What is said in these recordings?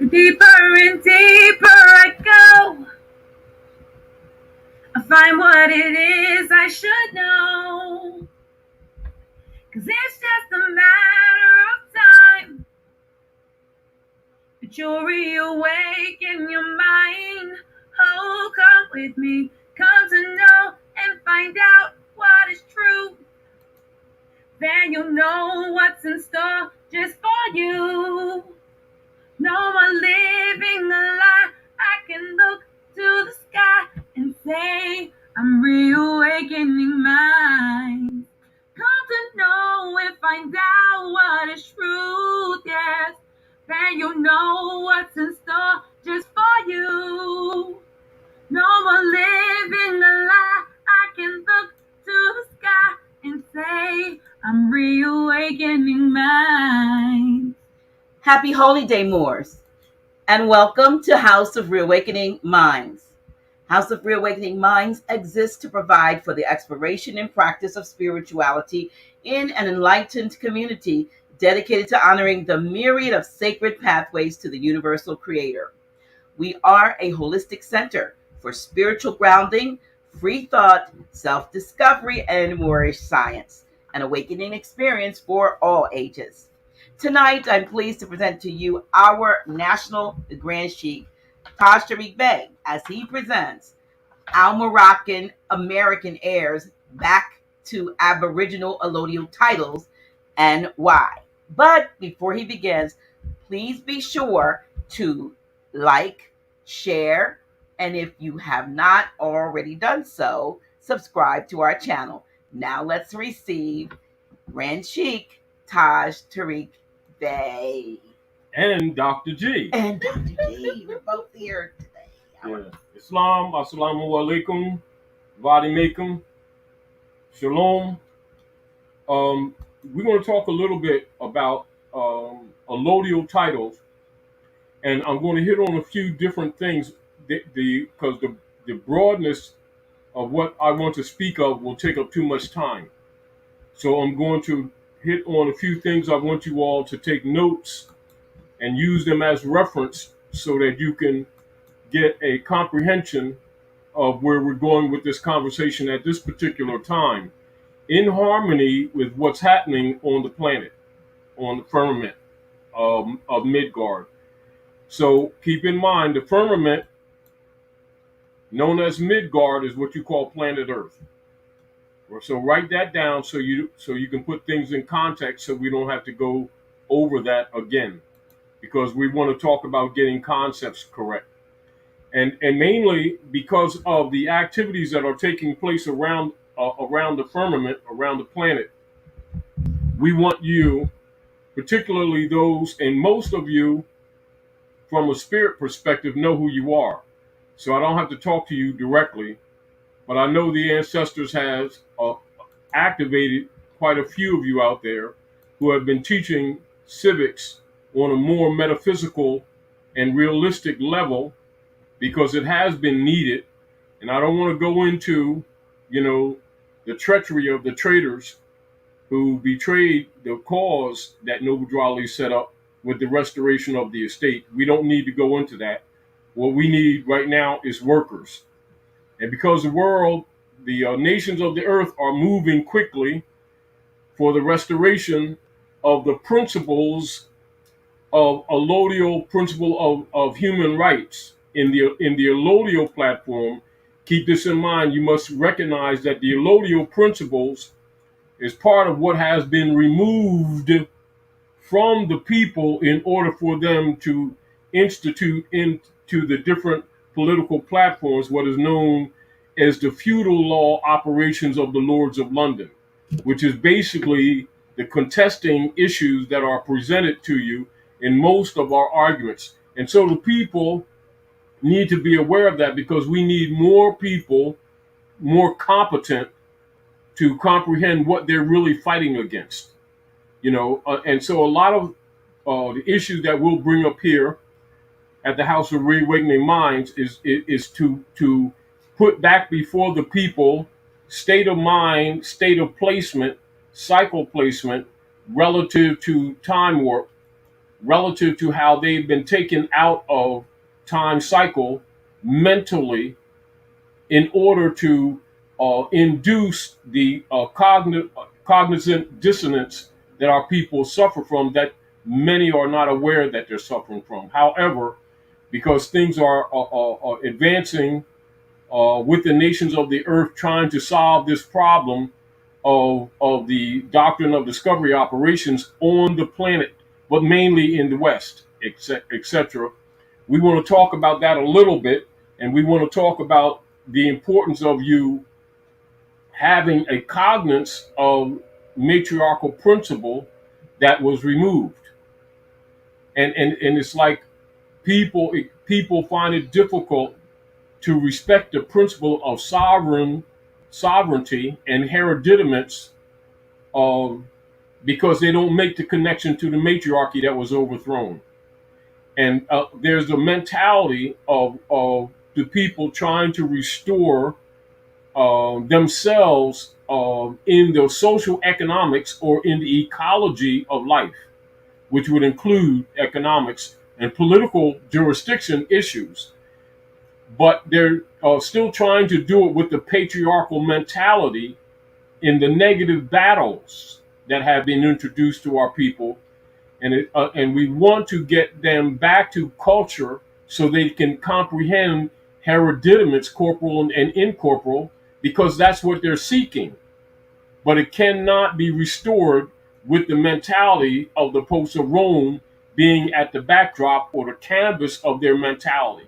Deeper and deeper I go, I find what it is I should know. 'Cause it's just a matter of time that you'll reawaken your mind. Oh, come with me, come to know and find out what is true. Then you'll know what's in store just for you. No more living a lie. I can look to the sky and say, I'm reawakening mine. Come to know and find out what is truth, yes. Then you'll know what's in store just for you. No more living a lie. I can look to the sky and say, I'm reawakening mine. Happy Holy Day, Moors, and welcome to House of Reawakening Minds. House of Reawakening Minds exists to provide for the exploration and practice of spirituality in an enlightened community dedicated to honoring the myriad of sacred pathways to the universal creator. We are a holistic center for spiritual grounding, free thought, self-discovery, and Moorish science, an awakening experience for all ages. Tonight, I'm pleased to present to you our National Grand Sheik, Taj Tarik Bey, as he presents Al-Moroccan American heirs back to Aboriginal Allodial titles and why. But before he begins, please be sure to like, share, and if you have not already done so, subscribe to our channel. Now let's receive Grand Sheik Taj Tarik Bey. And Dr. G. And Dr. G. We're both here today. Yeah. Islam, assalamu alaikum, vadimakum, shalom. We're going to talk a little bit about allodial titles, and I'm going to hit on a few different things because the broadness of what I want to speak of will take up too much time. So I'm going to hit on a few things. I want you all to take notes and use them as reference so that you can get a comprehension of where we're going with this conversation at this particular time, in harmony with what's happening on the planet, on the firmament of Midgard. So keep in mind, the firmament, known as Midgard, is what you call planet Earth. So write that down so you can put things in context so we don't have to go over that again, because we want to talk about getting concepts correct. And mainly because of the activities that are taking place around the firmament, around the planet, we want you, particularly those, and most of you, from a spirit perspective, know who you are. So I don't have to talk to you directly, but I know the ancestors has activated quite a few of you out there who have been teaching civics on a more metaphysical and realistic level, because it has been needed. And I don't want to go into, the treachery of the traitors who betrayed the cause that Noble Drawley set up with the restoration of the estate. We don't need to go into that. What we need right now is workers. And because the nations of the earth are moving quickly for the restoration of the principles of allodial principle of human rights in the allodial platform. Keep this in mind. You must recognize that the allodial principles is part of what has been removed from the people in order for them to institute into the different political platforms what is known as the feudal law operations of the Lords of London, which is basically the contesting issues that are presented to you in most of our arguments. And so the people need to be aware of that, because we need more people, more competent, to comprehend what they're really fighting against. And so a lot of the issues that we'll bring up here at the House of Reawakening Minds is to put back before the people state of mind, state of placement, cycle placement relative to time warp, relative to how they've been taken out of time cycle mentally in order to induce the cognizant dissonance that our people suffer from, that many are not aware that they're suffering from. However, because things are advancing with the nations of the earth trying to solve this problem of the doctrine of discovery operations on the planet, but mainly in the West, etc. We want to talk about that a little bit, and we want to talk about the importance of you having a cognizance of matriarchal principle that was removed. And it's like people find it difficult to respect the principle of sovereignty and hereditaments, because they don't make the connection to the matriarchy that was overthrown. And there's the mentality of the people trying to restore themselves in the social economics or in the ecology of life, which would include economics and political jurisdiction issues. But they're still trying to do it with the patriarchal mentality in the negative battles that have been introduced to our people. And we want to get them back to culture so they can comprehend hereditaments, corporal and incorporal, because that's what they're seeking. But it cannot be restored with the mentality of the popes of Rome being at the backdrop or the canvas of their mentality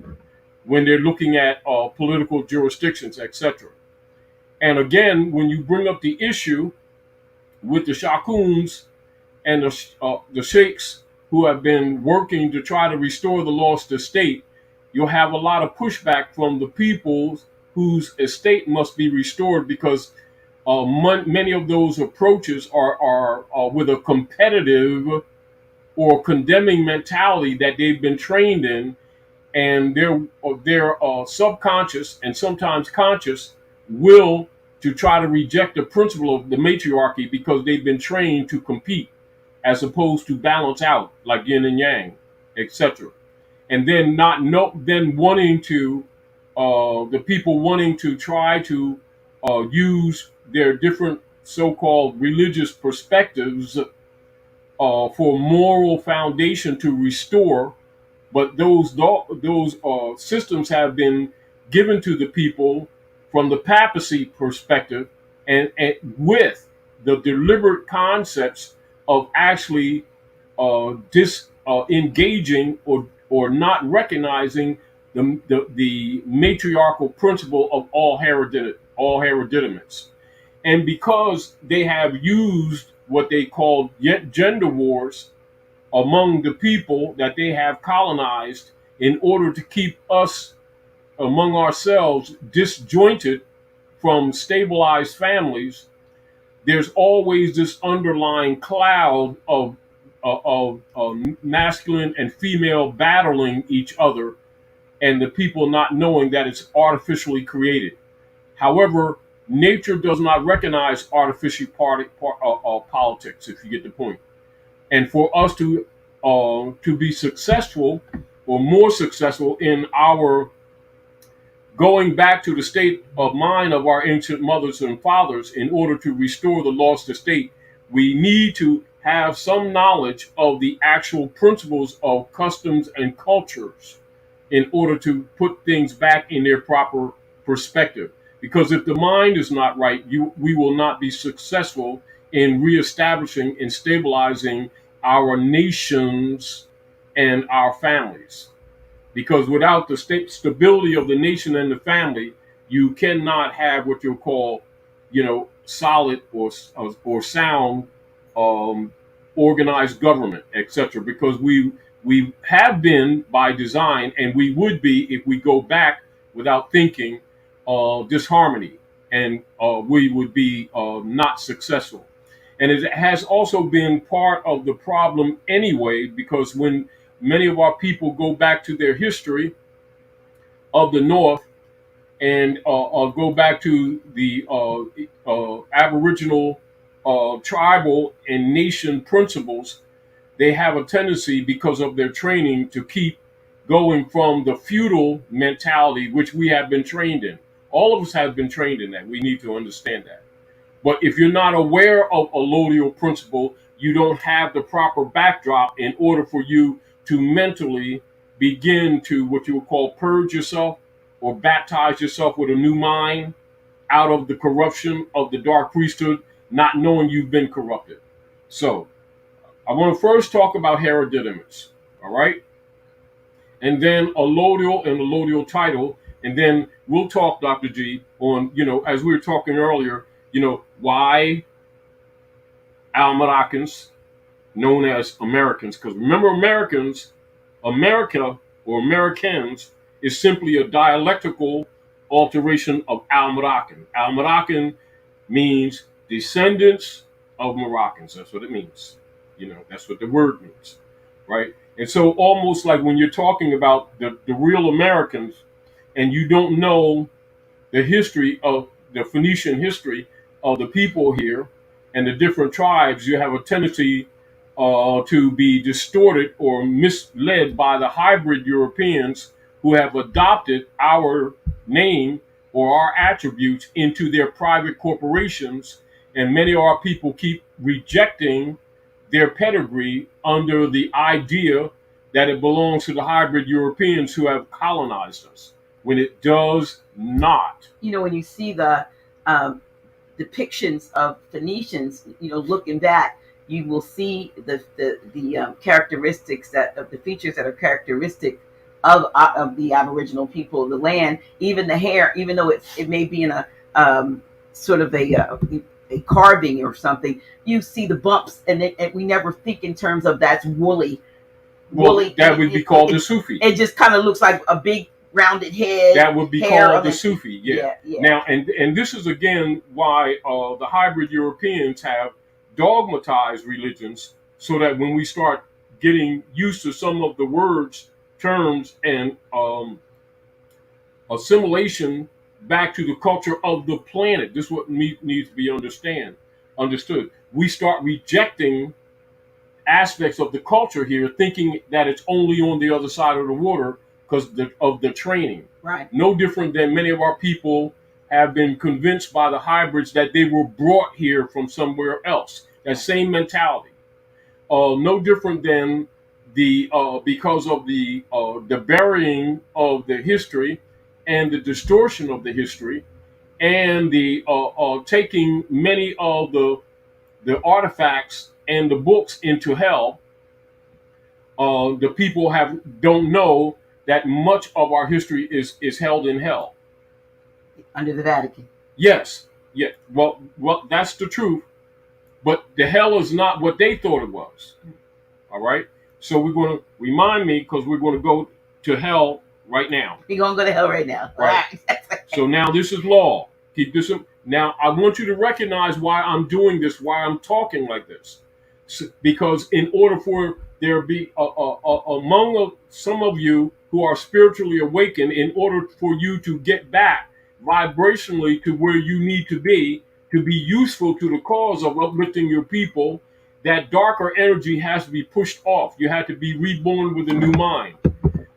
when they're looking at political jurisdictions, etc. And again, when you bring up the issue with the Shakuns and the Sheiks who have been working to try to restore the lost estate, you'll have a lot of pushback from the peoples whose estate must be restored, because many of those approaches are with a competitive or condemning mentality that they've been trained in, and their subconscious and sometimes conscious will to try to reject the principle of the matriarchy because they've been trained to compete as opposed to balance out like yin and yang, etc. And then then wanting to the people wanting to try to use their different so-called religious perspectives for moral foundation to restore, but those systems have been given to the people from the papacy perspective, and with the deliberate concepts of actually engaging or not recognizing the matriarchal principle of all hereditaments. And because they have used what they call gender wars among the people that they have colonized in order to keep us among ourselves disjointed from stabilized families, there's always this underlying cloud of masculine and female battling each other, and the people not knowing that it's artificially created. However, nature does not recognize artificial politics, if you get the point. And for us to be successful or more successful in our going back to the state of mind of our ancient mothers and fathers in order to restore the lost estate, we need to have some knowledge of the actual principles of customs and cultures in order to put things back in their proper perspective. Because if the mind is not right, we will not be successful in reestablishing and stabilizing our nations and our families. Because without the stability of the nation and the family, you cannot have what you'll call, solid or sound organized government, etc. Because we have been by design, and we would be if we go back without thinking, disharmony, and we would be not successful. And it has also been part of the problem anyway, because when many of our people go back to their history of the North and go back to the Aboriginal tribal and nation principles, they have a tendency, because of their training, to keep going from the feudal mentality, which we have been trained in. All of us have been trained in that. We need to understand that. But if you're not aware of allodial principle, you don't have the proper backdrop in order for you to mentally begin to, what you would call, purge yourself or baptize yourself with a new mind out of the corruption of the dark priesthood, not knowing you've been corrupted. So I want to first talk about hereditaments, all right? And then allodial and allodial title. And then we'll talk, Dr. G, on, as we were talking earlier, why Al-Moroccans, known as Americans, because remember, America or Americans is simply a dialectical alteration of Al-Moroccan. Al-Moroccan means descendants of Moroccans. That's what it means. That's what the word means, right? And so almost like when you're talking about the real Americans and you don't know the history of the Phoenician history of the people here and the different tribes, you have a tendency to be distorted or misled by the hybrid Europeans who have adopted our name or our attributes into their private corporations. And many of our people keep rejecting their pedigree under the idea that it belongs to the hybrid Europeans who have colonized us, when it does not. When you see the depictions of Phoenicians, looking back, you will see the characteristics of the features that are characteristic of the Aboriginal people of the land. Even the hair, even though it may be in a sort of a carving or something, you see the bumps, and we never think in terms of that's woolly. Well, that would be called the Sufi. It just kind of looks like a big rounded head. That would be called the Sufi. Yeah. Yeah. Now, and this is again why the hybrid Europeans have dogmatized religions, so that when we start getting used to some of the words, terms, and assimilation back to the culture of the planet, this is what needs to be understood. We start rejecting aspects of the culture here, thinking that it's only on the other side of the water because of the training. Right. No different than many of our people have been convinced by the hybrids that they were brought here from somewhere else. That same mentality. No different than because of the burying of the history and the distortion of the history, and the taking many of the artifacts and the books into hell. The people don't know that much of our history is held in hell under the Vatican. Yes, yeah. Well, that's the truth. But the hell is not what they thought it was. All right. So we're going to remind me, because we're going to go to hell right now. You're going to go to hell right now. Right. So now this is law. Keep this in. Now I want you to recognize why I'm doing this, why I'm talking like this. Because in order for there be among some of you who are spiritually awakened, in order for you to get back vibrationally to where you need to be useful to the cause of uplifting your people, that darker energy has to be pushed off. You have to be reborn with a new mind.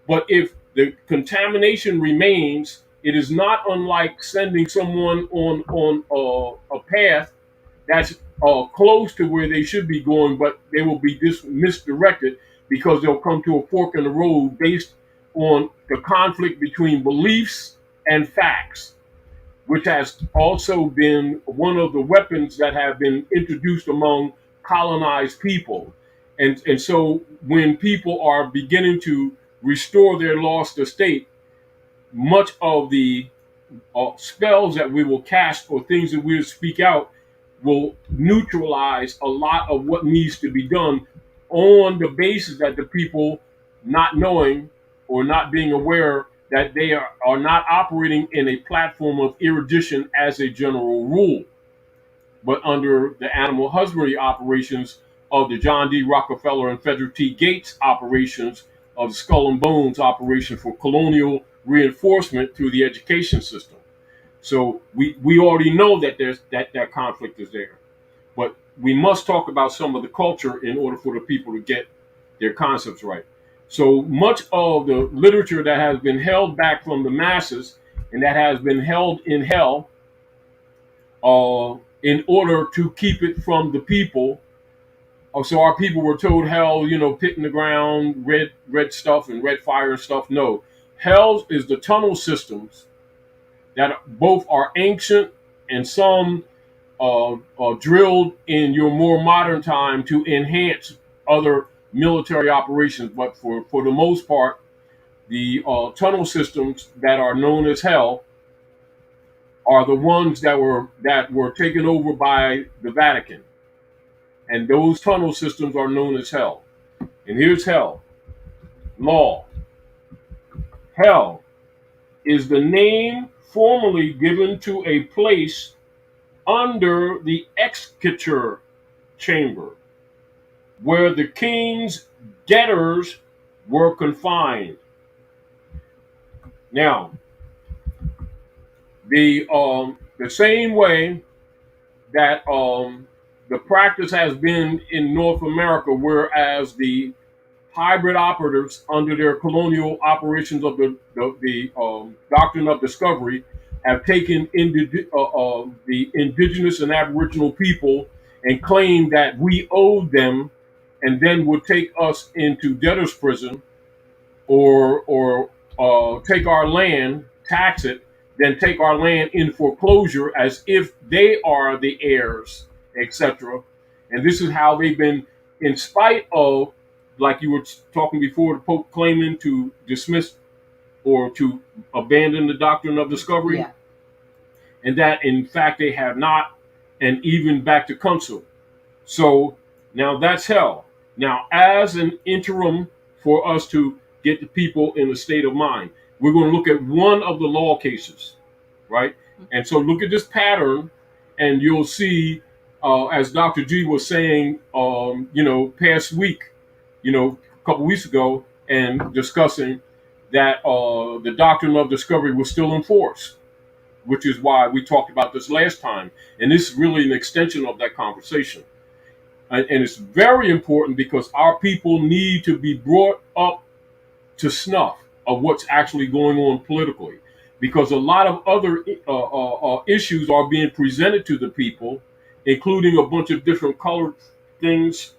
But if the contamination remains, it is not unlike sending someone on a path that's close to where they should be going, but they will be misdirected because they'll come to a fork in the road based on the conflict between beliefs and facts, which has also been one of the weapons that have been introduced among colonized people. And so when people are beginning to restore their lost estate, much of the spells that we will cast or things that we'll speak out will neutralize a lot of what needs to be done, on the basis that the people not knowing or not being aware that they are not operating in a platform of erudition as a general rule, but under the animal husbandry operations of the John D. Rockefeller and Frederick T. Gates operations of the Skull and Bones operation for colonial reinforcement through the education system. So we already know that that conflict is there. But we must talk about some of the culture in order for the people to get their concepts right. So much of the literature that has been held back from the masses and that has been held in hell, in order to keep it from the people. So our people were told hell, pit in the ground, red stuff and red fire and stuff. No, hell is the tunnel systems that both are ancient and some drilled in your more modern time to enhance other military operations. But for the most part, the tunnel systems that are known as hell are the ones that were taken over by the Vatican, and those tunnel systems are known as hell. And here's hell. Law. Hell is the name formally given to a place under the executor chamber where the king's debtors were confined. Now, the same way that the practice has been in North America, whereas the hybrid operatives under their colonial operations of the doctrine of discovery have taken the indigenous and aboriginal people and claimed that we owed them, and then would take us into debtor's prison, or take our land, tax it, then take our land in foreclosure as if they are the heirs, etc. And this is how they've been, in spite of, like you were talking before, the Pope claiming to dismiss or to abandon the doctrine of discovery, Yeah. and that in fact they have not, and even back to council. So now that's hell. Now, as an interim for us to get the people in a state of mind, we're going to look at one of the law cases, right? And so look at this pattern, and you'll see, as Dr. G was saying, past week, a couple weeks ago, and discussing that the doctrine of discovery was still in force, which is why we talked about this last time. And this is really an extension of that conversation. And it's very important because our people need to be brought up to snuff of what's actually going on politically, because a lot of other issues are being presented to the people, including a bunch of different colored things,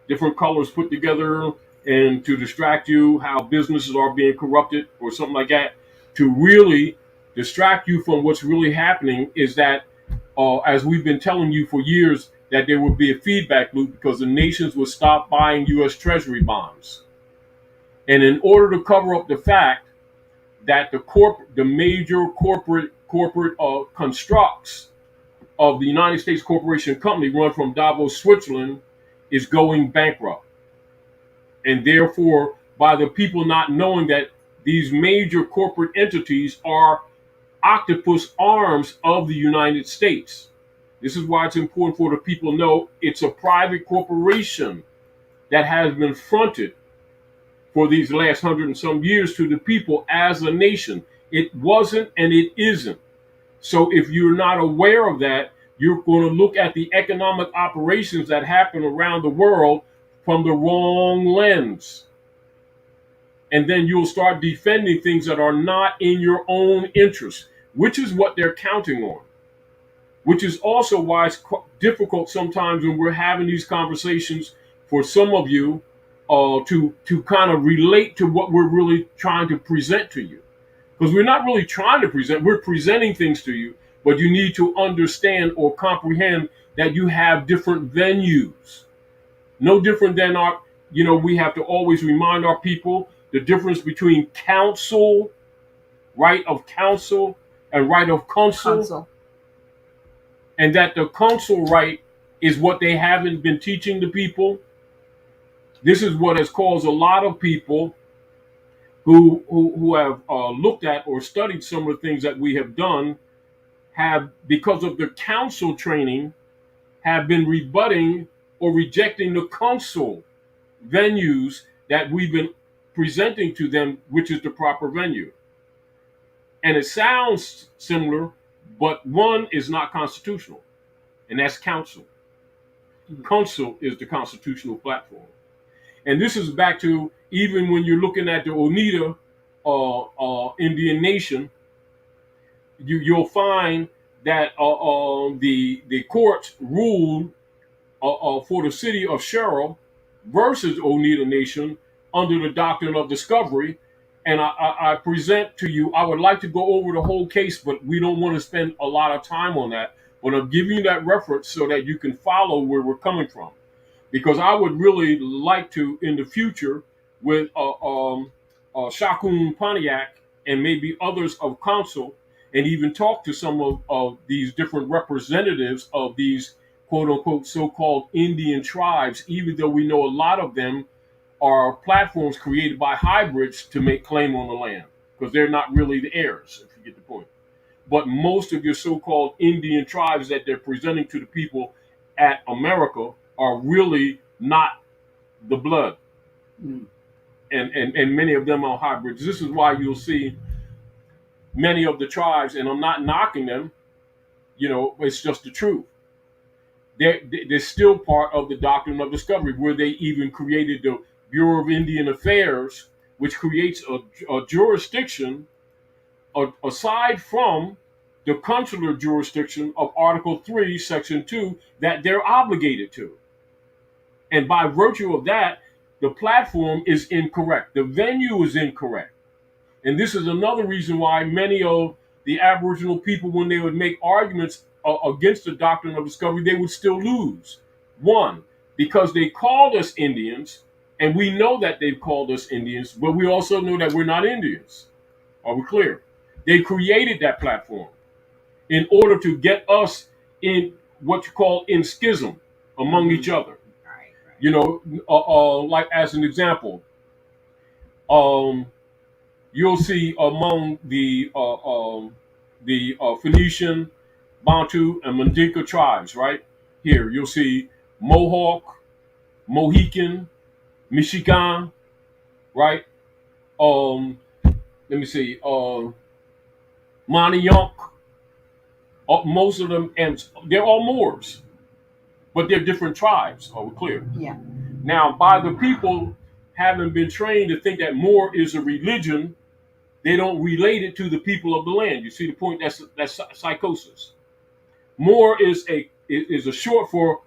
different colors put together, and to distract you, how businesses are being corrupted or something like that, to really distract you from what's really happening. Is that, as we've been telling you for years, that there would be a feedback loop because the nations would stop buying U.S. Treasury bonds. And in order to cover up the fact that the major corporate constructs of the United States Corporation Company, run from Davos, Switzerland, is going bankrupt. And therefore, by the people not knowing that these major corporate entities are octopus arms of the United States. This is why it's important for the people to know it's a private corporation that has been fronted for these last 100 and some years to the people as a nation. It wasn't and it isn't. So if you're not aware of that, you're going to look at the economic operations that happen around the world from the wrong lens. And then you'll start defending things that are not in your own interest, which is what they're counting on. Which is also why it's difficult sometimes when we're having these conversations for some of you to kind of relate to what we're really trying to present to you. Because we're not really trying to present, we're presenting things to you, but you need to understand or comprehend that you have different venues. No different than we have to always remind our people the difference between counsel, right of counsel, and right of counsel. And that the counsel right is what they haven't been teaching the people. This is what has caused a lot of people who have looked at or studied some of the things that we have done, have, because of the counsel training, have been rebutting or rejecting the counsel venues that we've been presenting to them, which is the proper venue. And it sounds similar, but one is not constitutional, and that's counsel. council is the constitutional platform. And this is back to even when you're looking at the Oneida Indian nation, you'll find that the courts ruled for the city of Cheryl versus Oneida Nation under the doctrine of discovery. And I present to you, I would like to go over the whole case, but we don't want to spend a lot of time on that. But I'm giving you that reference so that you can follow where we're coming from. Because I would really like to, in the future, with Shakun Pontiac and maybe others of council, and even talk to some of these different representatives of these quote unquote so-called Indian tribes, even though we know a lot of them are platforms created by hybrids to make claim on the land, because they're not really the heirs, if you get the point. But most of your so-called Indian tribes that they're presenting to the people at America are really not the blood. Mm. And many of them are hybrids. This is why you'll see many of the tribes, and I'm not knocking them, it's just the truth. They're still part of the doctrine of discovery, where they even created the Bureau of Indian Affairs, which creates a jurisdiction aside from the consular jurisdiction of Article 3, Section 2, that they're obligated to. And by virtue of that, the platform is incorrect. The venue is incorrect. And this is another reason why many of the Aboriginal people, when they would make arguments against the doctrine of discovery, they would still lose. One, because they called us Indians, and we know that they've called us Indians, but we also know that we're not Indians. Are we clear? They created that platform in order to get us in what you call in schism among each other. Like as an example, you'll see among the Phoenician, Bantu, and Mandinka tribes, right? Here, you'll see Mohawk, Mohican, Michigan, right? Let me see, Maniok, most of them, and they're all Moors, but they're different tribes. Are we clear? Yeah. Now, by the people having been trained to think that Moor is a religion, they don't relate it to the people of the land. You see the point? That's psychosis. Moor is a short for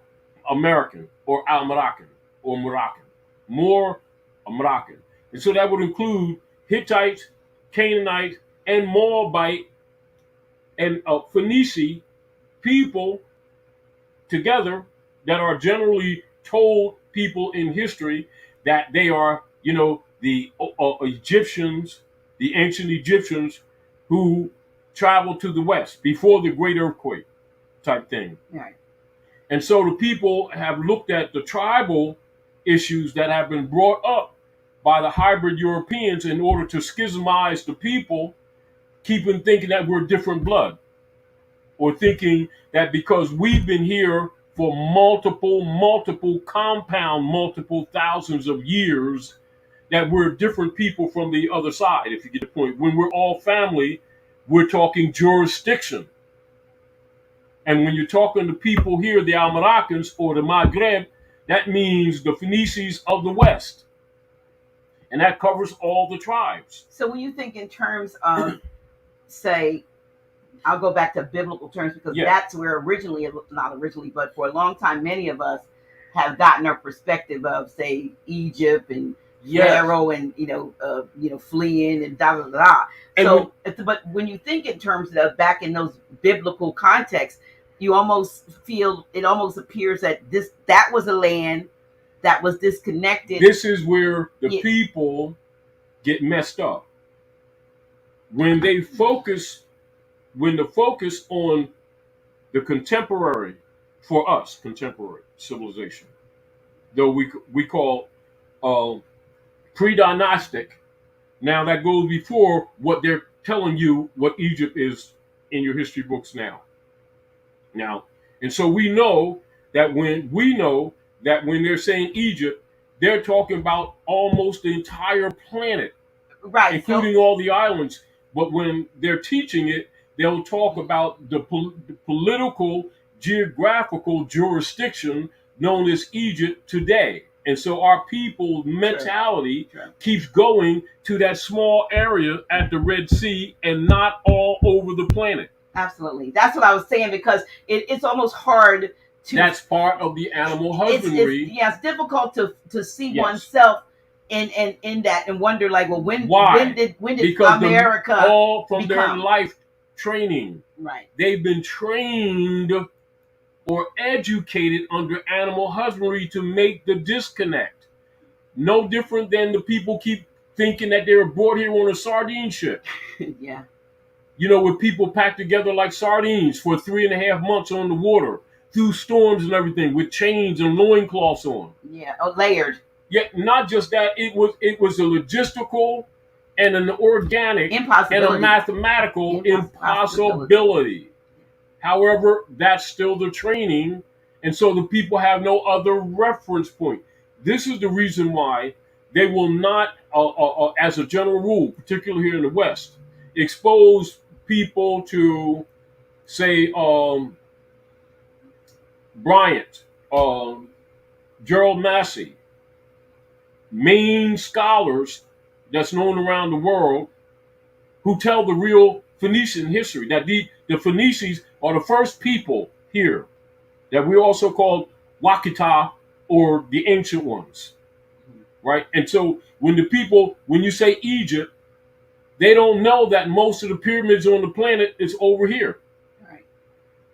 American or Al-Moroccan or Moroccan. Moor, a Moroccan. And so that would include Hittite, Canaanite, and Moabite and Phoenici people together that are generally told people in history that they are, the Egyptians, the ancient Egyptians who traveled to the west before the great earthquake type thing. Right. And so the people have looked at the tribal issues that have been brought up by the hybrid Europeans in order to schismize the people, keeping thinking that we're different blood, or thinking that because we've been here for multiple thousands of years, that we're different people from the other side, if you get the point. When we're all family, we're talking jurisdiction. And when you're talking to people here, the Al-Moroccans or the Maghreb, that means the Phoenicians of the West. And that covers all the tribes. So when you think in terms of, say, I'll go back to biblical terms, because that's where not originally, but for a long time, many of us have gotten our perspective of, say, Egypt and Pharaoh and, fleeing and da, da, da. So, but when you think in terms of back in those biblical contexts, you almost feel, it almost appears that that was a land that was disconnected. This is where the people get messed up. When the focus on the contemporary, for us, contemporary civilization, though we call pre-dynastic, now that goes before what they're telling you what Egypt is in your history books now. And so we know that when they're saying Egypt, they're talking about almost the entire planet, right, including all the islands. But when they're teaching it, they'll talk about the political, geographical jurisdiction known as Egypt today. And so our people's mentality keeps going to that small area at the Red Sea and not all over the planet. Absolutely. That's what I was saying, because it's almost hard to. That's part of the animal husbandry. It's difficult to see Yes. oneself in that and wonder, like, well, when did because America all from their become life training, right? They've been trained or educated under animal husbandry to make the disconnect. No different than the people keep thinking that they were brought here on a sardine ship. Yeah. You know, with people packed together like sardines for 3.5 months on the water, through storms and everything, with chains and loincloths on. Yeah, layered. Yet not just that, it was a logistical and an organic and a mathematical impossibility. However, that's still the training, and so the people have no other reference point. This is the reason why they will not, as a general rule, particularly here in the West, expose people to, say, Bryant, Gerald Massey, main scholars that's known around the world who tell the real Phoenician history, that the Phoenicians are the first people here that we also call Wakita, or the ancient ones, right? And so when you say Egypt, they don't know that most of the pyramids on the planet is over here. Right.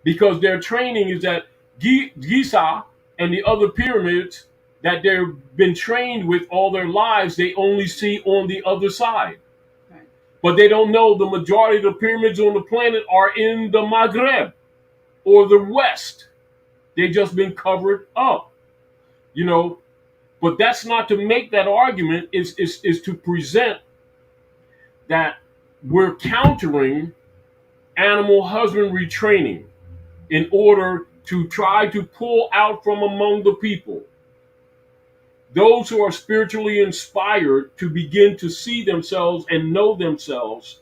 Because their training is that Giza and the other pyramids that they've been trained with all their lives, they only see on the other side. Right. But they don't know the majority of the pyramids on the planet are in the Maghreb or the West. They've just been covered up, you know. But that's not to make that argument, is to present that we're countering animal husbandry training in order to try to pull out from among the people those who are spiritually inspired to begin to see themselves and know themselves,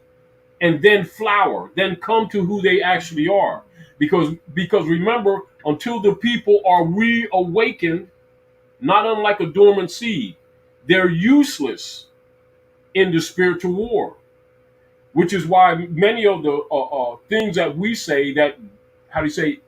and then flower, then come to who they actually are. Because remember, until the people are reawakened, not unlike a dormant seed, they're useless in the spiritual war. Which is why many of the things that we say that,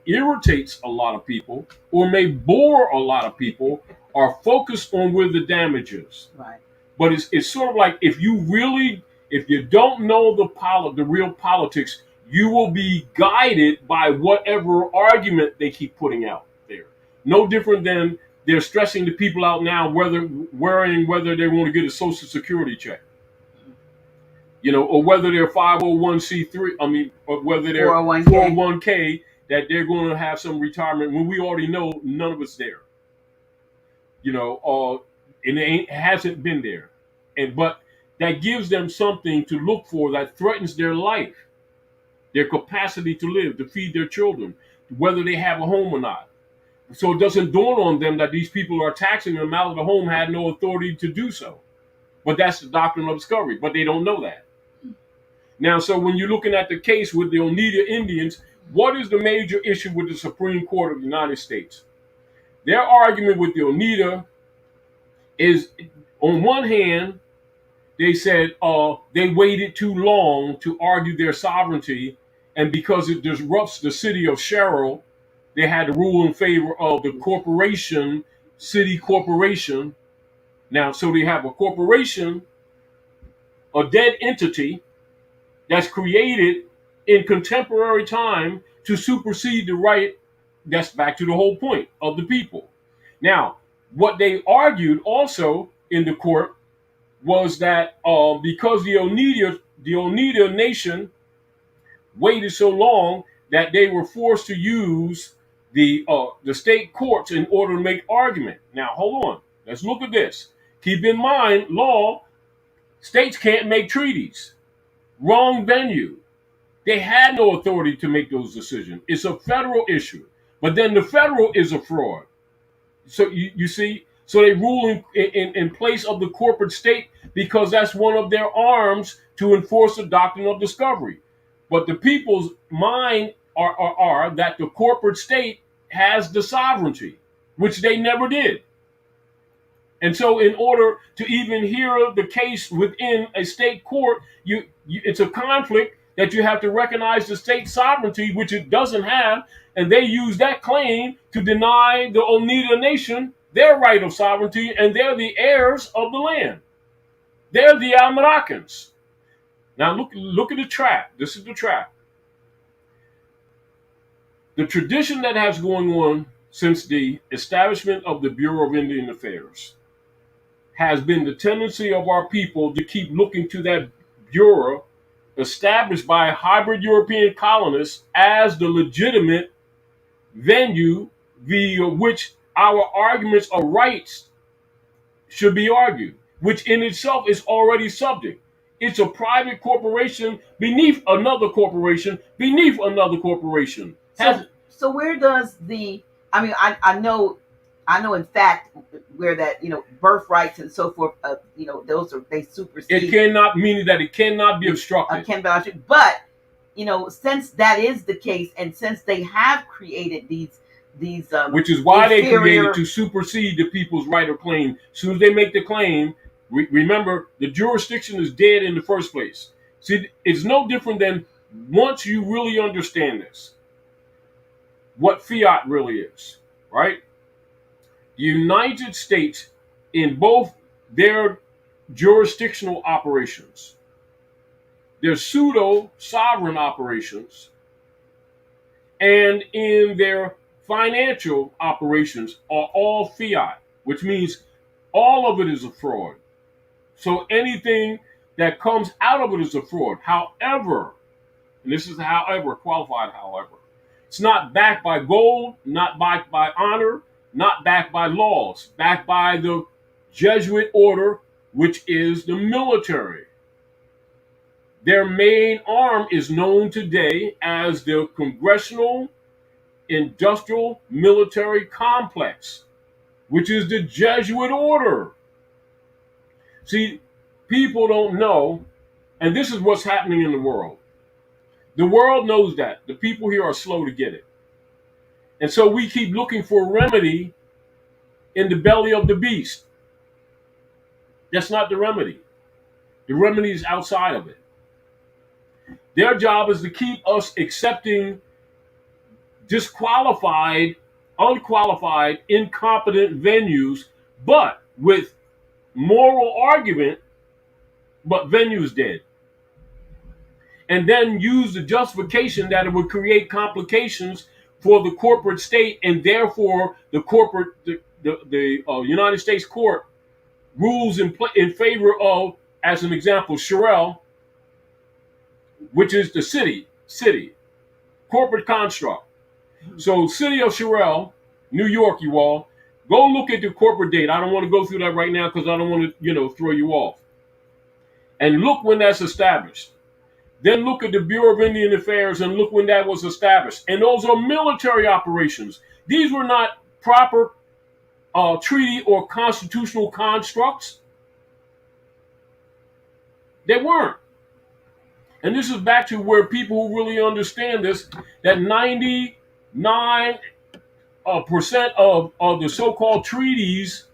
irritates a lot of people or may bore a lot of people are focused on where the damage is. Right. But it's sort of like, if you don't know the real politics, you will be guided by whatever argument they keep putting out there. No different than they're stressing the people out now whether they want to get a Social Security check. You know, or whether they're 501c3, or whether they're 401k, that they're going to have some retirement when we already know none of it's there. You know, and it hasn't been there. But that gives them something to look for that threatens their life, their capacity to live, to feed their children, whether they have a home or not. So it doesn't dawn on them that these people are taxing them out of the home, had no authority to do so. But that's the doctrine of discovery. But they don't know that. Now, so when you're looking at the case with the Oneida Indians, what is the major issue with the Supreme Court of the United States? Their argument with the Oneida is, on one hand, they said they waited too long to argue their sovereignty, and because it disrupts the city of Cheryl, they had to rule in favor of the corporation, city corporation. Now, so they have a corporation, a dead entity, that's created in contemporary time to supersede the right. That's back to the whole point of the people. Now, what they argued also in the court was that because the Oneida Nation waited so long, that they were forced to use the state courts in order to make argument. Now, hold on. Let's look at this. Keep in mind, states can't make treaties. Wrong venue. They had no authority to make those decisions. It's a federal issue. But then the federal is a fraud. So you see, so they rule in place of the corporate state because that's one of their arms to enforce the doctrine of discovery. But the people's mind are that the corporate state has the sovereignty. which they never did. And so in order to even hear the case within a state court, it's a conflict that you have to recognize the state sovereignty, which it doesn't have, and they use that claim to deny the Oneida Nation their right of sovereignty, and they're the heirs of the land. They're the Al-Moroccans. Now look at the trap. This is the trap. The tradition that has going on since the establishment of the Bureau of Indian Affairs has been the tendency of our people to keep looking to that bureau established by hybrid European colonists as the legitimate venue via which our arguments of rights should be argued, which in itself is already subject. It's a private corporation beneath another corporation, beneath another corporation. So where does I know in fact where that, birthrights and so forth, they supersede. It cannot, meaning that it cannot be obstructed. But, since that is the case, and since they have created these which is why they created to supersede the people's right of claim. As soon as they make the claim, remember, the jurisdiction is dead in the first place. See, it's no different than once you really understand this, what fiat really is, right? The United States, in both their jurisdictional operations, their pseudo-sovereign operations, and in their financial operations, are all fiat, which means all of it is a fraud. So anything that comes out of it is a fraud. However, and this is however, qualified however, it's not backed by gold, not backed by honor, not backed by laws, backed by the Jesuit order, which is the military. Their main arm is known today as the Congressional Industrial Military Complex, which is the Jesuit order. See, people don't know, and this is what's happening in the world. The world knows that. The people here are slow to get it. And so we keep looking for remedy in the belly of the beast. That's not the remedy. The remedy is outside of it. Their job is to keep us accepting disqualified, unqualified, incompetent venues, but with moral argument, but venues dead. And then use the justification that it would create complications for the corporate state, and therefore the United States court rules in favor of, as an example, Sherrill, which is the city corporate construct. So city of Sherrill, New York, you all, go look at the corporate date. I don't want to go through that right now because I don't want to, throw you off. And look when that's established. Then look at the Bureau of Indian Affairs and look when that was established. And those are military operations. These were not proper treaty or constitutional constructs. They weren't. And this is back to where people who really understand this, that 99% of the so-called treaties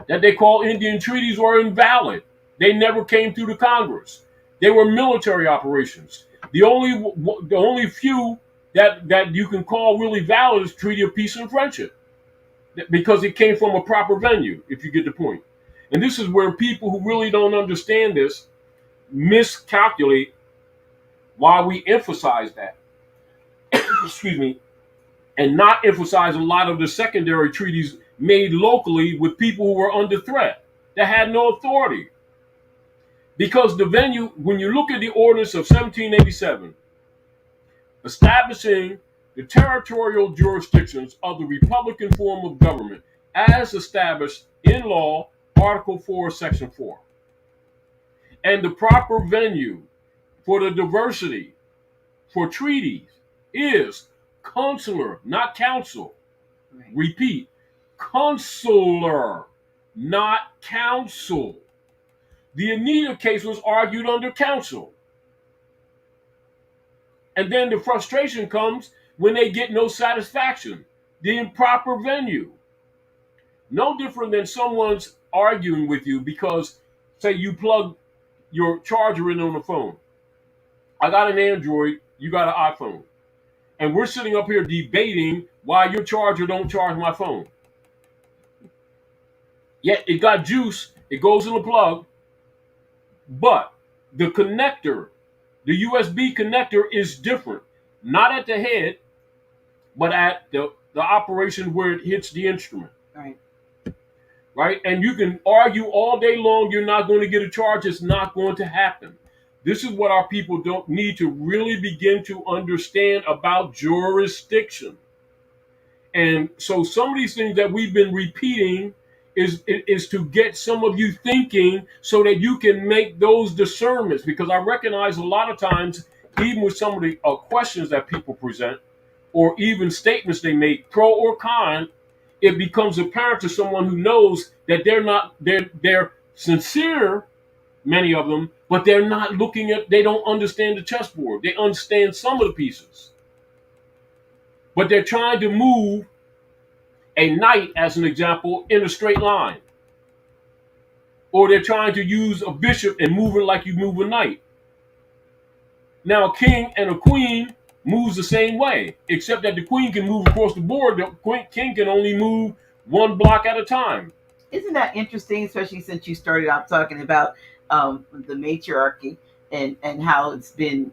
that they call Indian treaties were invalid. They never came through the Congress. They were military operations. The only few that you can call really valid is Treaty of Peace and Friendship, because it came from a proper venue, if you get the point. And this is where people who really don't understand this miscalculate why we emphasize that. Excuse me. And not emphasize a lot of the secondary treaties made locally with people who were under threat, that had no authority. Because the venue, when you look at the ordinance of 1787, establishing the territorial jurisdictions of the Republican form of government as established in law, Article 4, Section 4. And the proper venue for the diversity for treaties is consular, not council. Right. Repeat, consular, not council. The Anita case was argued under council. And then the frustration comes when they get no satisfaction. The improper venue. No different than someone's arguing with you because, say, you plug your charger in on the phone. I got an Android, you got an iPhone. And we're sitting up here debating why your charger don't charge my phone. Yet it got juice, it goes in the plug, but the connector, the USB connector is different. Not at the head, but at the operation where it hits the instrument. Right. Right? And you can argue all day long you're not going to get a charge. It's not going to happen. This is what our people don't need to really begin to understand about jurisdiction. And so some of these things that we've been repeating is to get some of you thinking so that you can make those discernments. Because I recognize a lot of times, even with some of the questions that people present, or even statements they make, pro or con, it becomes apparent to someone who knows that they're sincere, many of them, but they're not looking at, they don't understand the chessboard. They understand some of the pieces. But they're trying to move a knight, as an example, in a straight line. Or they're trying to use a bishop and move it like you move a knight. Now, a king and a queen moves the same way, except that the queen can move across the board. The king can only move one block at a time. Isn't that interesting, especially since you started out talking about the matriarchy and how it's been,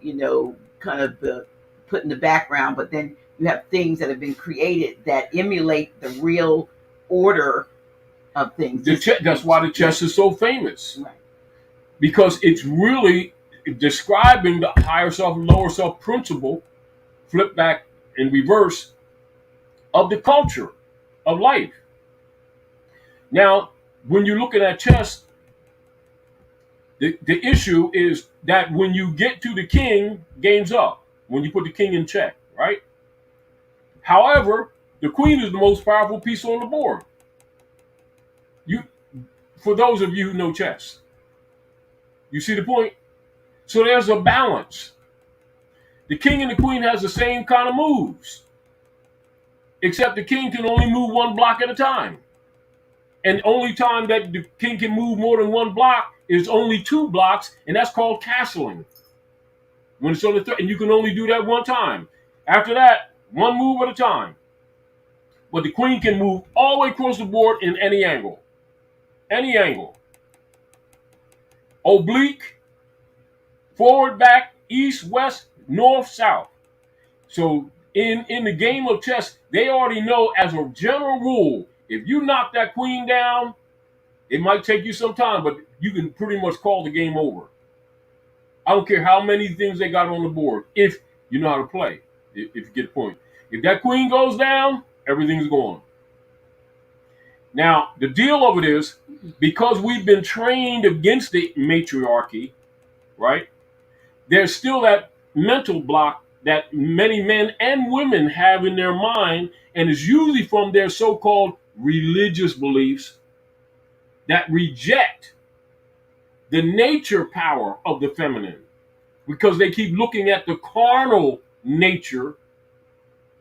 kind of put in the background, but then you have things that have been created that emulate the real order of things. That's why the chess is so famous. Right. Because it's really describing the higher self and lower self principle, flip back in reverse, of the culture of life. Now, when you're looking at chess, the issue is that when you get to the king, game's up. When you put the king in check, right? However, the queen is the most powerful piece on the board. For those of you who know chess, you see the point? So there's a balance. The king and the queen has the same kind of moves, except the king can only move one block at a time. And the only time that the king can move more than one block is only 2 blocks, and that's called castling. When it's on the third, and you can only do that one time. After that, one move at a time. But the queen can move all the way across the board in any angle. Any angle. Oblique, forward, back, east, west, north, south. So in the game of chess, they already know as a general rule, if you knock that queen down, it might take you some time, but you can pretty much call the game over. I don't care how many things they got on the board, if you know how to play, if you get the point. If that queen goes down, everything's gone. Now, the deal of it is, because we've been trained against the matriarchy, right? There's still that mental block that many men and women have in their mind, and is usually from their so-called religious beliefs that reject the nature power of the feminine, because they keep looking at the carnal nature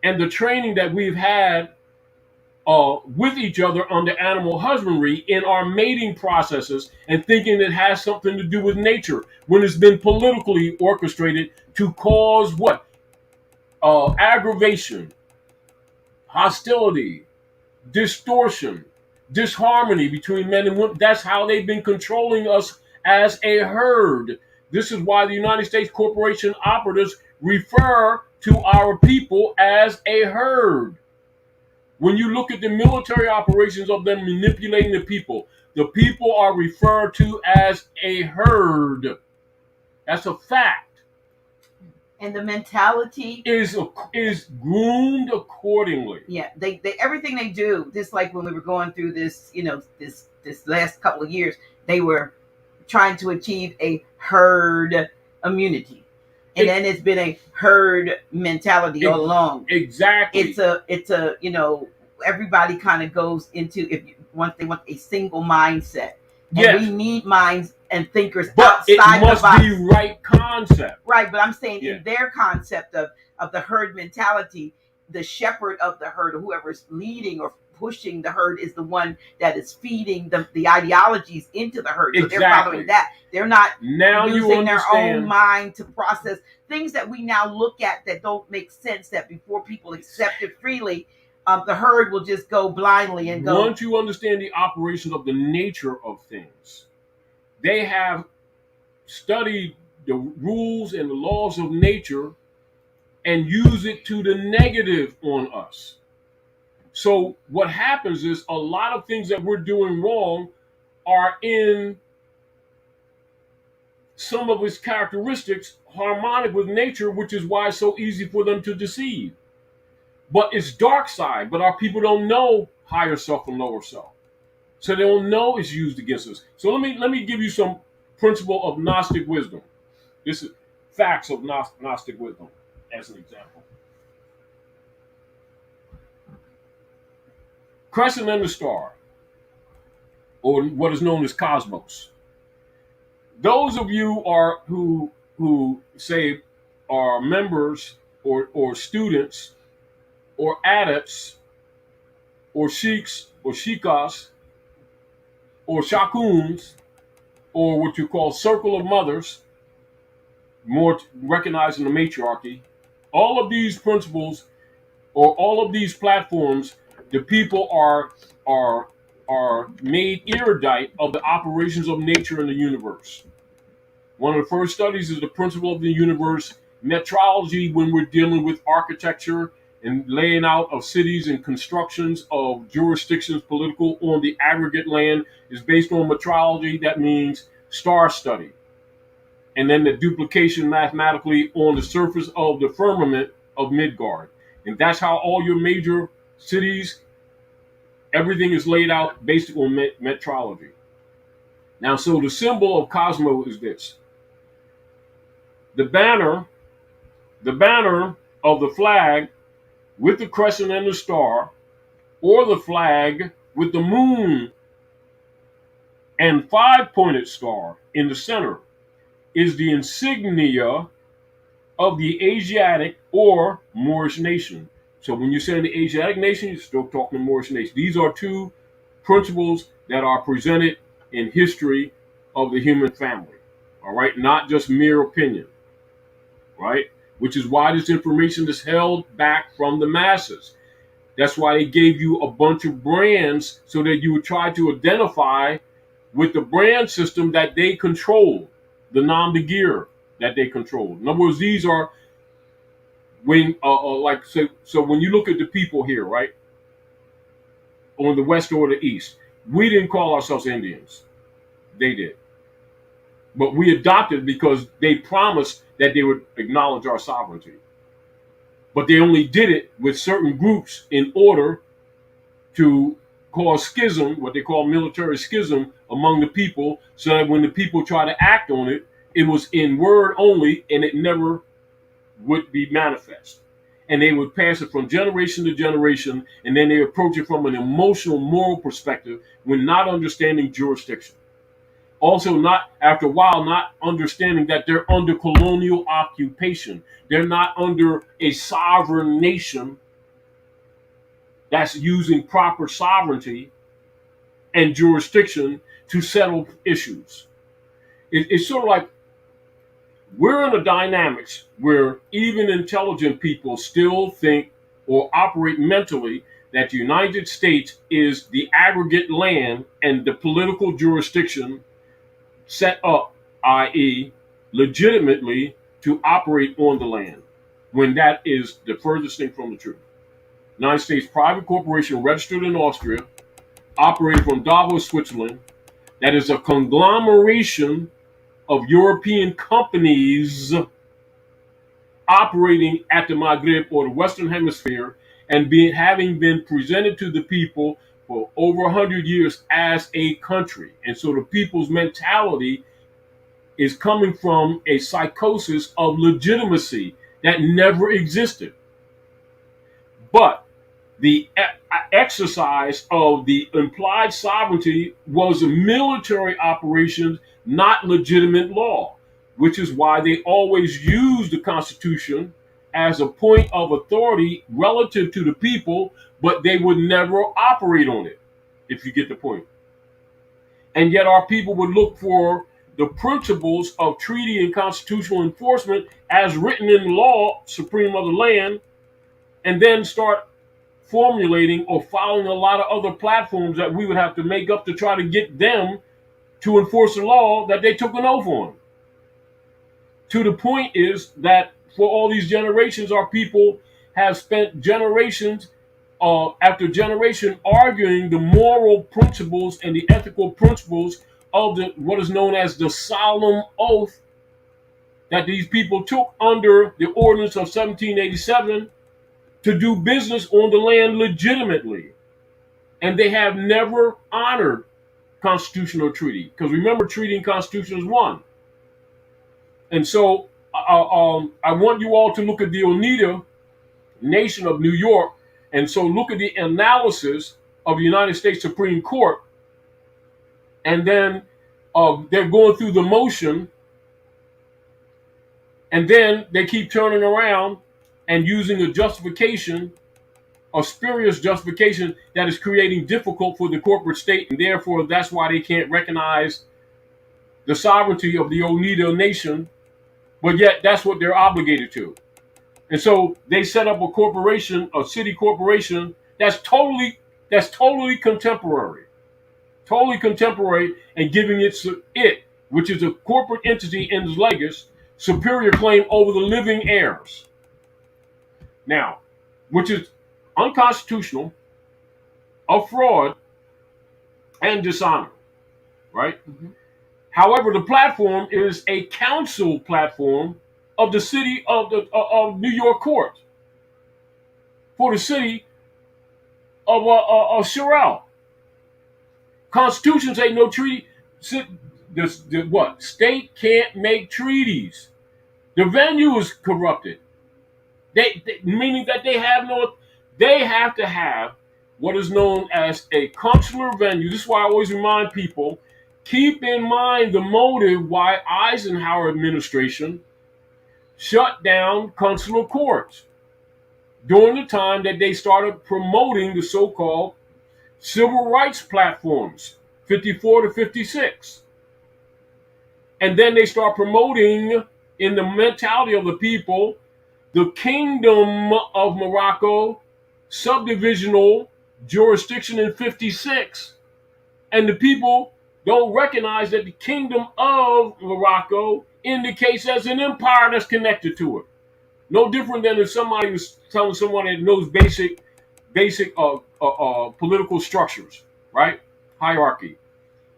and the training that we've had with each other under animal husbandry in our mating processes, and thinking it has something to do with nature, when it's been politically orchestrated to cause what? Aggravation, hostility, distortion, disharmony between men and women. That's how they've been controlling us as a herd. This is why the United States corporation operatives refer to our people as a herd. When you look at the military operations of them manipulating the people are referred to as a herd. That's a fact. And the mentality is groomed accordingly. Yeah, they everything they do, just like when we were going through this, this last couple of years, they were trying to achieve a herd immunity. And then it's been a herd mentality all along. Exactly. It's a everybody kind of goes into, once they want a single mindset. And yes. We need minds and thinkers but outside the box. It must be right concept. Right, but I'm saying in their concept of the herd mentality, the shepherd of the herd, or whoever's leading or pushing the herd is the one that is feeding the ideologies into the herd. So they're Exactly. following that. They're not Now you using their own understand. mind to process things that we now look at that don't make sense, that before people accept it freely, the herd will just go blindly and go. Once you understand the operations of the nature of things, they have studied the rules and the laws of nature and use it to the negative on us. So what happens is a lot of things that we're doing wrong are in some of its characteristics harmonic with nature, which is why it's so easy for them to deceive. But it's dark side, but our people don't know higher self and lower self. So they don't know it's used against us. So let me give you some principle of Gnostic wisdom. This is facts of Gnostic wisdom as an example. Crescent and the star, or what is known as cosmos. Those of you who say are members or students or adepts or sheiks or shikas or shakuns or what you call circle of mothers, more recognized in the matriarchy, all of these principles or all of these platforms, the people are made erudite of the operations of nature in the universe. One of the first studies is the principle of the universe, metrology, when we're dealing with architecture and laying out of cities and constructions of jurisdictions, political on the aggregate land, is based on metrology. That means star study. And then the duplication mathematically on the surface of the firmament of Midgard. And that's how all your major cities, everything is laid out based on metrology. Now, so the symbol of Cosmo is this. The banner of the flag with the crescent and the star, or the flag with the moon and 5-pointed star in the center, is the insignia of the Asiatic or Moorish nation. So when you're saying the Asiatic nation, you're still talking the Moorish nation. These are two principles that are presented in history of the human family. All right, not just mere opinion. Right? Which is why this information is held back from the masses. That's why they gave you a bunch of brands so that you would try to identify with the brand system that they control, the nom de guerre that they control. In other words, these are when so when you look at the people here, right, on the west or the east, we didn't call ourselves Indians. They did. But we adopted because they promised that they would acknowledge our sovereignty. But they only did it with certain groups in order to cause schism, what they call military schism, among the people, so that when the people try to act on it, it was in word only and it never would be manifest. And they would pass it from generation to generation, and then they approach it from an emotional, moral perspective when not understanding jurisdiction. Also, not after a while, not understanding that they're under colonial occupation. They're not under a sovereign nation that's using proper sovereignty and jurisdiction to settle issues. It's sort of like we're in a dynamics where even intelligent people still think or operate mentally that the United States is the aggregate land and the political jurisdiction set up, i.e., legitimately to operate on the land, when that is the furthest thing from the truth. United States private corporation registered in Austria, operating from Davos, Switzerland, that is a conglomeration of European companies operating at the Maghreb or the Western Hemisphere and having been presented to the people for over 100 years as a country. And so the people's mentality is coming from a psychosis of legitimacy that never existed. But the exercise of the implied sovereignty was a military operation, not legitimate law, which is why they always use the Constitution as a point of authority relative to the people, but they would never operate on it, if you get the point. And yet our people would look for the principles of treaty and constitutional enforcement as written in law, supreme of the land, and then start formulating or following a lot of other platforms that we would have to make up to try to get them to enforce the law that they took an oath on. To the point is that for all these generations, our people have spent generations after generation arguing the moral principles and the ethical principles of what is known as the solemn oath that these people took under the ordinance of 1787 to do business on the land legitimately. And they have never honored constitutional treaty. Because remember, treaty and constitution is one. And so I want you all to look at the Oneida Nation of New York. And so look at the analysis of the United States Supreme Court. And then they're going through the motion. And then they keep turning around and using a justification, a spurious justification that is creating difficult for the corporate state. And therefore, that's why they can't recognize the sovereignty of the Oneida Nation. But yet, that's what they're obligated to. And so they set up a corporation, a city corporation, that's totally contemporary. Totally contemporary, and giving it, which is a corporate entity in legis, superior claim over the living heirs. Now, which is unconstitutional, a fraud, and dishonor, right? Mm-hmm. However, the platform is a council platform of the city of New York court for the city of Sherelle. Constitution say no treaty. What? State can't make treaties. The venue is corrupted. Meaning that they have to have what is known as a consular venue. This is why I always remind people, keep in mind the motive why Eisenhower administration shut down consular courts during the time that they started promoting the so-called civil rights platforms, 54 to 56. And then they start promoting, in the mentality of the people, the Kingdom of Morocco subdivisional jurisdiction in 56. And the people don't recognize that the Kingdom of Morocco indicates as an empire that's connected to it. No different than if somebody was telling someone that knows basic political structures, right? Hierarchy.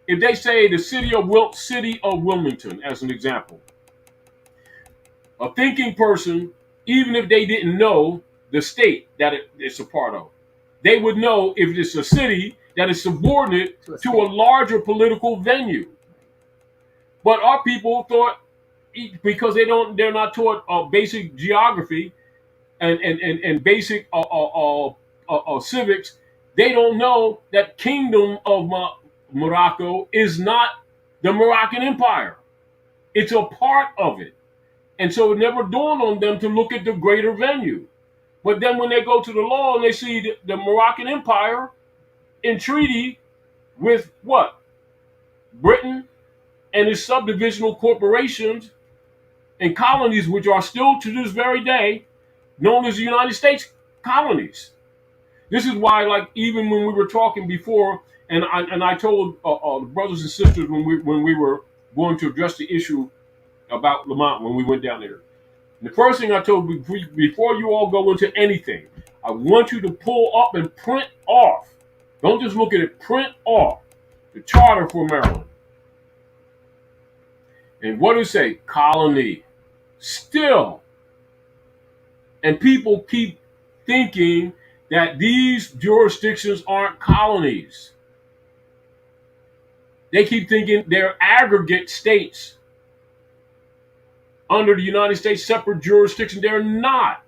If they say the city of Wilmington, as an example, a thinking person, even if they didn't know the state that it's a part of, they would know if it's a city that is subordinate to a larger political venue. But our people thought, because they're not taught basic geography and basic civics, they don't know that Kingdom of Morocco is not the Moroccan Empire. It's a part of it. And so it never dawned on them to look at the greater venue. But then when they go to the law and they see the Moroccan Empire in treaty with what? Britain and its subdivisional corporations and colonies, which are still to this very day known as the United States colonies. This is why, like, even when we were talking before, and I told the brothers and sisters when we were going to address the issue about Lamont when we went down there. And the first thing I told, before you all go into anything, I want you to pull up and print off. Don't just look at it, print off the charter for Maryland. And what does it say? Colony. Still. And people keep thinking that these jurisdictions aren't colonies. They keep thinking they're aggregate states under the United States separate jurisdiction. They're not.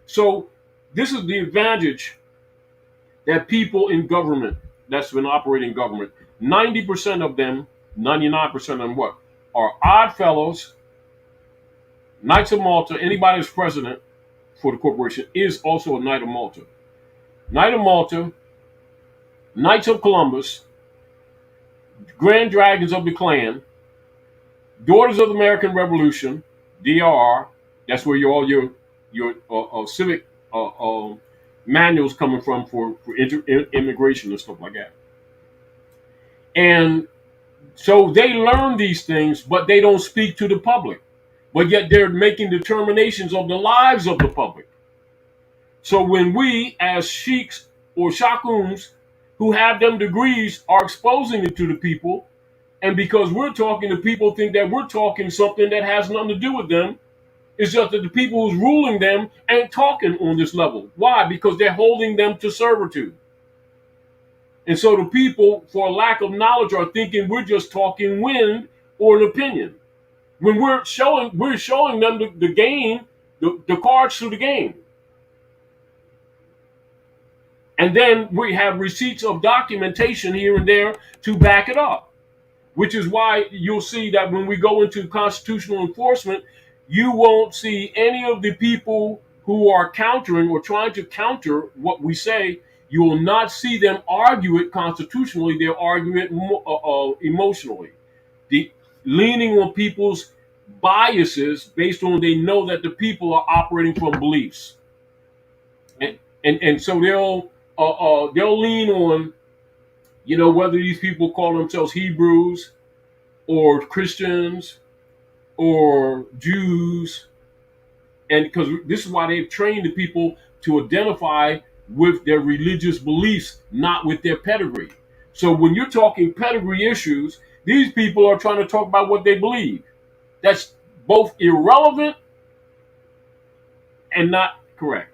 So this is the advantage that people in government, that's been operating government, 90% of them, 99% of them what? Are odd fellows, Knights of Malta, anybody that's president, for the corporation is also a Knight of Malta. Knight of Malta, Knights of Columbus, Grand Dragons of the Klan, Daughters of the American Revolution, DRR. That's where all your civic manuals coming from for immigration and stuff like that. And so they learn these things, but they don't speak to the public. But yet they're making determinations of the lives of the public. So when we, as sheiks or shakuns who have them degrees, are exposing it to the people, and because we're talking to people think that we're talking something that has nothing to do with them, it's just that the people who's ruling them ain't talking on this level. Why? Because they're holding them to servitude. And so the people, for lack of knowledge, are thinking we're just talking wind or an opinion. When we're showing them the game, the cards to the game. And then we have receipts of documentation here and there to back it up, which is why you'll see that when we go into constitutional enforcement, you won't see any of the people who are countering or trying to counter what we say. You will not see them argue it constitutionally. They'll argue it emotionally, leaning on people's biases based on they know that the people are operating from beliefs, and so they'll lean on, whether these people call themselves Hebrews or Christians or Jews, and because this is why they've trained the people to identify with their religious beliefs, not with their pedigree. So when you're talking pedigree issues, these people are trying to talk about what they believe. That's both irrelevant and not correct.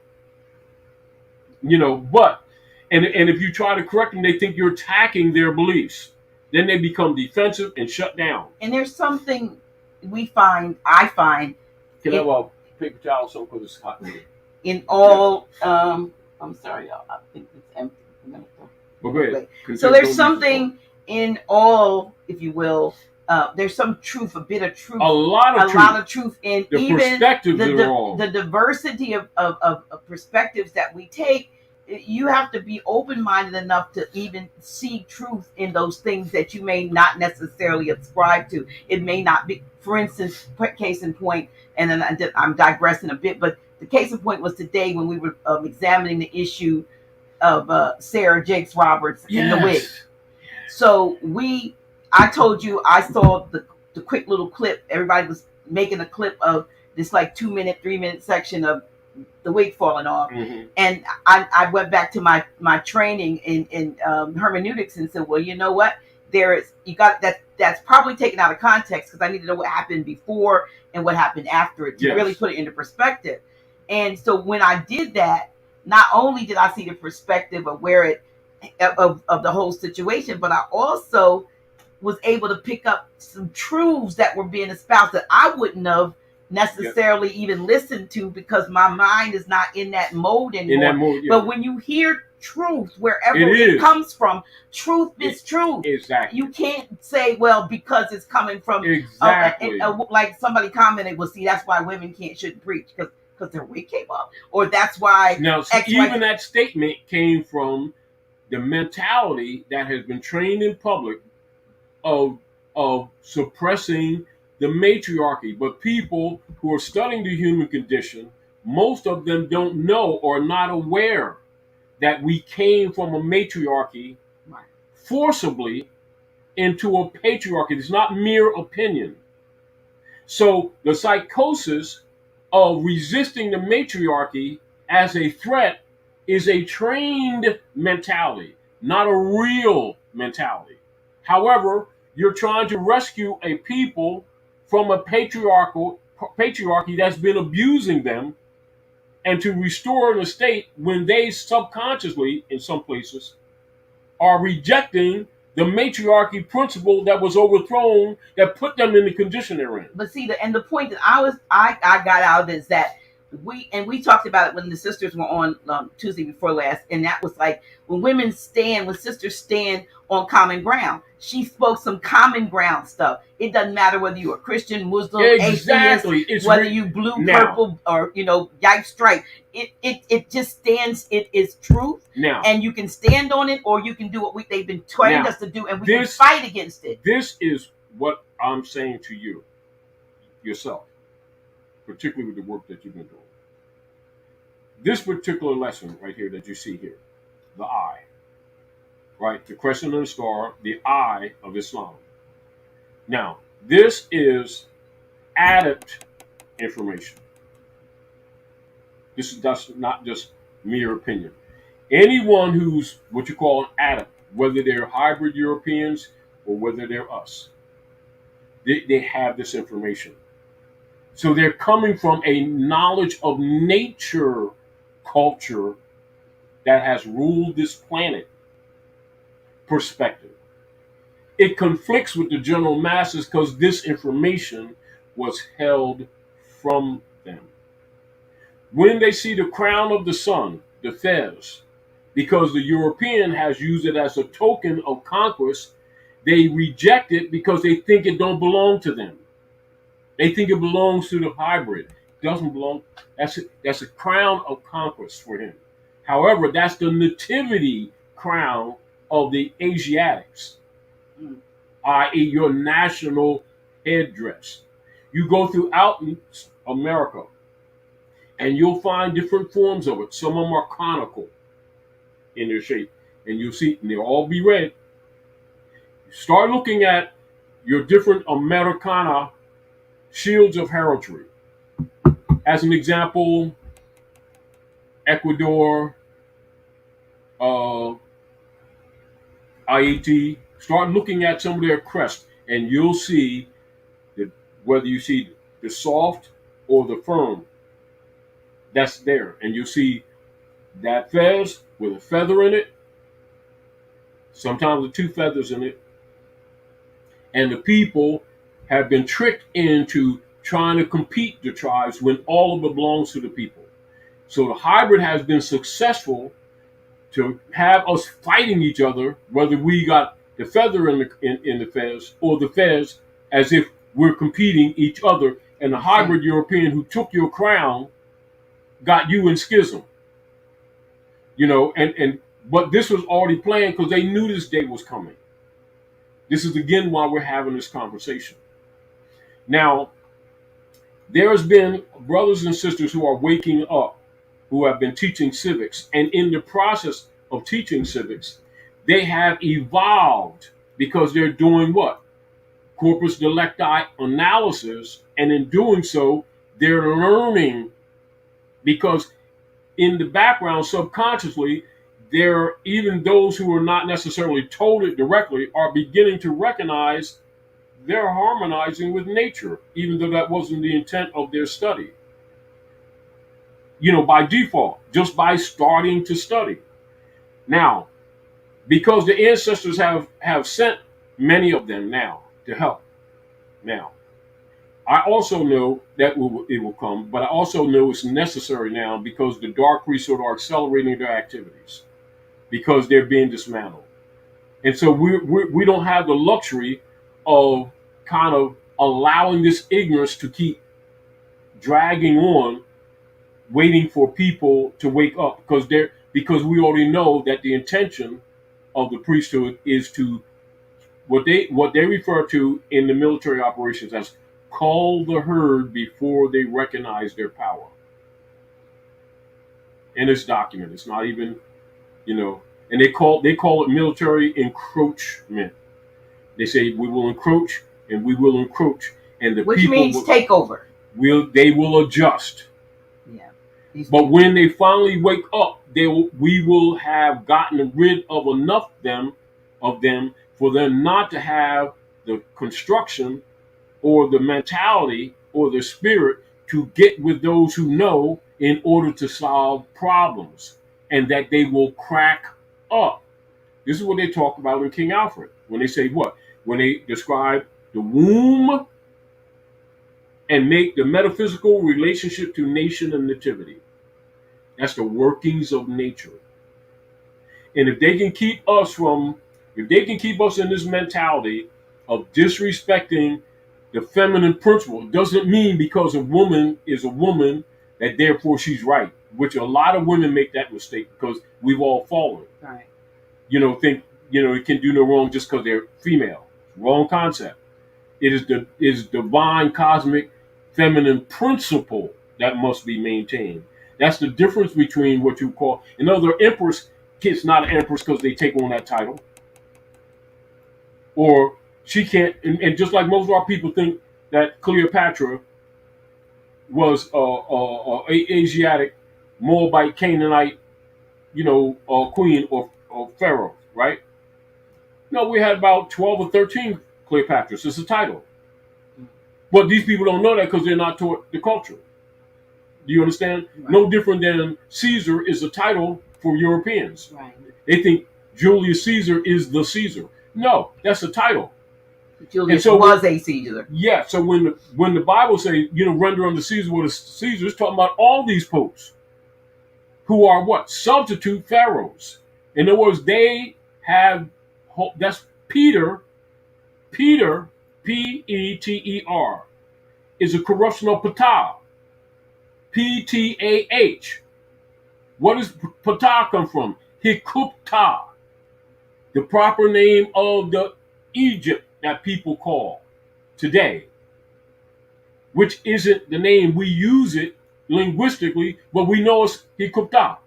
But if you try to correct them, they think you're attacking their beliefs. Then they become defensive and shut down. And there's something I find. Can I have a paper towel so because it's hot in here? In all, I'm sorry, y'all. I think it's empty. Well, go ahead. So there's something in all, if you will. There's some truth, a bit of truth, a lot of truth in the even the diversity of perspectives that we take. You have to be open-minded enough to even see truth in those things that you may not necessarily ascribe to. It may not be, for instance, case in point, and then I'm digressing a bit, but the case in point was today when we were examining the issue of Sarah Jakes Roberts in the wig. So I told you I saw the quick little clip. Everybody was making a clip of this 2-minute, 3-minute section of the wig falling off. Mm-hmm. And I went back to my training in hermeneutics and said, well, you know what? That's probably taken out of context because I need to know what happened before and what happened after it to really put it into perspective. And so when I did that, not only did I see the perspective of where it of the whole situation, but I also was able to pick up some truths that were being espoused that I wouldn't have necessarily even listened to because my mind is not in that mode anymore. But when you hear truth, wherever it comes from, truth is truth. Exactly. You can't say, well, because it's coming from like somebody commented, well, see, that's why women shouldn't preach because their wig came up, or that's why. Now, even that statement came from the mentality that has been trained in public of suppressing the matriarchy. But people who are studying the human condition, most of them don't know or are not aware that we came from a matriarchy forcibly into a patriarchy. It's not mere opinion. So the psychosis of resisting the matriarchy as a threat is a trained mentality, not a real mentality. However, you're trying to rescue a people from a patriarchy that's been abusing them, and to restore an state when they subconsciously, in some places, are rejecting the matriarchy principle that was overthrown, that put them in the condition they're in. But see, the point that I got out of it is that we talked about it when the sisters were on Tuesday before last, and that was like when sisters stand on common ground. She spoke some common ground stuff. It doesn't matter whether you're a Christian, Muslim, Exactly. atheist, It's whether you blue, now, purple, or yipe stripe. It just stands. It is truth, now, and you can stand on it, or you can do what they've been trained Now, us to do, and we can fight against it. this is what I'm saying to you, yourself, particularly with the work that you've been doing. This particular lesson right here that you see here, the eye, right? The crescent and the star, the eye of Islam. Now, this is added information. This is not just mere opinion. Anyone who's what you call an adept, whether they're hybrid Europeans or whether they're us, they have this information. So they're coming from a knowledge of nature culture that has ruled this planet perspective. It conflicts with the general masses because this information was held from them. When they see the crown of the sun, the fez, because the European has used it as a token of conquest, they reject it because they think it don't belong to them. They think it belongs to the hybrid. It doesn't belong. That's a crown of conquest for him. However, that's the nativity crown of the Asiatics, i.e., your national headdress. You go throughout America, and you'll find different forms of it. Some of them are conical in their shape, and you'll see, and they'll all be red. Start looking at your different Americana shields of heraldry. As an example, Ecuador, IET. Start looking at some of their crests, and you'll see that whether you see the soft or the firm, that's there. And you'll see that fez with a feather in it, sometimes with two feathers in it. And the people have been tricked into trying to compete the tribes when all of it belongs to the people. So the hybrid has been successful to have us fighting each other, whether we got the feather in the fez or the fez, as if we're competing each other. And the hybrid European who took your crown got you in schism. But this was already planned because they knew this day was coming. This is again why we're having this conversation. Now, there's been brothers and sisters who are waking up, who have been teaching civics, and in the process of teaching civics, they have evolved because they're doing what? Corpus delicti analysis, and in doing so, they're learning because in the background, subconsciously, there, even those who are not necessarily told it directly, are beginning to recognize they're harmonizing with nature, even though that wasn't the intent of their study. By default, just by starting to study. Now, because the ancestors have sent many of them now to help. Now, I also know that it will come, but I also know it's necessary now because the dark priesthood are accelerating their activities because they're being dismantled. And so we don't have the luxury of kind of allowing this ignorance to keep dragging on, waiting for people to wake up because we already know that the intention of the priesthood is to what they refer to in the military operations as call the herd before they recognize their power. And it's documented. It's not even, and they call it military encroachment. They say we will encroach and we will encroach, and the which people means takeover. They will adjust. Yeah. But when they finally wake up, we will have gotten rid of enough of them for them not to have the construction or the mentality or the spirit to get with those who know in order to solve problems, and that they will crack up. This is what they talk about in King Alfred when they say what? When they describe the womb and make the metaphysical relationship to nation and nativity. That's the workings of nature. And if they can keep us in this mentality of disrespecting the feminine principle, it doesn't mean because a woman is a woman that therefore she's right, which a lot of women make that mistake because we've all fallen. Right. Think, you can do no wrong just because they're female. Wrong concept. It is divine, cosmic, feminine principle that must be maintained. That's the difference between what you call another empress. It's not an empress because they take on that title, or she can't. And just like most of our people think that Cleopatra was a Asiatic, Moabite, Canaanite, queen or pharaoh, right? No, we had about 12 or 13 Cleopatras. It's a title. But these people don't know that because they're not taught the culture. Do you understand? Right. No different than Caesar is a title for Europeans. Right. They think Julius Caesar is the Caesar. No, that's a title. Julius was a Caesar. Yeah, so when the Bible says, render unto Caesar what is Caesar, it's talking about all these popes who are what? Substitute pharaohs. In other words, they have, that's Peter, Peter, P-E-T-E-R, is a corruption of Ptah, P-T-A-H. What does Ptah come from? Hikupta, the proper name of the Egypt that people call today, which isn't the name we use it linguistically, but we know it's Hikupta.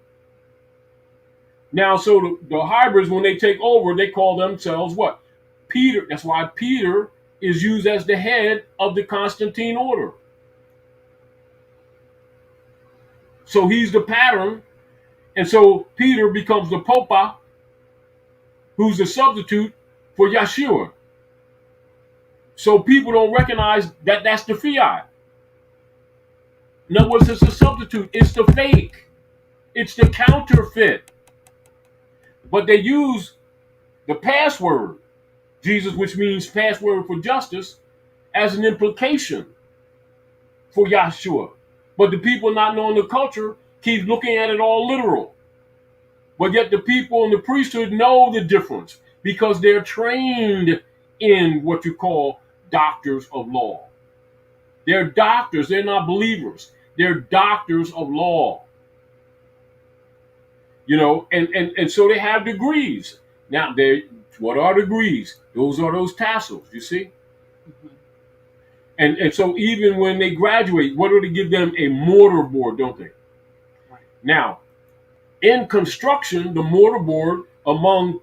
Now, so the hybrids, when they take over, they call themselves what? Peter. That's why Peter is used as the head of the Constantine order. So he's the pattern. And so Peter becomes the Popa, who's the substitute for Yeshua. So people don't recognize that that's the fiat. In other words, it's a substitute. It's the fake. It's the counterfeit. But they use the password, Jesus, which means password for justice, as an implication for Yeshua. But the people not knowing the culture keep looking at it all literal. But yet the people in the priesthood know the difference because they're trained in what you call doctors of law. They're doctors. They're not believers. They're doctors of law. And so they have degrees. Now, what are degrees? Those are those tassels, you see? Mm-hmm. And so even when they graduate, what do they give them? A mortar board, don't they? Right. Now, in construction, the mortar board, among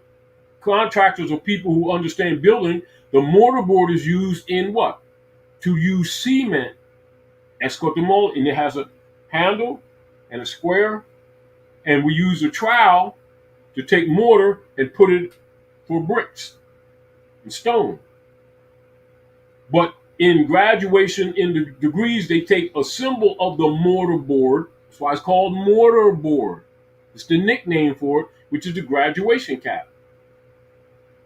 contractors or people who understand building, the mortar board is used in what? To use cement, escotemol, and it has a handle and a square, and we use a trowel to take mortar and put it for bricks and stone. But in graduation, in the degrees, they take a symbol of the mortar board. That's why it's called mortar board. It's the nickname for it, which is the graduation cap,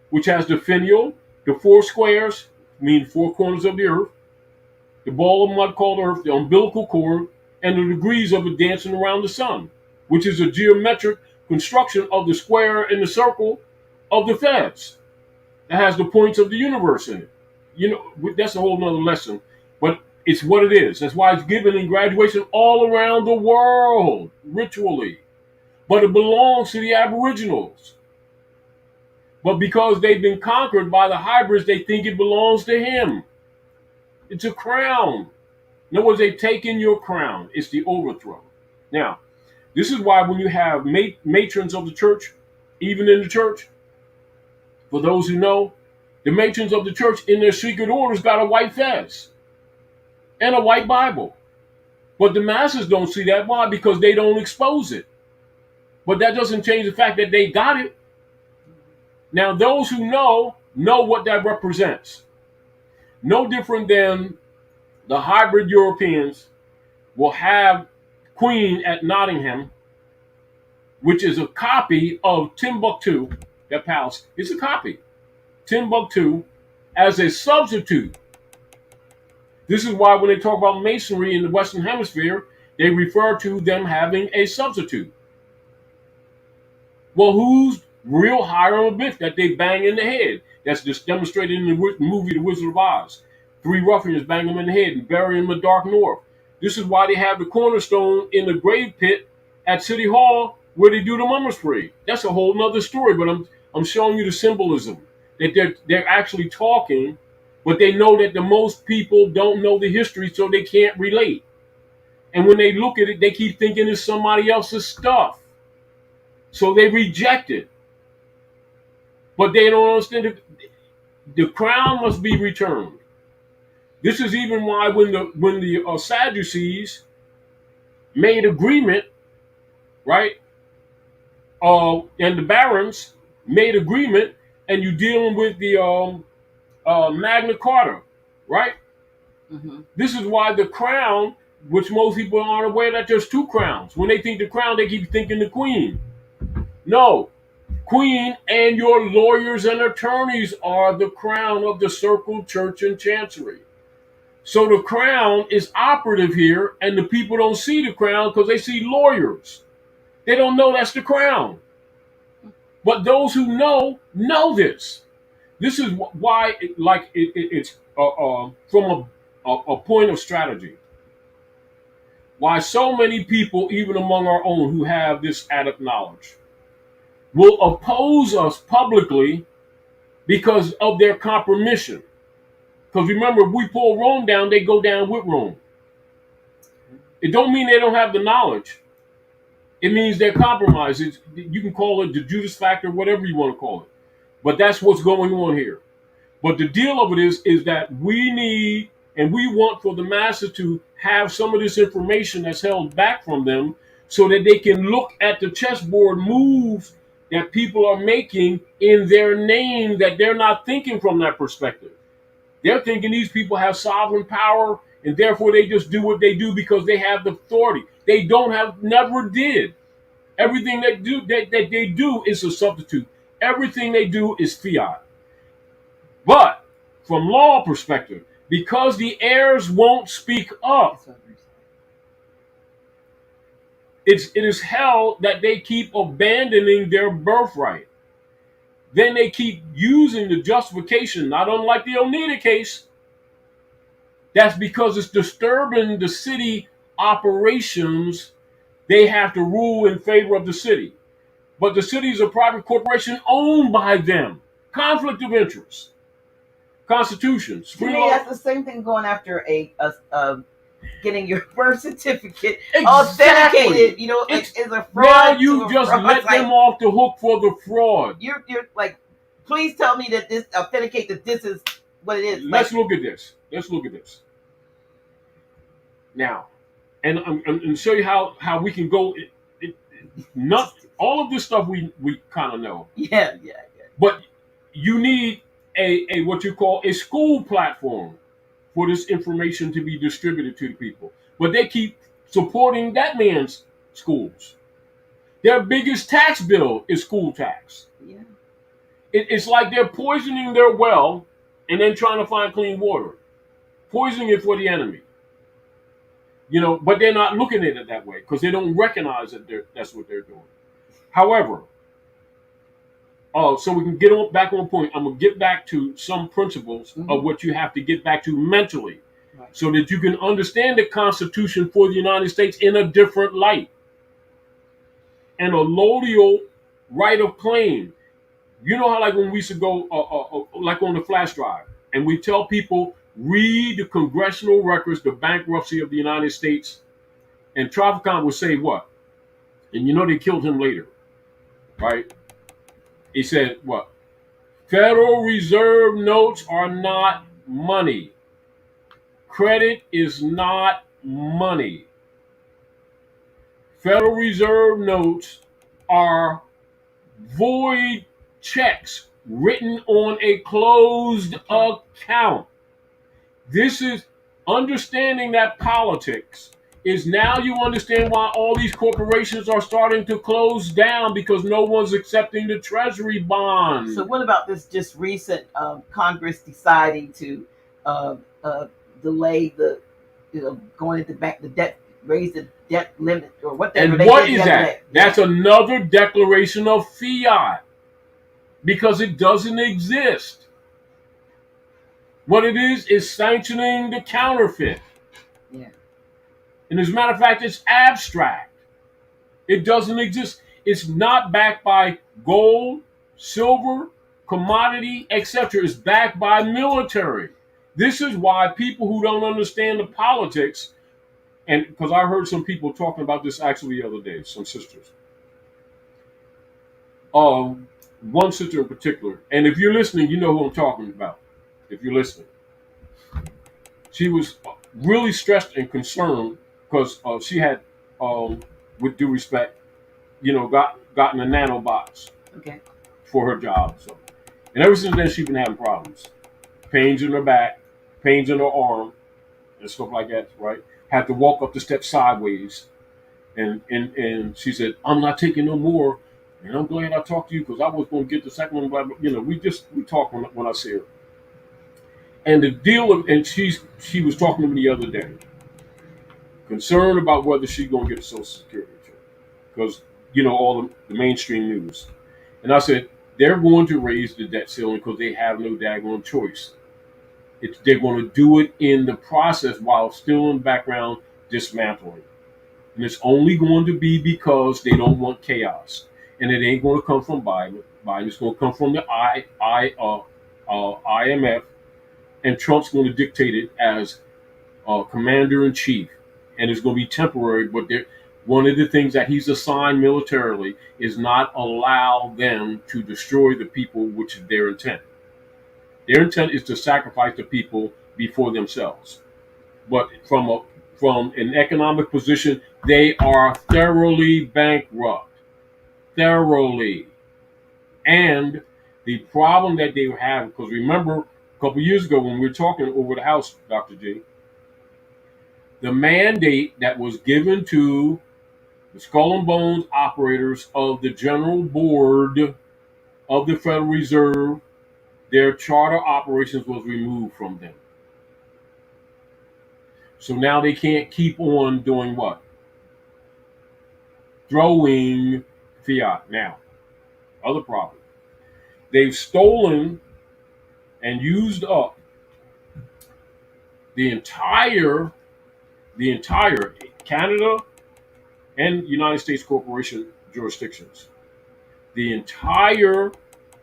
which has the finial, the four squares, mean four corners of the earth, the ball of mud called earth, the umbilical cord, and the degrees of it dancing around the sun, which is a geometric construction of the square and the circle of the feds that has the points of the universe in it. That's a whole nother lesson, but it's what it is. That's why it's given in graduation all around the world, ritually. But it belongs to the Aboriginals. But because they've been conquered by the hybrids, they think it belongs to him. It's a crown. In other words, they've taken your crown. It's the overthrow. Now, this is why when you have matrons of the church, even in the church, for those who know, the matrons of the church in their secret orders got a white fez and a white Bible. But the masses don't see that. Why? Because they don't expose it. But that doesn't change the fact that they got it. Now, those who know what that represents. No different than the hybrid Europeans will have Queen at Nottingham, which is a copy of Timbuktu, that palace. It's a copy. Timbuktu as a substitute This is why when they talk about masonry in the Western Hemisphere, they refer to them having a substitute. Well, who's real hieroglyph that they bang in the head? That's just demonstrated in the movie The Wizard of Oz. 3 ruffians bang them in the head and bury them in the dark north. This is why they have the cornerstone in the grave pit at City Hall where they do the mummer spray. That's a whole nother story, but I'm showing you the symbolism that they're actually talking, but they know that the most people don't know the history, so they can't relate. And when they look at it, they keep thinking it's somebody else's stuff. So they reject it. But they don't understand it. The crown must be returned. This is even why when the Sadducees made agreement, right? And the barons made agreement, and you're dealing with the Magna Carta, right? Mm-hmm. This is why the crown, which most people aren't aware that there's 2 crowns. When they think the crown, they keep thinking the queen. No, queen and your lawyers and attorneys are the crown of the circle, church, and chancery. So the crown is operative here, and the people don't see the crown because they see lawyers. They don't know that's the crown. But those who know this. This is why, it's from a point of strategy. Why so many people, even among our own, who have this adept knowledge, will oppose us publicly because of their compromission. Because remember, if we pull Rome down, they go down with Rome. It don't mean they don't have the knowledge. It means they're compromised. You can call it the Judas factor, whatever you want to call it. But that's what's going on here. But the deal of it is that we need and we want for the masses to have some of this information that's held back from them so that they can look at the chessboard moves that people are making in their name that they're not thinking from that perspective. They're thinking these people have sovereign power and therefore they just do what they do because they have the authority. They never did. Everything that they do is a substitute. Everything they do is fiat. But from law perspective, because the heirs won't speak up, it is held that they keep abandoning their birthright. Then they keep using the justification, not unlike the Oneida case. That's because it's disturbing the city operations. They have to rule in favor of the city. But the city is a private corporation owned by them. Conflict of interest. Constitution. To me, that's the same thing going after getting your birth certificate authenticated. You know, is a fraud. Now you just let them off the hook for the fraud. You're like, please tell me that this authenticate that this is what it is. Let's look at this. Now, and show you how we can go. Not all of this stuff we kind of know. Yeah. But you need a what you call a school platform for this information to be distributed to the people. But they keep supporting that man's schools. Their biggest tax bill is school tax. Yeah. It's like they're poisoning their well and then trying to find clean water. Poisoning it for the enemy. You know, but they're not looking at it that way because they don't recognize that that's what they're doing. However, so we can get back on point. I'm going to get back to some principles of what you have to get back to mentally so that you can understand the Constitution for the United States in a different light. And allodial right of claim. You know how like when we used to go like on the flash drive and we tell people, read the congressional records, the bankruptcy of the United States, and Traficant would say what? And you know they killed him later, right? He said what? Federal Reserve notes are not money. Credit is not money. Federal Reserve notes are void checks written on a closed account. This is understanding that politics is now you understand why all these corporations are starting to close down because no one's accepting the treasury bond. So what about this just recent Congress deciding to delay the, going into back the debt, raise the debt limit or whatever. And what is that? That's another declaration of fiat, because it doesn't exist. What it is sanctioning the counterfeit. Yeah. And as a matter of fact, it's abstract. It doesn't exist. It's not backed by gold, silver, commodity, etc. It's backed by military. This is why people who don't understand the politics, and because I heard some people talking about this actually the other day, some sisters. One sister in particular, and if you're listening, you know who I'm talking about. If you're listening, she was really stressed and concerned because she had, with due respect, gotten a nanobots for her job. So, and ever since then, she's been having problems, pains in her back, pains in her arm, and stuff like that. Right? Had to walk up the steps sideways, and she said, "I'm not taking no more." And I'm glad I talked to you because I was going to get the second one. But we talk when I see her. And the deal, and she was talking to me the other day, concerned about whether she's going to get a Social Security check because all the mainstream news. And I said they're going to raise the debt ceiling because they have no daggone choice. They're going to do it in the process while still in the background dismantling, and it's only going to be because they don't want chaos. And it ain't going to come from Biden. Biden's going to come from the IMF, and Trump's going to dictate it as commander in chief, and it's going to be temporary. But one of the things that he's assigned militarily is not allow them to destroy the people, which is their intent. Their intent is to sacrifice the people before themselves. But from an economic position, they are thoroughly bankrupt. Thoroughly. And the problem that they have, because remember a couple years ago when we were talking over the house, Dr. G, the mandate that was given to the skull and bones operators of the General Board of the Federal Reserve, their charter operations was removed from them. So now they can't keep on doing what? Throwing fiat. Now, other problem. They've stolen and used up the entire Canada and United States corporation jurisdictions, the entire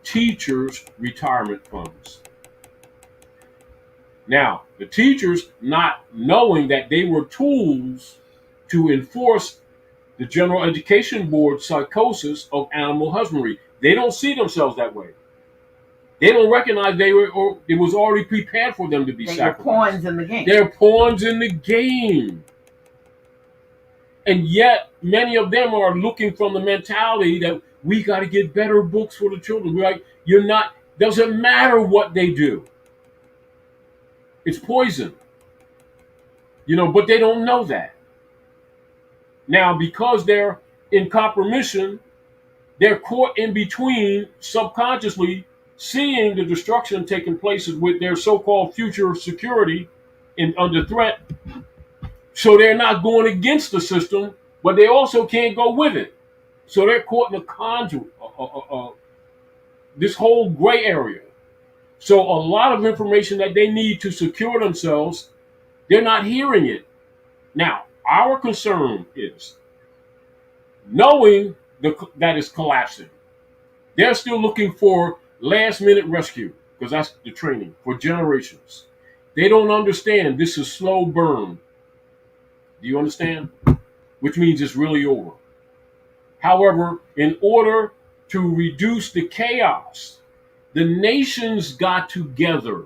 teachers' retirement funds. Now, the teachers, not knowing that they were tools to enforce the General Education Board psychosis of animal husbandry. They don't see themselves that way. They don't recognize it was already prepared for them to be sacrificed. They're pawns in the game. They're pawns in the game. And yet, many of them are looking from the mentality that we got to get better books for the children. We're like, doesn't matter what they do. It's poison. But they don't know that. Now, because they're in compromission, they're caught in between, subconsciously seeing the destruction taking place with their so-called future security under threat. So they're not going against the system, but they also can't go with it. So they're caught in a conduit, this whole gray area. So a lot of information that they need to secure themselves, they're not hearing it. Now, our concern is knowing that it's collapsing. They're still looking for last-minute rescue because that's the training for generations. They don't understand this is slow burn. Do you understand? Which means it's really over. However, in order to reduce the chaos, the nations got together.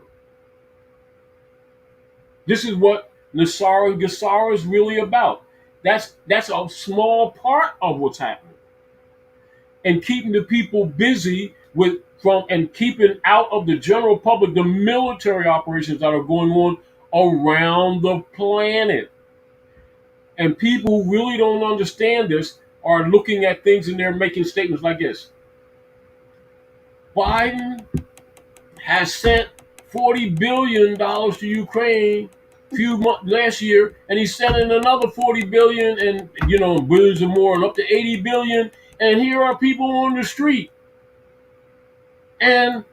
This is what Nasara Gassara is really about. That's a small part of what's happening. And keeping the people busy and keeping out of the general public the military operations that are going on around the planet. And people who really don't understand this are looking at things and they're making statements like this. Biden has sent $40 billion to Ukraine last year, and he's selling another 40 billion and billions and more, and up to 80 billion. And here are people on the street, and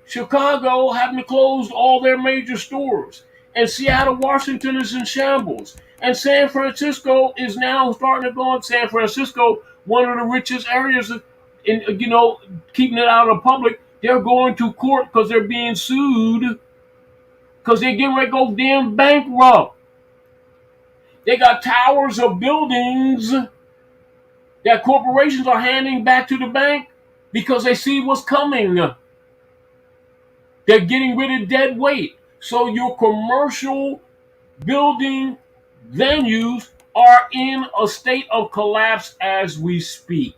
Chicago having to close all their major stores, and Seattle, Washington is in shambles, and San Francisco is now starting to go on. San Francisco, one of the richest areas, in keeping it out of the public. They're going to court because they're being sued because they're getting ready to go damn bankrupt. They got towers of buildings that corporations are handing back to the bank because they see what's coming. They're getting rid of dead weight. So your commercial building venues are in a state of collapse as we speak.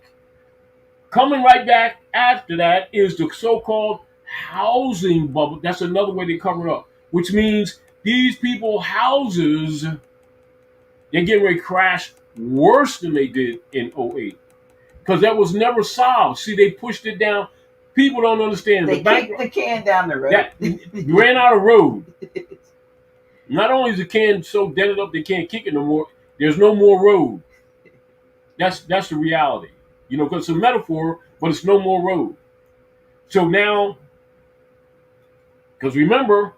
Coming right back after that is the so-called housing bubble. That's another way they cover it up, which means these people houses, they're getting ready to crash worse than they did in '08 because that was never solved. See, they pushed it down. People don't understand. They kicked the can down the road. That ran out of road. Not only is the can so dented up they can't kick it no more, there's no more road. That's the reality. Because it's a metaphor, but it's no more road. So now, because remember,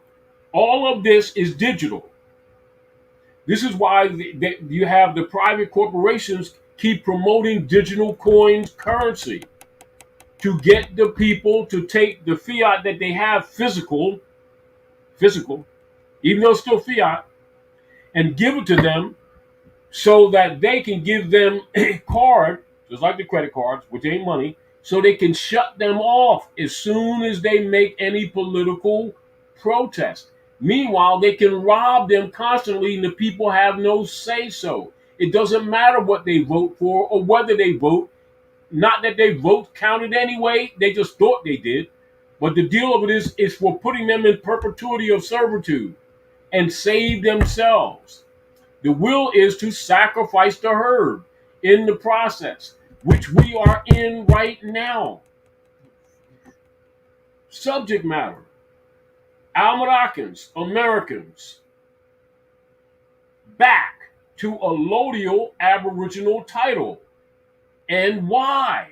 all of this is digital. This is why you have the private corporations keep promoting digital coins currency to get the people to take the fiat that they have physical, even though it's still fiat, and give it to them so that they can give them a card, just like the credit cards, which ain't money, so they can shut them off as soon as they make any political protest. Meanwhile, they can rob them constantly and the people have no say-so. It doesn't matter what they vote for or whether they vote. Not that they vote counted anyway, they just thought they did. But the deal of it is for putting them in perpetuity of servitude and save themselves. The will is to sacrifice the herd in the process, which we are in right now. Subject matter. Al-Moroccans, Americans, back to Allodial Aboriginal title. And why?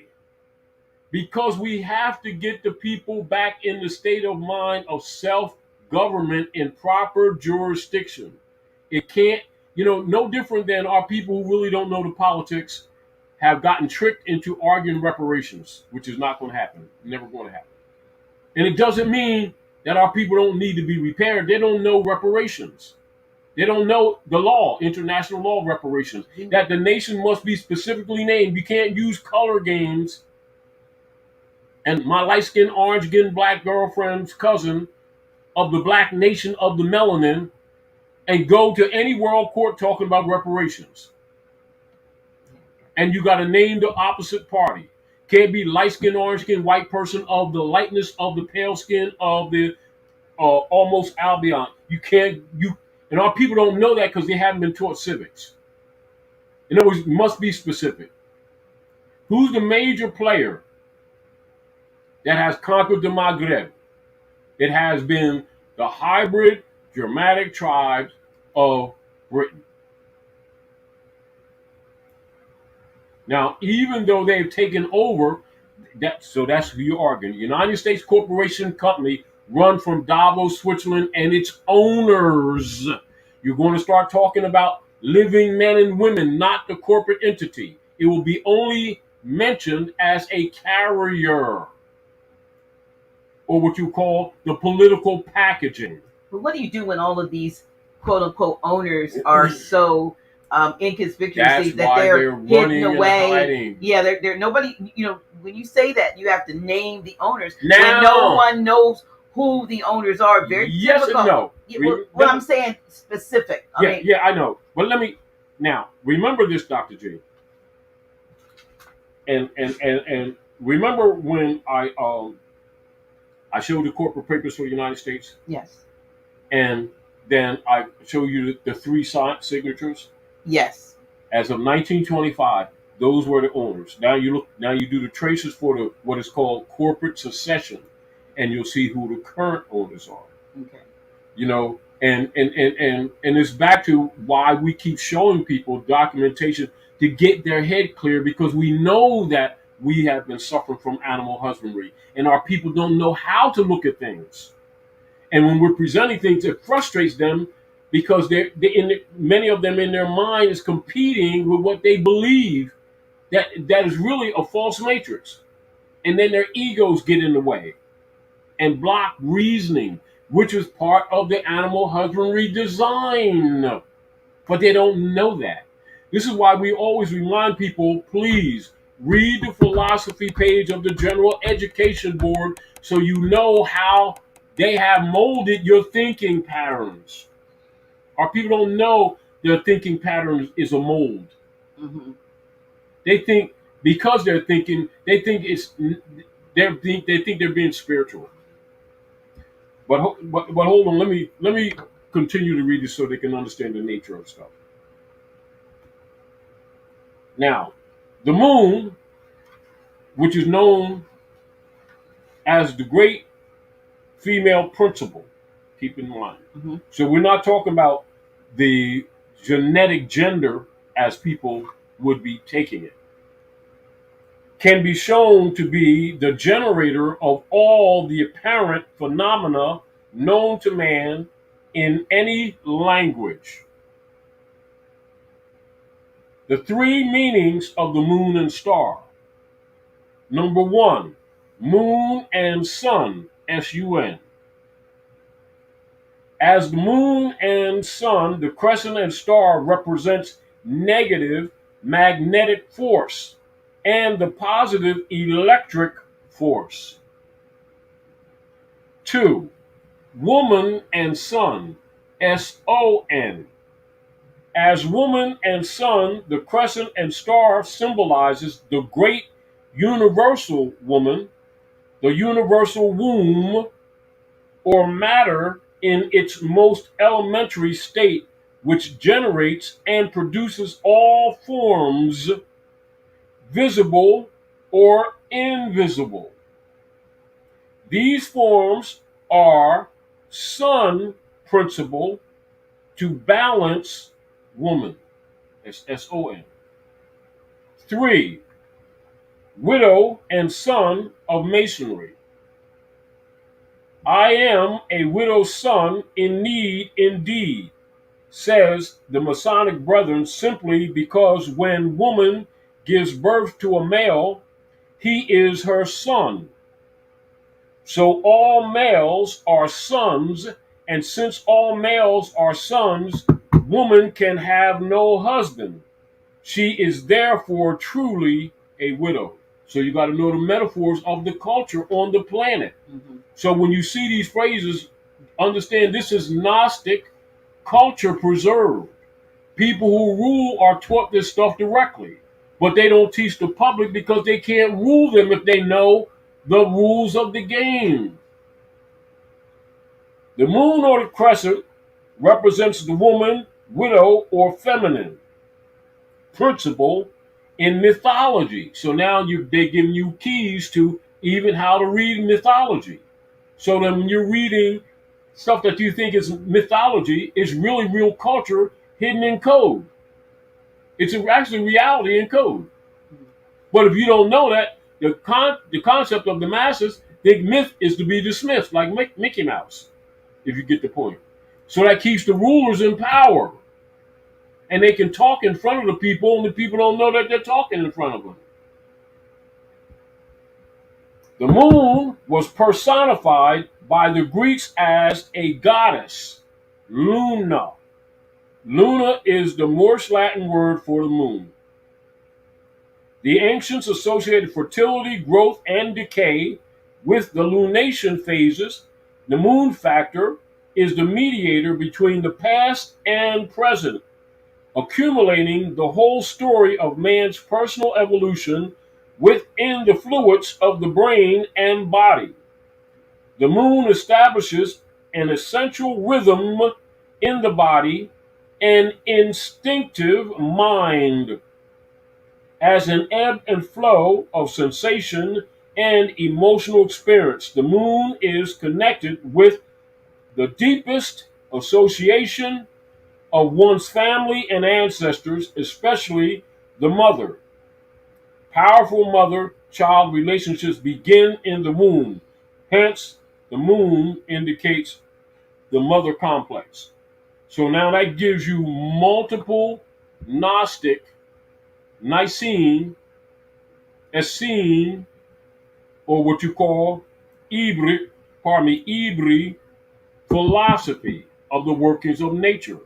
Because we have to get the people back in the state of mind of self-government in proper jurisdiction. It can't, no different than our people who really don't know the politics have gotten tricked into arguing reparations, which is not going to happen. Never going to happen. And it doesn't mean that our people don't need to be repaired. They don't know reparations. They don't know the law, international law reparations, that the nation must be specifically named. You can't use color games. And my light-skinned, orange-skinned black girlfriend's cousin of the black nation of the melanin and go to any world court talking about reparations. And you got to name the opposite party. Can't be light-skinned, orange-skinned, white person of the lightness of the pale skin of the almost albion. And our people don't know that because they haven't been taught civics. In other words, it must be specific. Who's the major player that has conquered the Maghreb? It has been the hybrid Germanic tribes of Britain. Now, even though they've taken over, that's who you're arguing. United States Corporation Company run from Davos, Switzerland, and its owners. You're going to start talking about living men and women, not the corporate entity. It will be only mentioned as a carrier, or what you call the political packaging. But what do you do when all of these quote unquote owners are so inconspicuous that they're hidden away? Yeah, they're nobody. When you say that, you have to name the owners. Now, when no one knows who the owners are. Very yes difficult. And no. What I'm saying specific. I know. But let me now remember this, Dr. J. And remember when I showed the corporate papers for the United States? Yes. And then I show you the three signatures? Yes. As of 1925, those were the owners. Now you do the traces for what is called corporate succession, and you'll see who the current owners are. Okay. And it's back to why we keep showing people documentation to get their head clear, because we know that we have been suffering from animal husbandry and our people don't know how to look at things. And when we're presenting things, it frustrates them because many of them in their mind is competing with what they believe that is really a false matrix. And then their egos get in the way and block reasoning, which is part of the animal husbandry design. But they don't know that. This is why we always remind people, please read the philosophy page of the General Education Board so you know how they have molded your thinking patterns. Our people don't know their thinking patterns is a mold. Mm-hmm. They think because they're thinking, they think they're being spiritual. But hold on, let me continue to read this so they can understand the nature of stuff. Now, the moon, which is known as the great female principle, keep in mind. Mm-hmm. So we're not talking about the genetic gender as people would be taking it. Can be shown to be the generator of all the apparent phenomena known to man in any language. The three meanings of the moon and star. Number one, moon and sun, S-U-N. As the moon and sun, the crescent and star represents negative magnetic force and the positive electric force. Two, woman and sun, S-O-N. As woman and sun, the crescent and star symbolizes the great universal woman, the universal womb, or matter in its most elementary state, which generates and produces all forms, visible or invisible. These forms are sun principle to balance woman, that's S-O-N. Three, widow and son of masonry. I am a widow's son in need indeed, says the Masonic Brethren, simply because when woman gives birth to a male, he is her son. So all males are sons, and since all males are sons, woman can have no husband. She is therefore truly a widow. So you got to know the metaphors of the culture on the planet. Mm-hmm. So when you see these phrases, understand this is Gnostic culture preserved. People who rule are taught this stuff directly, but they don't teach the public because they can't rule them if they know the rules of the game. The moon or the crescent represents the woman, widow, or feminine principle in mythology. So now they're giving you keys to even how to read mythology. So that when you're reading stuff that you think is mythology, it's really real culture hidden in code. It's actually reality in code. But if you don't know that, the concept of the masses, the myth is to be dismissed, like Mickey Mouse, if you get the point. So that keeps the rulers in power. And they can talk in front of the people, and the people don't know that they're talking in front of them. The moon was personified by the Greeks as a goddess, Luna. Luna is the Moorish Latin word for the moon. The ancients associated fertility, growth, and decay with the lunation phases. The moon factor is the mediator between the past and present, accumulating the whole story of man's personal evolution within the fluids of the brain and body. The moon establishes an essential rhythm in the body, an instinctive mind, as an ebb and flow of sensation and emotional experience. The moon is connected with the deepest association of one's family and ancestors, especially the mother. Powerful mother-child relationships begin in the womb. Hence, the moon indicates the mother complex. So now that gives you multiple Gnostic, Nicene, Essene, or what you call Ibri philosophy of the workings of nature,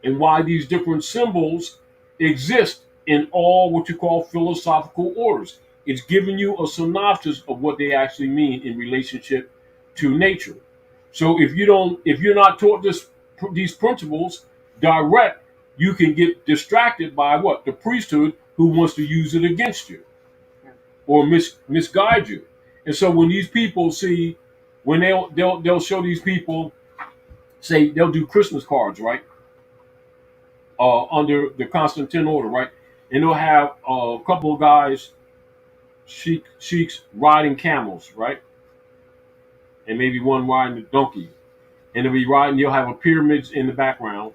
and why these different symbols exist in all what you call philosophical orders. It's giving you a synopsis of what they actually mean in relationship to nature. So if you're not taught these principles direct, you can get distracted by what? The priesthood, who wants to use it against you or misguide you. And so when these people see, when they'll show these people, say they'll do Christmas cards, right? Under the Constantine order, right? And they'll have a couple of guys, sheiks riding camels, right? And maybe one riding a donkey. And they'll be riding, you'll have a pyramids in the background,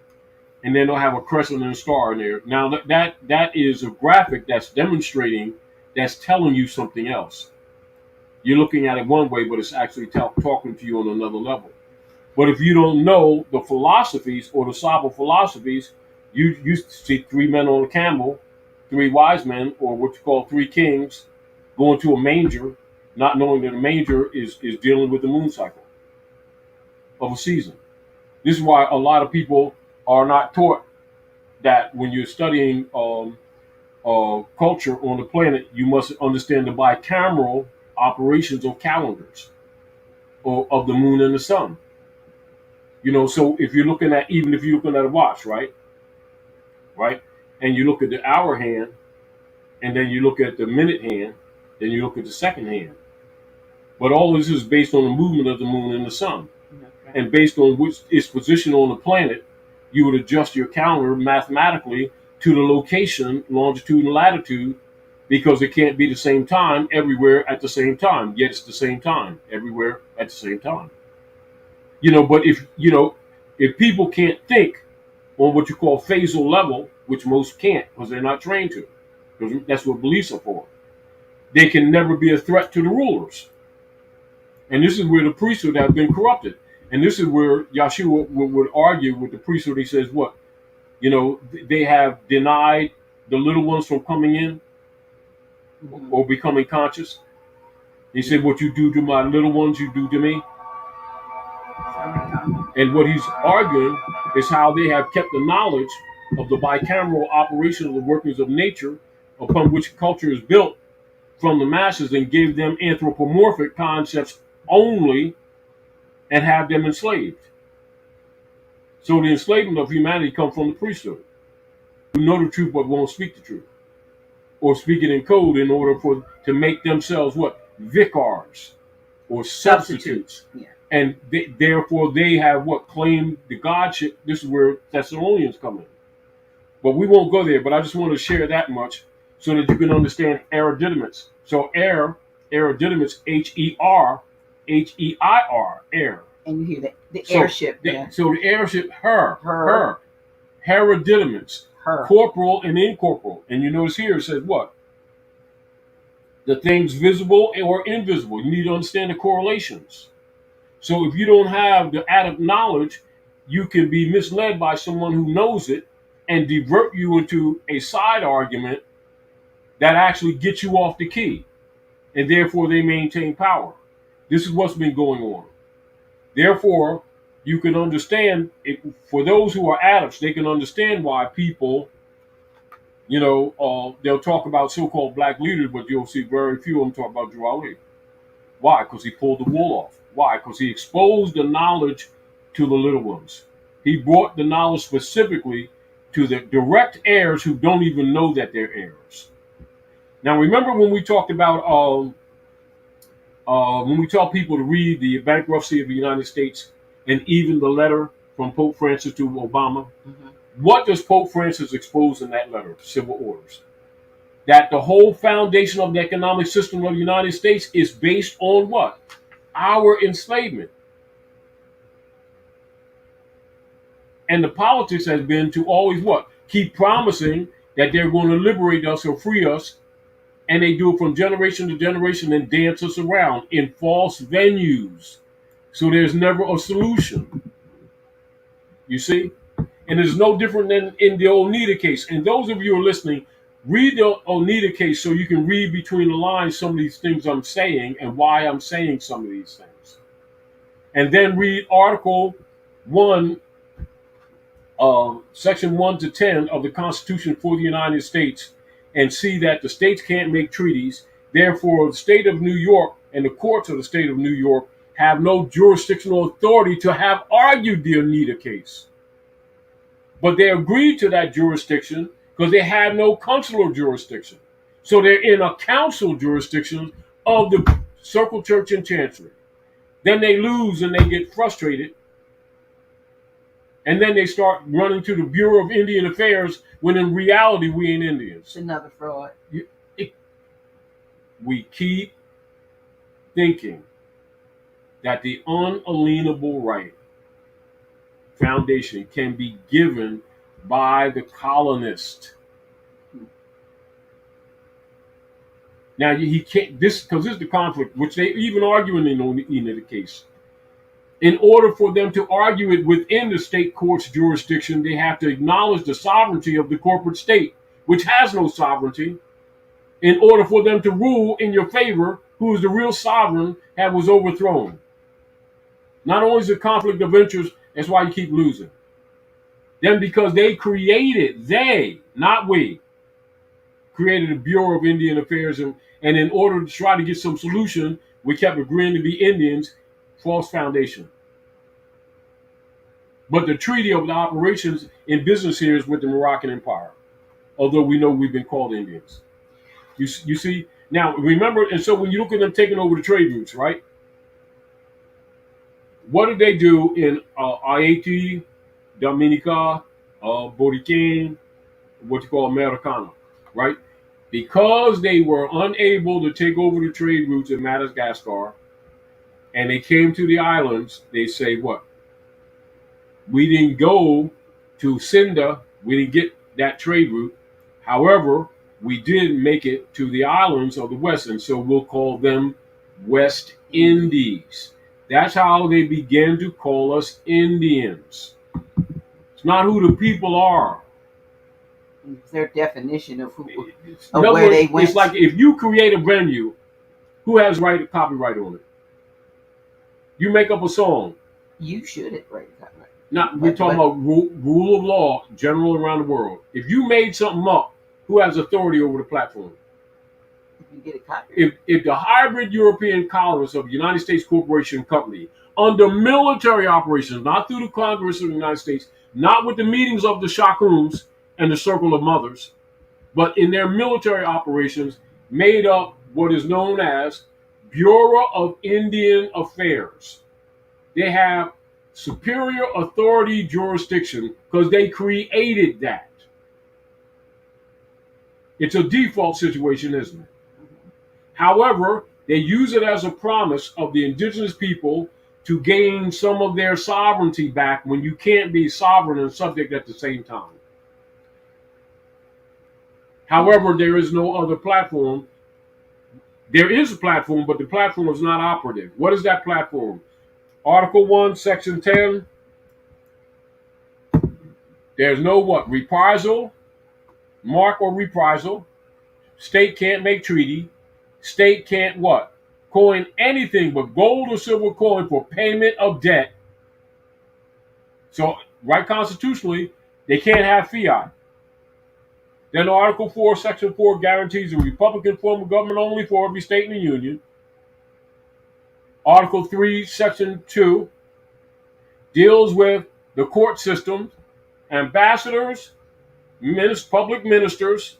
and then they'll have a crescent and a star in there. Now that is a graphic that's demonstrating, that's telling you something else. You're looking at it one way, but it's actually talking to you on another level. But if you don't know the philosophies or the Saba philosophies, you see three men on a camel, three wise men, or what you call three kings, going to a manger, not knowing that a manger is dealing with the moon cycle of a season. This is why a lot of people are not taught that when you're studying culture on the planet, you must understand the bicameral operations of calendars or of the moon and the sun. You know, so if you're looking at, even if you're looking at a watch, right? And you look at the hour hand, and then you look at the minute hand, then you look at the second hand. But all this is based on the movement of the moon and the sun. Okay. And based on which its position on the planet, you would adjust your calendar mathematically to the location, longitude and latitude, because it can't be the same time everywhere at the same time, yet it's the same time everywhere at the same time. You know, but if people can't think on what you call phasal level, which most can't because they're not trained to, because that's what beliefs are for, they can never be a threat to the rulers. And this is where the priesthood have been corrupted. And this is where Yeshua would argue with the priesthood. He says, what? You know, they have denied the little ones from coming in or becoming conscious. He said, what you do to my little ones, you do to me. And what he's arguing is how they have kept the knowledge of the bicameral operation of the workings of nature upon which culture is built from the masses, and gave them anthropomorphic concepts only and have them enslaved. So the enslavement of humanity comes from the priesthood, who know the truth but won't speak the truth, or speak it in code in order to make themselves what? Vicars or substitutes. Yeah. And therefore they have what? Claimed the godship. This is where Thessalonians come in. But we won't go there, but I just want to share that much so that you can understand erudiments. So erudiments, H-E-R, H-E-I-R, air. And you hear the airship. So the airship, her. Hereditaments, corporal and incorporeal. And you notice here it says what? The things visible or invisible. You need to understand the correlations. So if you don't have the adept knowledge, you can be misled by someone who knows it and divert you into a side argument that actually gets you off the key. And therefore they maintain power. This is what's been going on. Therefore, you can understand, for those who are adepts, they can understand why people, they'll talk about so-called black leaders, but you'll see very few of them talk about Drew Ali. Why? Because he pulled the wool off. Why? Because he exposed the knowledge to the little ones. He brought the knowledge specifically to the direct heirs who don't even know that they're heirs. Now, remember when we talked about, when we tell people to read the Bankruptcy of the United States and even the letter from Pope Francis to Obama, what does Pope Francis expose in that letter, civil orders? That the whole foundation of the economic system of the United States is based on what? Our enslavement. And the politics has been to always what? Keep promising that they're going to liberate us or free us. And they do it from generation to generation and dance us around in false venues. So there's never a solution. You see? And it's no different than in the Oneida case. And those of you who are listening, read the Oneida case so you can read between the lines some of these things I'm saying and why I'm saying some of these things. And then read Article 1, Section 1 to 10 of the Constitution for the United States, and see that the states can't make treaties. Therefore, the state of New York and the courts of the state of New York have no jurisdictional authority to have argued the Oneida case. But they agreed to that jurisdiction because they had no consular jurisdiction. So they're in a council jurisdiction of the Circle Church and Chancery. Then they lose and they get frustrated. And then they start running to the Bureau of Indian Affairs when in reality we ain't Indians. It's another fraud. We keep thinking that the unalienable right foundation can be given by the colonist. Now he can't, this because this is the conflict, which they even argue in the case. In order for them to argue it within the state court's jurisdiction, they have to acknowledge the sovereignty of the corporate state, which has no sovereignty, in order for them to rule in your favor, who is the real sovereign that was overthrown. Not only is it conflict of interest, that's why you keep losing. Then because they, not we, created a Bureau of Indian Affairs, and in order to try to get some solution, we kept agreeing to be Indians. False foundation. But the treaty of the operations in business here is with the Moroccan Empire, although we know we've been called Indians. You see? Now, remember, and so when you look at them taking over the trade routes, right? What did they do in Haiti, Dominica, Borican, what you call Americana, right? Because they were unable to take over the trade routes in Madagascar, and they came to the islands, they say what? We didn't go to Cinda, we didn't get that trade route. However, we did make it to the islands of the West, and so we'll call them West Indies. That's how they began to call us Indians. It's not who the people are. It's their definition of where they went. It's like if you create a venue, who has copyright on it? You make up a song. You should write a copyright. Now, we're talking about rule of law, general around the world. If you made something up, who has authority over the platform? You get a copyright. If the hybrid European colonists of the United States Corporation Company, under military operations, not through the Congress of the United States, not with the meetings of the Shakuns and the Circle of Mothers, but in their military operations, made up what is known as Bureau of Indian Affairs. They have superior authority jurisdiction because they created that. It's a default situation, isn't it? However, they use it as a promise of the indigenous people to gain some of their sovereignty back when you can't be sovereign and subject at the same time. However, there is no other platform. There is a platform, but the platform is not operative. What is that platform? Article 1, Section 10. There's no what? Reprisal, mark or reprisal. State can't make treaty. State can't what? Coin anything but gold or silver coin for payment of debt. So, right constitutionally, they can't have fiat. Then Article 4, Section 4 guarantees a Republican form of government only for every state in the Union. Article 3, Section 2 deals with the court system, ambassadors, public ministers,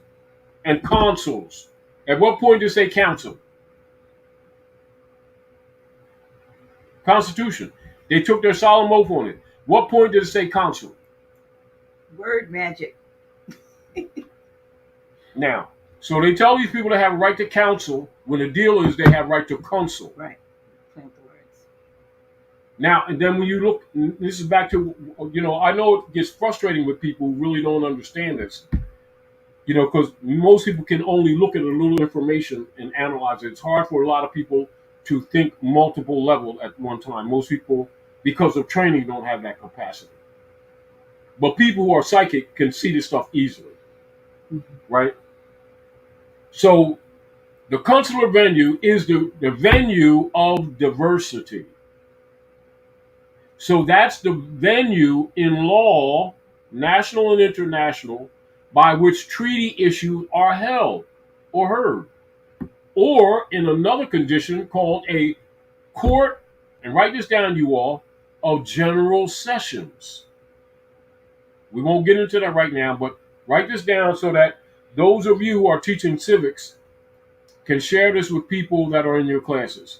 and consuls. At what point does it say council? Constitution. They took their solemn oath on it. What point does it say consul? Word magic. Now, so they tell these people they have a right to counsel when the deal is they have right to consul. Right. Plant the words. Now, and then when you look, this is back to, I know it gets frustrating with people who really don't understand this, because most people can only look at a little information and analyze it. It's hard for a lot of people to think multiple level at one time. Most people, because of training, don't have that capacity. But people who are psychic can see this stuff easily, right? So the consular venue is the venue of diversity. So that's the venue in law, national and international, by which treaty issues are held or heard. Or in another condition called a court, and write this down, you all, of general sessions. We won't get into that right now, but write this down so that those of you who are teaching civics can share this with people that are in your classes.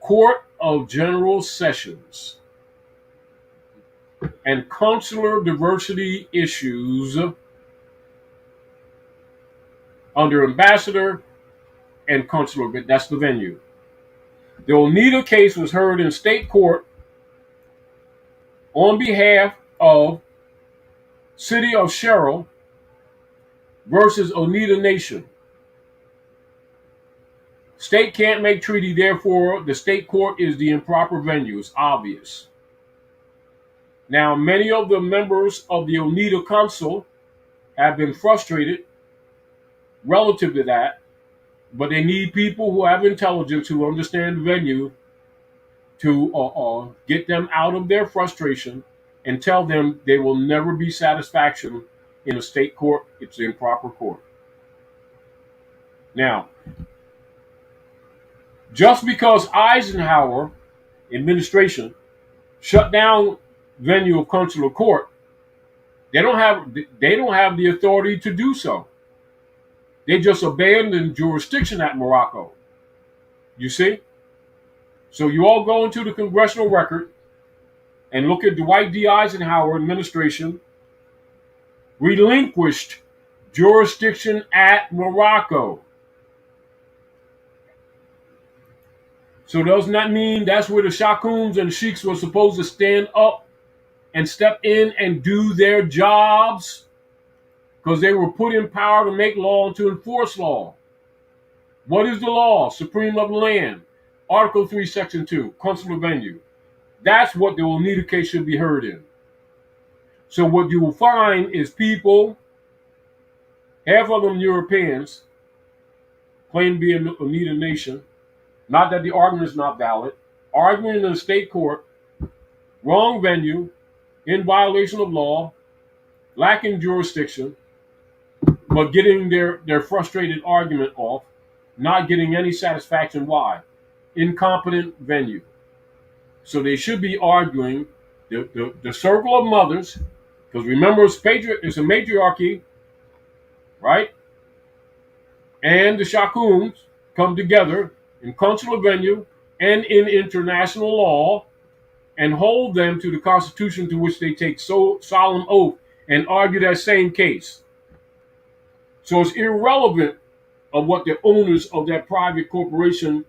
Court of General Sessions and consular diversity issues under ambassador and consular. That's the venue. The Oneida case was heard in state court on behalf of City of Sherrill versus Oneida Nation. State can't make treaty, therefore the state court is the improper venue. It's obvious. Now, many of the members of the Oneida Council have been frustrated relative to that, but they need people who have intelligence, who understand the venue, to get them out of their frustration and tell them there will never be satisfaction in a state court. It's the improper court. Now, just because Eisenhower administration shut down venue of consular court, they don't have the authority to do so. They just abandoned jurisdiction at Morocco. You see? So you all go into the congressional record and look at Dwight D. Eisenhower administration relinquished jurisdiction at Morocco. So doesn't that mean that's where the Shakums and the Sheiks were supposed to stand up and step in and do their jobs? Because they were put in power to make law and to enforce law. What is the law? Supreme of the land. Article 3, Section 2, consular venue. That's what the Oneida case should be heard in. So what you will find is people, half of them Europeans, claim to be an Oneida nation. Not that the argument is not valid. Arguing in a state court, wrong venue, in violation of law, lacking jurisdiction, but getting their frustrated argument off, not getting any satisfaction. Why? Incompetent venue. So they should be arguing the circle of mothers, because remember, it's a matriarchy, right? And the Shakums come together in consular venue and in international law and hold them to the Constitution to which they take so solemn oath and argue that same case. So it's irrelevant of what the owners of that private corporation,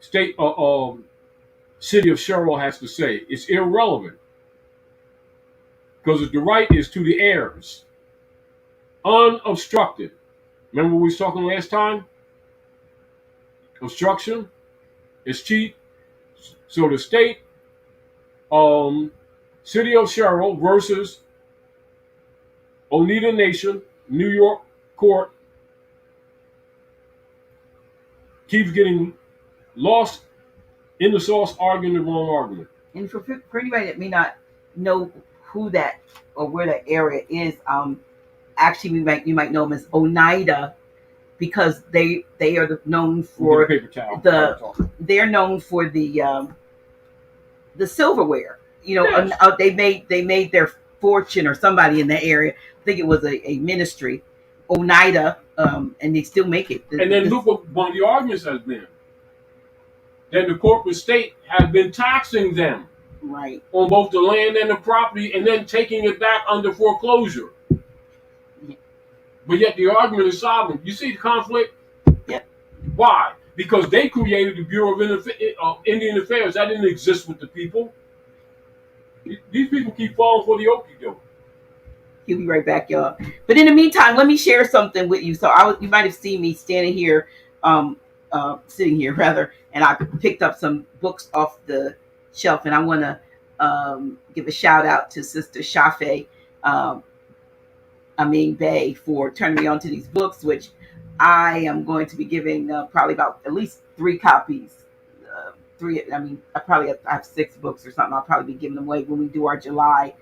state City of Sherrill has to say. It's irrelevant because the right is to the heirs, unobstructed. Remember what we was talking last time? Obstruction is cheat. So the state, City of Sherrill versus Oneida Nation, New York court, keeps getting lost in the sauce, arguing the wrong argument. And for anybody that may not know who that or where that area is, actually you might know them as Oneida, because they are known for they're known for the silverware. Yes. They made their fortune, or somebody in that area. I think it was a ministry, Oneida, and they still make it. And then look what one of the arguments has been. That the corporate state has been taxing them, right, on both the land and the property, and then taking it back under foreclosure. Yeah. But yet the argument is solvent. You see the conflict? Yep. Why? because they created the Bureau of Indian Affairs. That didn't exist with the people. These people keep falling for the okie doke. He'll be right back, y'all. But in the meantime, let me share something with you. So you might have seen me standing here, sitting here rather, and I picked up some books off the shelf, and I want to give a shout out to Sister Shafe, Bey, for turning me on to these books, which I am going to be giving probably about at least 3 copies. I have 6 books or something. I'll probably be giving them away when we do our July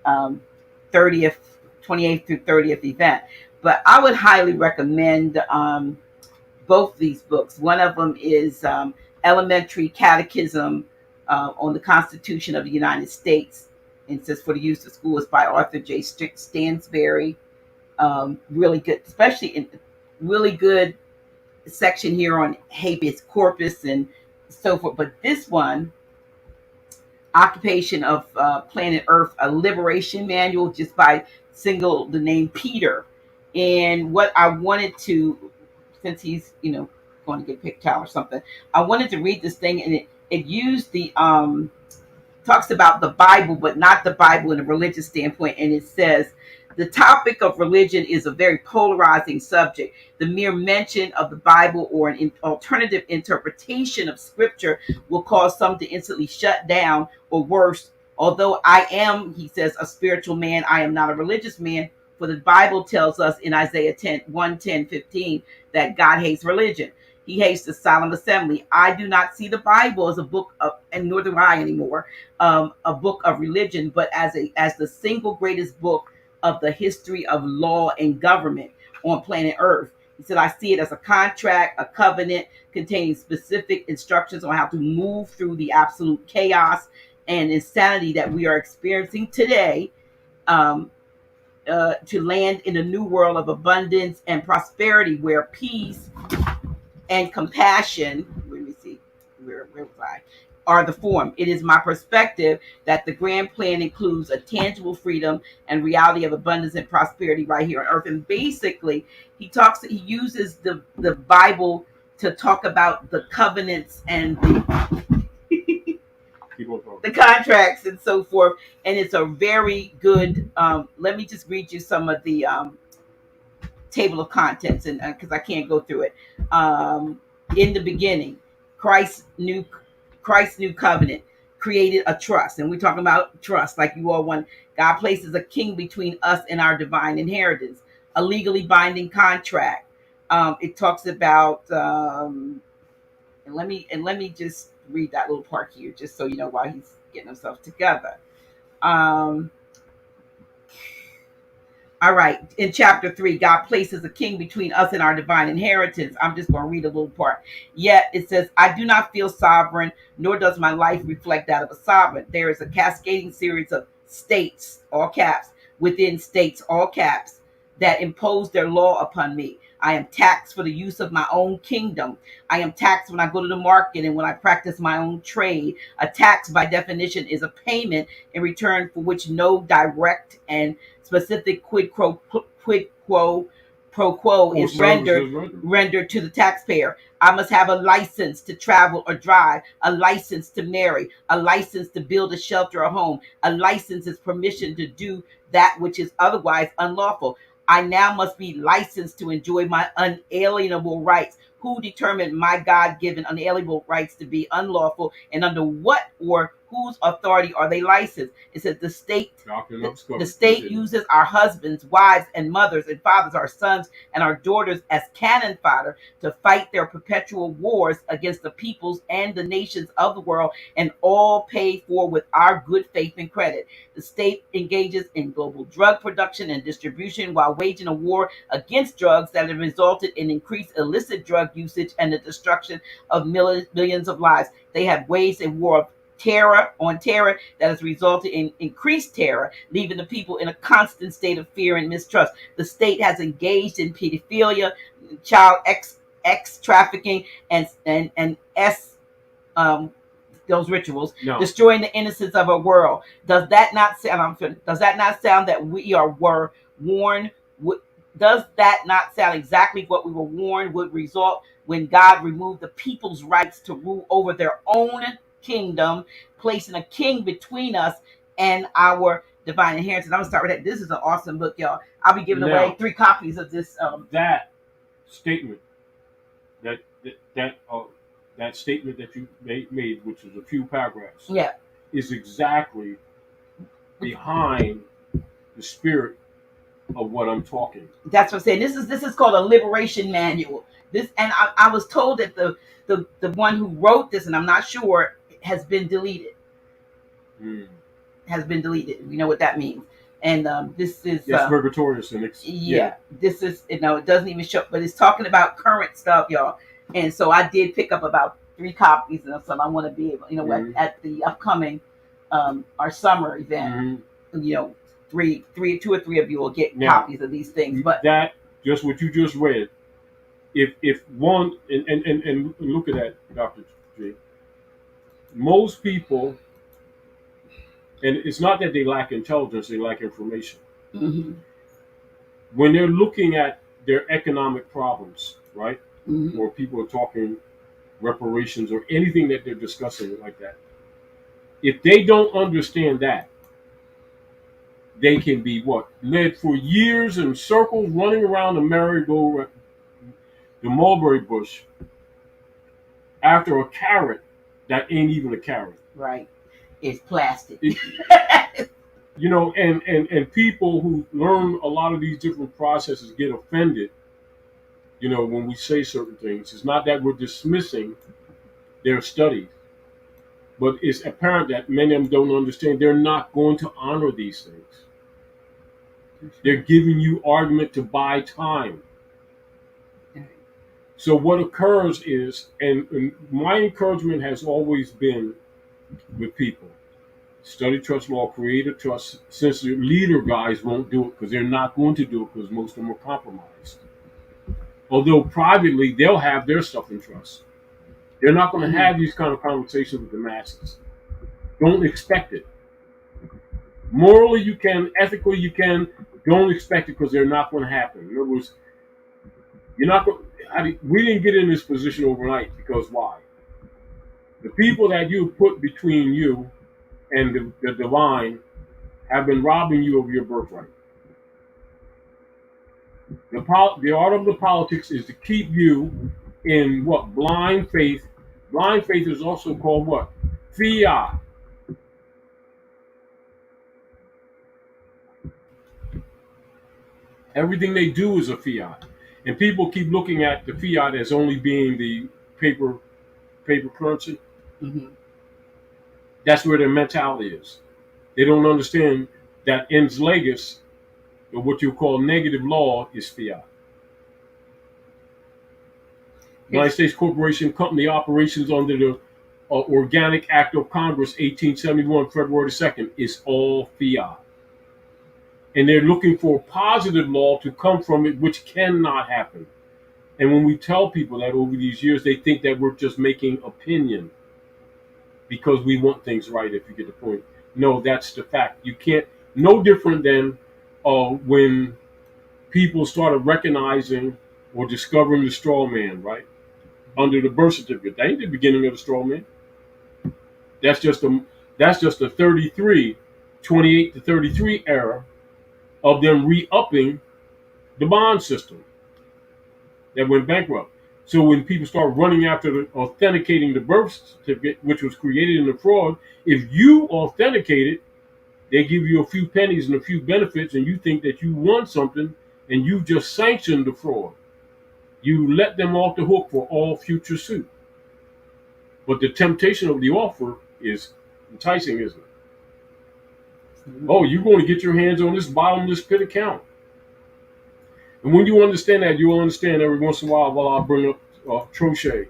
30th, 28th through 30th event. But I would highly recommend both these books. One of them is Elementary Catechism on the Constitution of the United States, and says for the use of schools by Arthur J. Stansberry. Really good, especially in really good section here on habeas corpus and so forth. But this one, Occupation of Planet Earth, a liberation manual, just by single the name Peter. And what I wanted to, since he's going to get picked out or something, I wanted to read this thing, and it used the talks about the Bible, but not the Bible in a religious standpoint. And it says, the topic of religion is a very polarizing subject. The mere mention of the Bible or an alternative interpretation of scripture will cause some to instantly shut down, or worse. Although I am, he says, a spiritual man, I am not a religious man. For the Bible tells us in Isaiah 10:15 that God hates religion. He hates the solemn assembly. I do not see the Bible as a book of, and nor do I anymore, a book of religion, but as the single greatest book of the history of law and government on planet Earth. He said, I see it as a contract, a covenant containing specific instructions on how to move through the absolute chaos and insanity that we are experiencing today, to land in a new world of abundance and prosperity where peace and compassion, let me see, where was I? Are the form. It is my perspective that the grand plan includes a tangible freedom and reality of abundance and prosperity right here on earth. And basically, he uses the Bible to talk about the covenants and the contracts and so forth. And it's a very good, let me just read you some of the table of contents, and because I can't go through it. In the beginning, Christ's new covenant created a trust, and we're talking about trust, like you all want. God places a king between us and our divine inheritance, a legally binding contract. It talks about, and let me just read that little part here, just so you know why he's getting himself together. All right. In chapter 3, God places a king between us and our divine inheritance. I'm just going to read a little part. Yet it says, I do not feel sovereign, nor does my life reflect that of a sovereign. There is a cascading series of states, all caps, within states, all caps, that impose their law upon me. I am taxed for the use of my own kingdom. I am taxed when I go to the market and when I practice my own trade. A tax, by definition, is a payment in return for which no direct and specific quid pro quo is rendered to the taxpayer. I must have a license to travel or drive, a license to marry, a license to build a shelter or home. A license is permission to do that which is otherwise unlawful. I now must be licensed to enjoy my unalienable rights. Who determined my God-given unalienable rights to be unlawful, and under what or whose authority are they licensed? It says the state uses our husbands, wives, and mothers and fathers, our sons and our daughters as cannon fodder to fight their perpetual wars against the peoples and the nations of the world, and all paid for with our good faith and credit. The state engages in global drug production and distribution while waging a war against drugs that have resulted in increased illicit drug usage and the destruction of millions of lives. They have waged a war of terror that has resulted in increased terror, leaving the people in a constant state of fear and mistrust. The state has engaged in pedophilia, child X trafficking, and those rituals, destroying the innocence of our world. Does that not sound that we were warned Does that not sound exactly what we were warned would result when God removed the people's rights to rule over their own kingdom, placing a king between us and our divine inheritance? I'm gonna start with that. This is an awesome book, y'all. I'll be giving away Now, 3 copies of this. that statement, that that that, uh, that statement that you made, which is a few paragraphs, Yeah, is exactly behind the spirit of what I'm talking. that's what I'm saying. This is called a liberation manual. This, and I was told that the one who wrote this, and I'm not sure, has been deleted. Mm. Has been deleted. You know what that means. And this is It's purgatorious, and yeah, this is, it doesn't even show, but it's talking about current stuff, y'all. And so I did pick up about 3 copies, and so I want to be able, Mhm. at the upcoming our summer event, Mhm. 2 or 3 of you will get Now, copies of these things. But that, just what you just read, if one, and look at that, Dr. J. Most people, and it's not that they lack intelligence, they lack information. mhm, When they're looking at their economic problems, right? mhm, Or people are talking reparations or anything that they're discussing like that. If they don't understand that, they can be what? Led for years in circles, running around the merry-go, the mulberry bush, after a carrot that ain't even a carrot. right, it's plastic. It- and people who learn a lot of these different processes get offended, when we say certain things. It's not that we're dismissing their studies, but it's apparent that many of them don't understand. They're not going to honor these things. They're giving you argument to buy time. So what occurs is, and my encouragement has always been with people: study trust law, create a trust. Since the leader guys won't do it because they're not going to do it because most of them are compromised. Although privately they'll have their stuff in trust, they're not going to have these kind of conversations with the masses. Don't expect it. Morally you can, ethically you can. Don't expect it because they're not going to happen. In other words, you're not going. We didn't get in this position overnight because why? The people that you put between you and the divine have been robbing you of your birthright. The art of the politics is to keep you in what? Blind faith. Blind faith is also called what? Fiat. Everything they do is a fiat. And people keep looking at the fiat as only being the paper currency. Mm-hmm. That's where their mentality is. They don't understand that ens legis, or what you call negative law, is fiat. United States Corporation Company operations under the Organic Act of Congress, 1871, February 2nd, is all fiat. And they're looking for positive law to come from it, which cannot happen. And when we tell people that over these years, they think that we're just making opinion because we want things right, if you get the point. No, that's the fact. You can't, no different than when people started recognizing or discovering the straw man, right? Under the birth certificate. That ain't the beginning of the straw man. That's just a 33, 28 to 33 era of them re-upping the bond system that went bankrupt. So when people start running after authenticating the birth certificate, which was created in the fraud, if you authenticate it, they give you a few pennies and a few benefits, and you think that you won something, and you just sanctioned the fraud. You let them off the hook for all future suit. But the temptation of the offer is enticing, isn't it? Mm-hmm. Oh, you're going to get your hands on this bottomless pit account. And when you understand that, you'll understand every once in a while I bring up Trochet,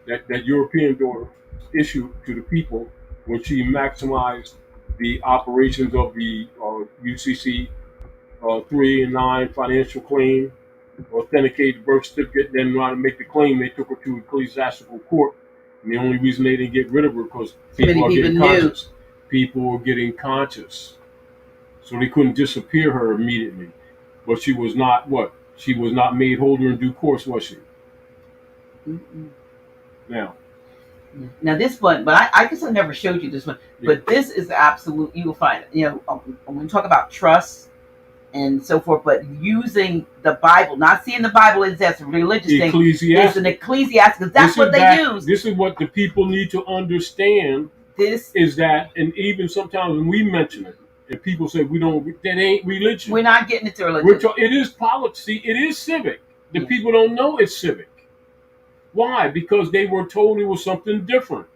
that European daughter issued to the people when she maximized the operations of the UCC 3 and 9 financial claim, authenticated birth certificate, then wanted to make the claim. They took her to ecclesiastical court. And the only reason they didn't get rid of her because people are getting conscious. People were getting conscious. So they couldn't disappear her immediately. but she was not what? She was not made holder in due course, was she? Mm-mm. Now, Now this one, but I guess I never showed you this one. yeah. But this is absolute. You will find, when we talk about trust and so forth, but using the Bible, not seeing the Bible as a religious thing, it's an ecclesiastic. That's what they use. This is what the people need to understand. This is that, and even sometimes when we mention it, and people say we don't, that ain't religion. We're not getting into religion. It is policy. It is civic. The Yeah. people don't know it's civic. Why? Because they were told it was something different.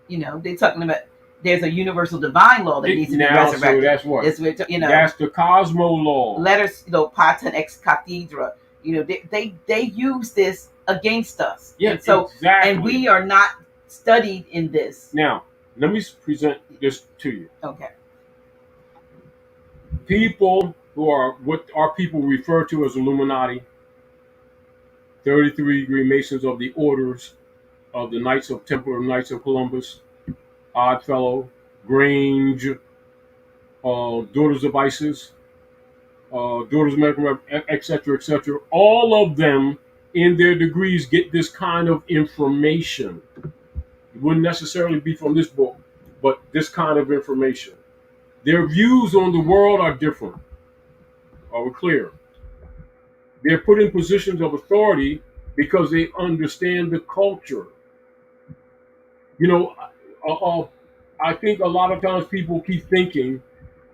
They're talking about there's a universal divine law that needs to be resurrected. So that's what. That's the Cosmo law. Letters, patent ex cathedra. They use this against us. Yeah, and so exactly. And we are not studied in this. Now, let me present this to you. Okay. People who are what our people refer to as Illuminati, 33-degree Masons of the orders of the Knights of Templar, Knights of Columbus, Oddfellow, Grange, Daughters of Isis, Daughters of American, etc., etc. All of them in their degrees get this kind of information. It wouldn't necessarily be from this book, but this kind of information. Their views on the world are different. Are we clear? They're put in positions of authority because they understand the culture. I think a lot of times people keep thinking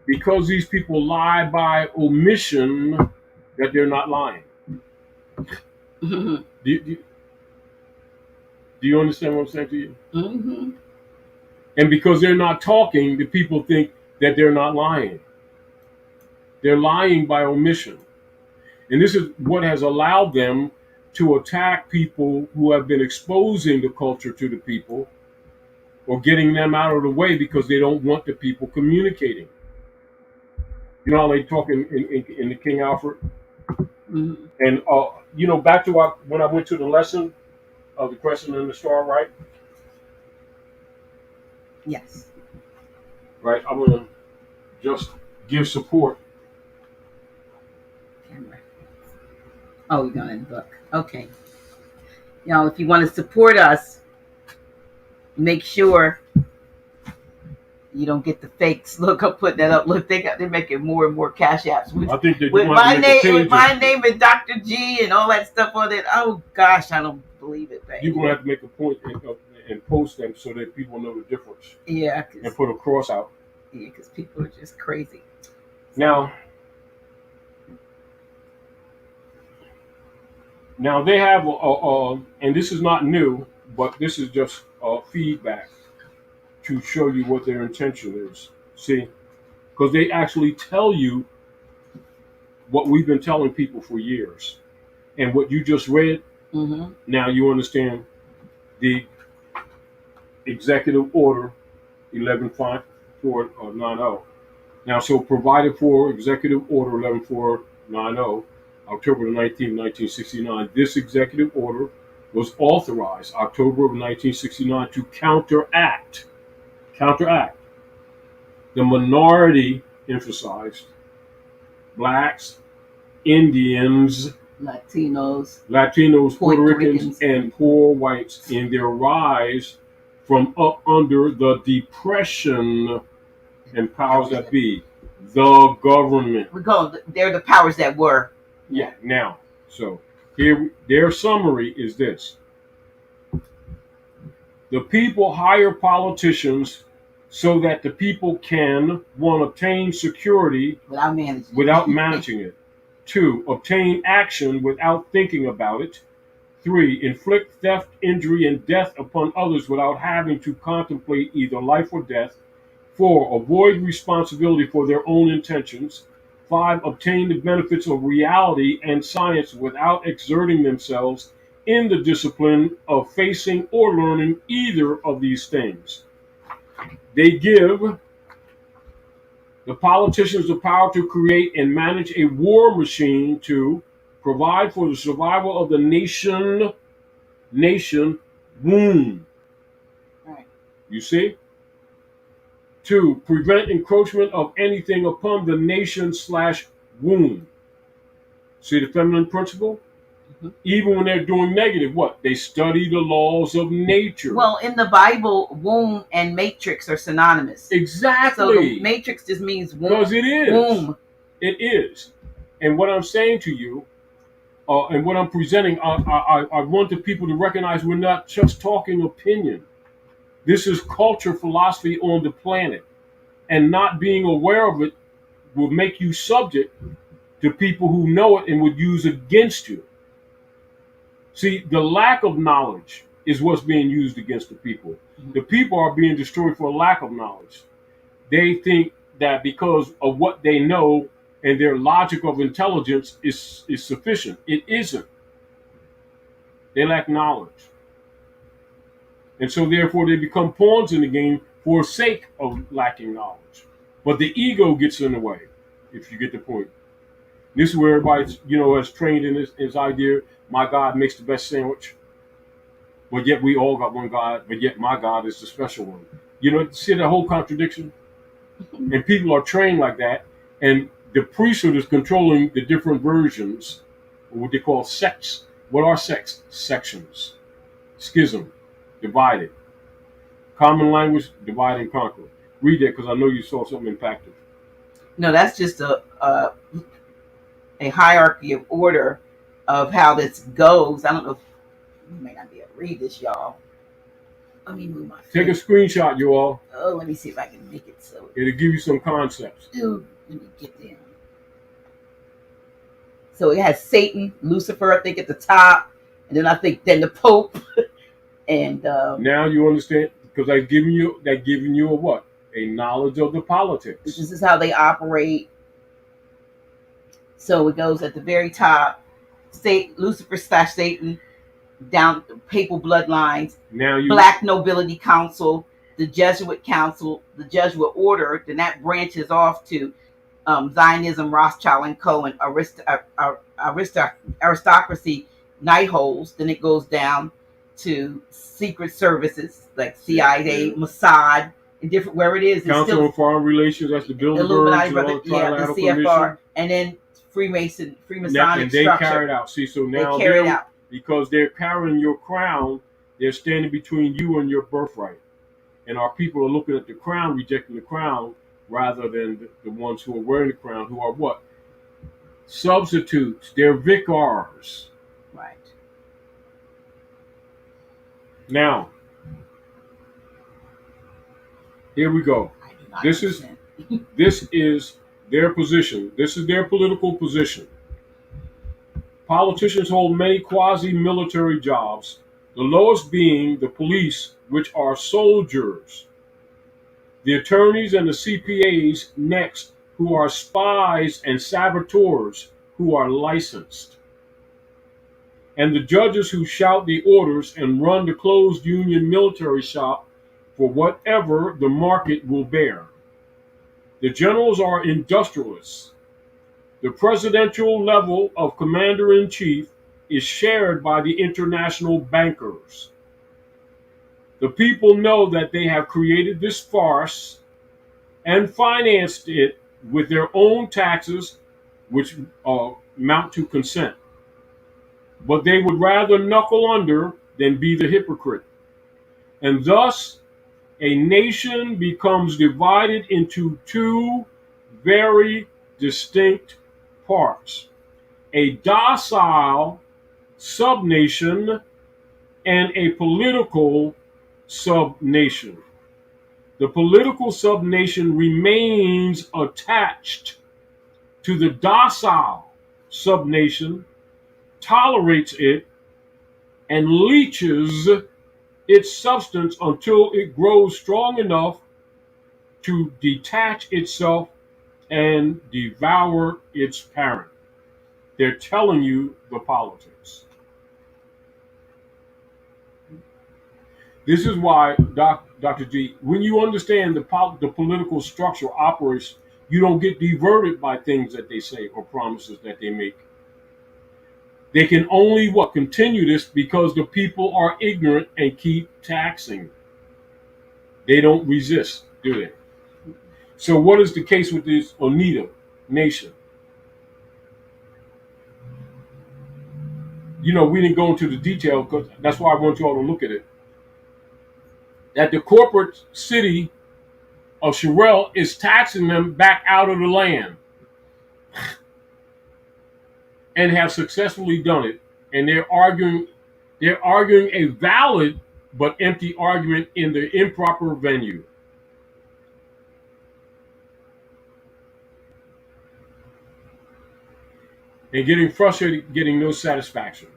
because these people lie by omission that they're not lying. Mm-hmm. Do you understand what I'm saying to you? Mm-hmm. And because they're not talking, the people think that they're not lying. They're lying by omission. And this is what has allowed them to attack people who have been exposing the culture to the people or getting them out of the way because they don't want the people communicating. You know how they talk in the King Alfred? Mm-hmm. And, back to when I went to the lesson of the Crescent and the Star, right? Yes. Right? I'm going to just give support. Oh, you're going in the book. Okay. If you want to support us, make sure you don't get the fakes. Look, I'm putting that up. Look, they're making more and more cash apps. I think that with my name and Dr. G and all that stuff on it. Oh gosh, I don't believe it. Baby. You're gonna have to make a point and post them so that people know the difference. Yeah. And put a cross out. Yeah, because people are just crazy. Now they have and this is not new, but this is just feedback to show you what their intention is. See, because they actually tell you what we've been telling people for years, and what you just read. Mm-hmm. Now you understand the Executive Order 11540. Now, so provided for Executive Order 11490. October 19, 1969. This executive order was authorized October of 1969 to counteract the minority emphasized blacks, Indians, Latinos, Puerto Ricans, and poor whites in their rise from up under the depression and powers that be, the government. They're the powers that were. Yeah. Now, so here, their summary is this: the people hire politicians so that the people can, 1, obtain security without managing it. 2, obtain action without thinking about it. 3, inflict theft, injury, and death upon others without having to contemplate either life or death. 4, avoid responsibility for their own intentions. 5, obtain the benefits of reality and science without exerting themselves in the discipline of facing or learning either of these things. They give the politicians the power to create and manage a war machine to provide for the survival of the nation womb. Right. You see? 2, prevent encroachment of anything upon the nation / womb. See the feminine principle? Mhm. Even when they're doing negative, what? They study the laws of nature. Well, in the Bible, womb and matrix are synonymous. So the Exactly. matrix just means Because it is. womb. It is. And what I'm saying to you, and what I'm presenting, I want the people to recognize we're not just talking opinion. This is culture, philosophy on the planet. And not being aware of it will make you subject to people who know it and would use against you. See, the lack of knowledge is what's being used against the people. The people are being destroyed for lack of knowledge. They think that because of what they know and their logic of intelligence is sufficient. It isn't. They lack knowledge. And so therefore they become pawns in the game for sake of lacking knowledge. But the ego gets in the way, if you get the point. This is where everybody's, has trained in this idea, my God makes the best sandwich. But yet we all got one God, but yet my God is the special one. See the whole contradiction? And people are trained like that. And the priesthood is controlling the different versions, or what they call sects. What are sects? Sections. Schism. Divided. Common language, divide and conquer. Read that because I know you saw something impactful. No, that's just a hierarchy of order of how this goes. I don't know if you may not be able to read this, y'all. Let me move my Take a screenshot, you all. Oh, let me see if I can make it so. It'll give you some concepts. Ooh, let me get there. So it has Satan, Lucifer, I think, at the top, and then the Pope, and now you understand because they're giving you a what? A knowledge of the politics. This is how they operate. So it goes at the very top, Lucifer / Satan, down papal bloodlines, Black Nobility Council, the Jesuit Council, the Jesuit Order. Then that branches off to Zionism, Rothschild and Co. and aristocracy, night holes. Then it goes down to secret services like CIA, Mossad, and different where it is. Council on Foreign Relations. That's the Bilderberg, the CFR, and then Freemasonic and they structure. carry it out. See, so now because they're carrying your crown, they're standing between you and your birthright. And our people are looking at the crown, rejecting the crown, rather than the ones who are wearing the crown, who are what? Substitutes. They're vicars. Right. Now, here we go. This is their position. This is their political position. Politicians hold many quasi-military jobs, the lowest being the police, which are soldiers. The attorneys and the CPAs next, who are spies and saboteurs, who are licensed. And the judges who shout the orders and run the closed union military shop for whatever the market will bear. The generals are industrialists. The presidential level of commander-in-chief is shared by the international bankers. The people know that they have created this farce and financed it with their own taxes, which amount to consent. But they would rather knuckle under than be the hypocrite. And thus, a nation becomes divided into two very distinct parts: a docile subnation and a political subnation. The political subnation remains attached to the docile subnation, tolerates it, and leeches its substance until it grows strong enough to detach itself and devour its parent. They're telling you the politics. This is why, Dr. G, when you understand the political structure operates, you don't get diverted by things that they say or promises that they make. They can only continue this because the people are ignorant and keep taxing. They don't resist, do they? So what is the case with this Oneida nation? we didn't go into the detail because that's why I want you all to look at it. That the corporate city of Sherelle is taxing them back out of the land and have successfully done it. And they're arguing a valid but empty argument in the improper venue. And getting frustrated, getting no satisfaction.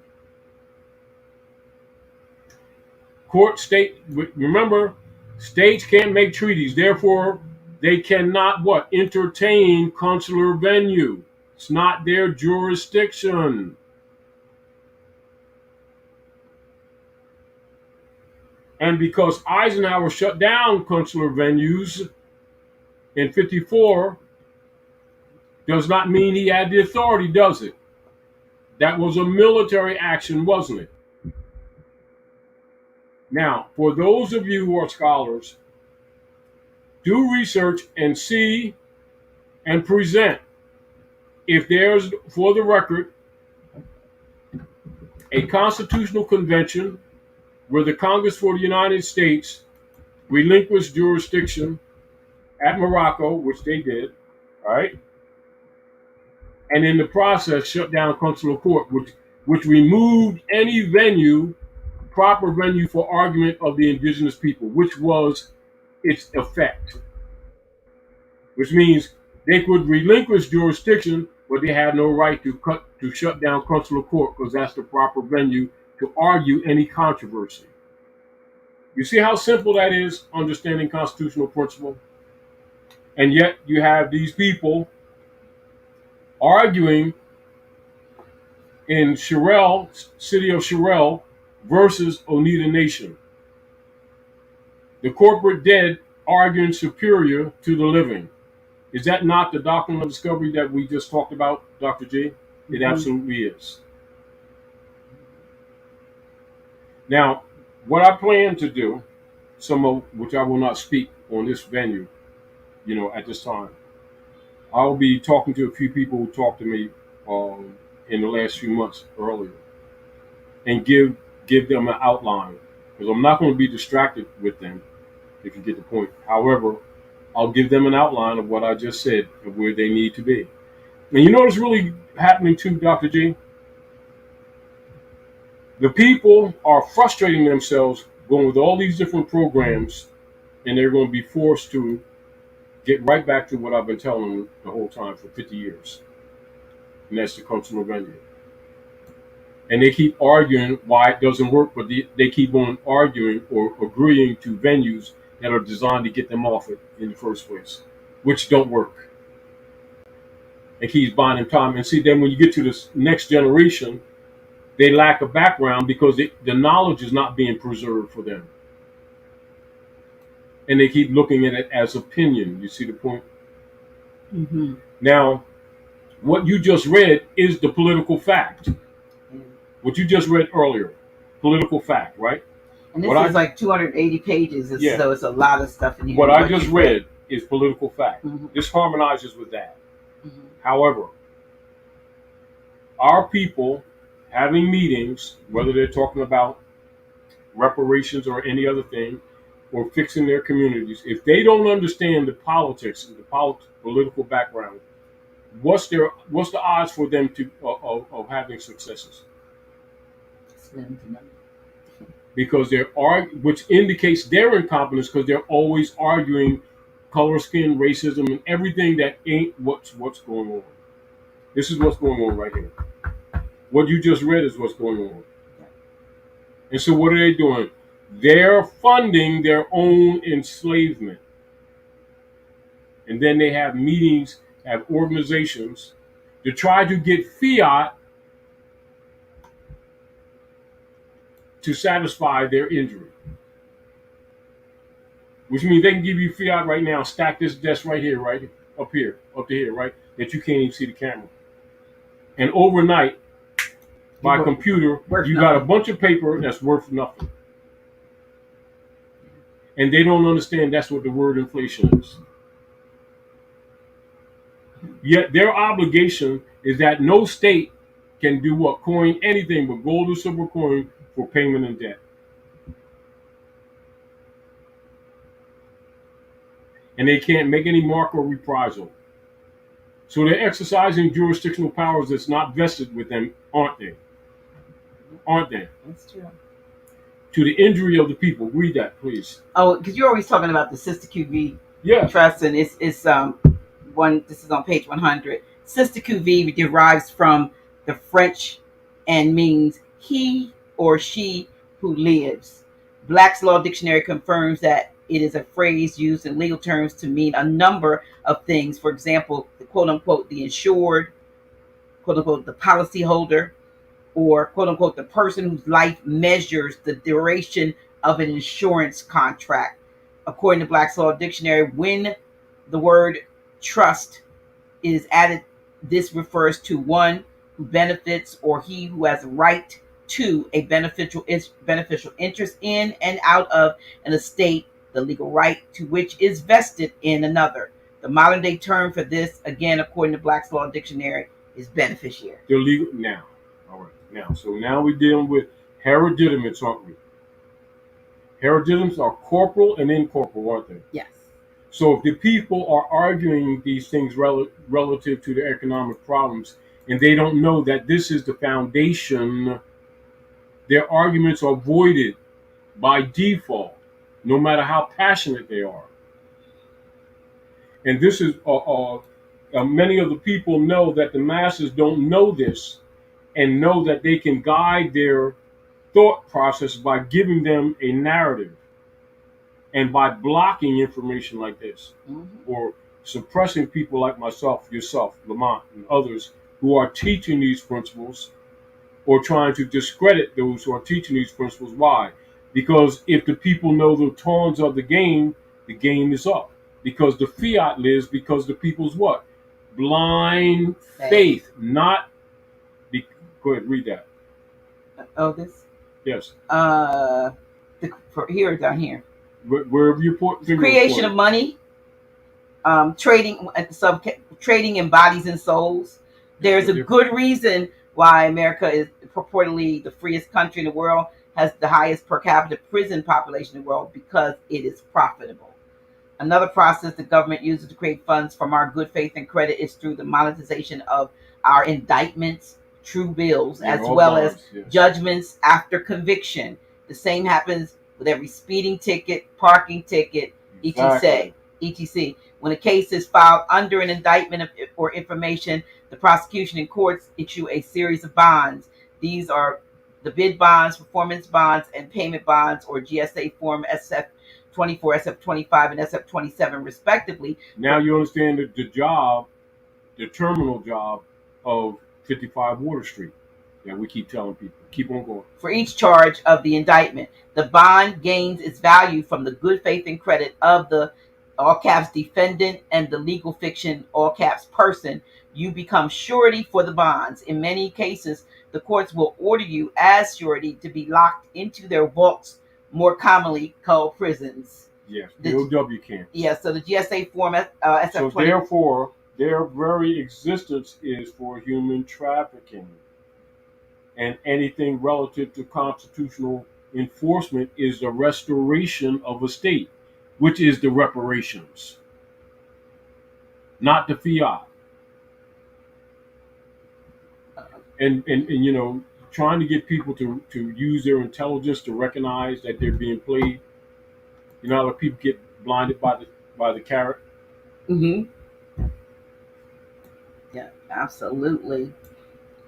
Remember, states can't make treaties, therefore they cannot what? Entertain consular venue. It's not their jurisdiction. And because Eisenhower shut down consular venues in 54, does not mean he had the authority, does it? That was a military action, wasn't it? Now, for those of you who are scholars, do research and see and present if there's, for the record, a constitutional convention where the Congress for the United States relinquished jurisdiction at Morocco, which they did, all right? And in the process shut down consular court, which removed any venue, proper venue for argument of the indigenous people, which was its effect. Which means they could relinquish jurisdiction, but they had no right to shut down consular court because that's the proper venue to argue any controversy. You see how simple that is, understanding constitutional principle? And yet you have these people arguing in Sherelle, city of Sherelle, versus Oneida Nation. The corporate dead arguing superior to the living. Is that not the doctrine of discovery that we just talked about, Dr. G? It absolutely is. Now, what I plan to do, some of which I will not speak on this venue, at this time, I'll be talking to a few people who talked to me in the last few months earlier, and give them an outline, because I'm not going to be distracted with them, if you get the point. However, I'll give them an outline of what I just said and where they need to be. And you know what's really happening too, Dr. G? The people are frustrating themselves going with all these different programs, and they're going to be forced to get right back to what I've been telling them the whole time for 50 years. And that's the consular venue. And they keep arguing why it doesn't work, but they keep on arguing or agreeing to venues that are designed to get them off it in the first place, which don't work. It keeps buying them time. And see, then when you get to this next generation, they lack a background because the knowledge is not being preserved for them. And they keep looking at it as opinion. You see the point? Mm-hmm. Now, what you just read is the political fact. What you just read earlier, political fact, right? And this is like 280 pages, so it's a lot of stuff in here. What I just read is political fact. Mm-hmm. This harmonizes with that. Mm-hmm. However, our people having meetings, whether they're talking about reparations or any other thing, or fixing their communities, if they don't understand the politics and the political background, what's the odds for them to of having successes? Because which indicates their incompetence, because they're always arguing color, skin, racism, and everything that ain't what's going on. This is what's going on right here. What you just read is what's going on. And so what are they doing? They're funding their own enslavement. And then they have meetings, have organizations to try to get fiat to satisfy their injury. Which means they can give you fiat right now, stack this desk right here, right up to here, right, that you can't even see the camera. And overnight, by computer, you got a bunch of paper that's worth nothing. And they don't understand that's what the word inflation is. Yet their obligation is that no state can do what? Coin anything but gold or silver coin for payment and debt. And they can't make any mark or reprisal. So they're exercising jurisdictional powers that's not vested with them, aren't they? Aren't they? That's true. To the injury of the people. Read that, please. Oh, because you're always talking about the Sister QV Yeah. trust, and it's one. This is on page 100. Sister QV derives from the French and means he or she who lives. Black's Law Dictionary confirms that it is a phrase used in legal terms to mean a number of things. For example, the quote unquote the insured, quote unquote the policyholder, or quote unquote the person whose life measures the duration of an insurance contract. According to Black's Law Dictionary, when the word trust is added, this refers to one who benefits or he who has a right to a beneficial interest in and out of an estate, the legal right to which is vested in another. The modern day term for this, again, according to Black's Law Dictionary, is beneficiary. They're legal now. All right. Now, so now we're dealing with hereditament, aren't we? Hereditants are corporal and incorporeal, aren't they? Yes. So if the people are arguing these things relative to their economic problems, and they don't know that this is the foundation, their arguments are voided by default, no matter how passionate they are. And this is many of the people know that the masses don't know this, and know that they can guide their thought process by giving them a narrative and by blocking information like this, or suppressing people like myself, yourself, Lamont, and others who are teaching these principles, or trying to discredit those who are teaching these principles. Why? Because if the people know the tones of the game is up. Because the fiat lives, because the people's what? Blind faith, not. Go ahead, read that. Oh, this? Yes. Here, down here. Wherever you put creation of money, trading at the trading in bodies and souls. There's a good reason why America is purportedly the freest country in the world, has the highest per capita prison population in the world, because it is profitable. Another process the government uses to create funds from our good faith and credit is through the monetization of our indictments, true bills, as well as judgments after conviction. The same happens with every speeding ticket, parking ticket, etc. When a case is filed under an indictment or information, the prosecution and courts issue a series of bonds. These are the bid bonds, performance bonds, and payment bonds, or GSA form SF-24, SF-25, and SF-27, respectively. Now you understand the terminal job of 55 Water Street. Yeah, we keep telling people. Keep on going. For each charge of the indictment, the bond gains its value from the good faith and credit of the all caps defendant and the legal fiction all caps person. You become surety for the bonds. In many cases, the courts will order you as surety to be locked into their vaults, more commonly called prisons. Yes, the OW camps. Yes, so the GSA form SF-20. So therefore, their very existence is for human trafficking. And anything relative to constitutional enforcement is the restoration of a state, which is the reparations, not the fiat. And you know, trying to get people to use their intelligence to recognize that they're being played. You know how people get blinded by the carrot? Mm-hmm. Yeah, absolutely.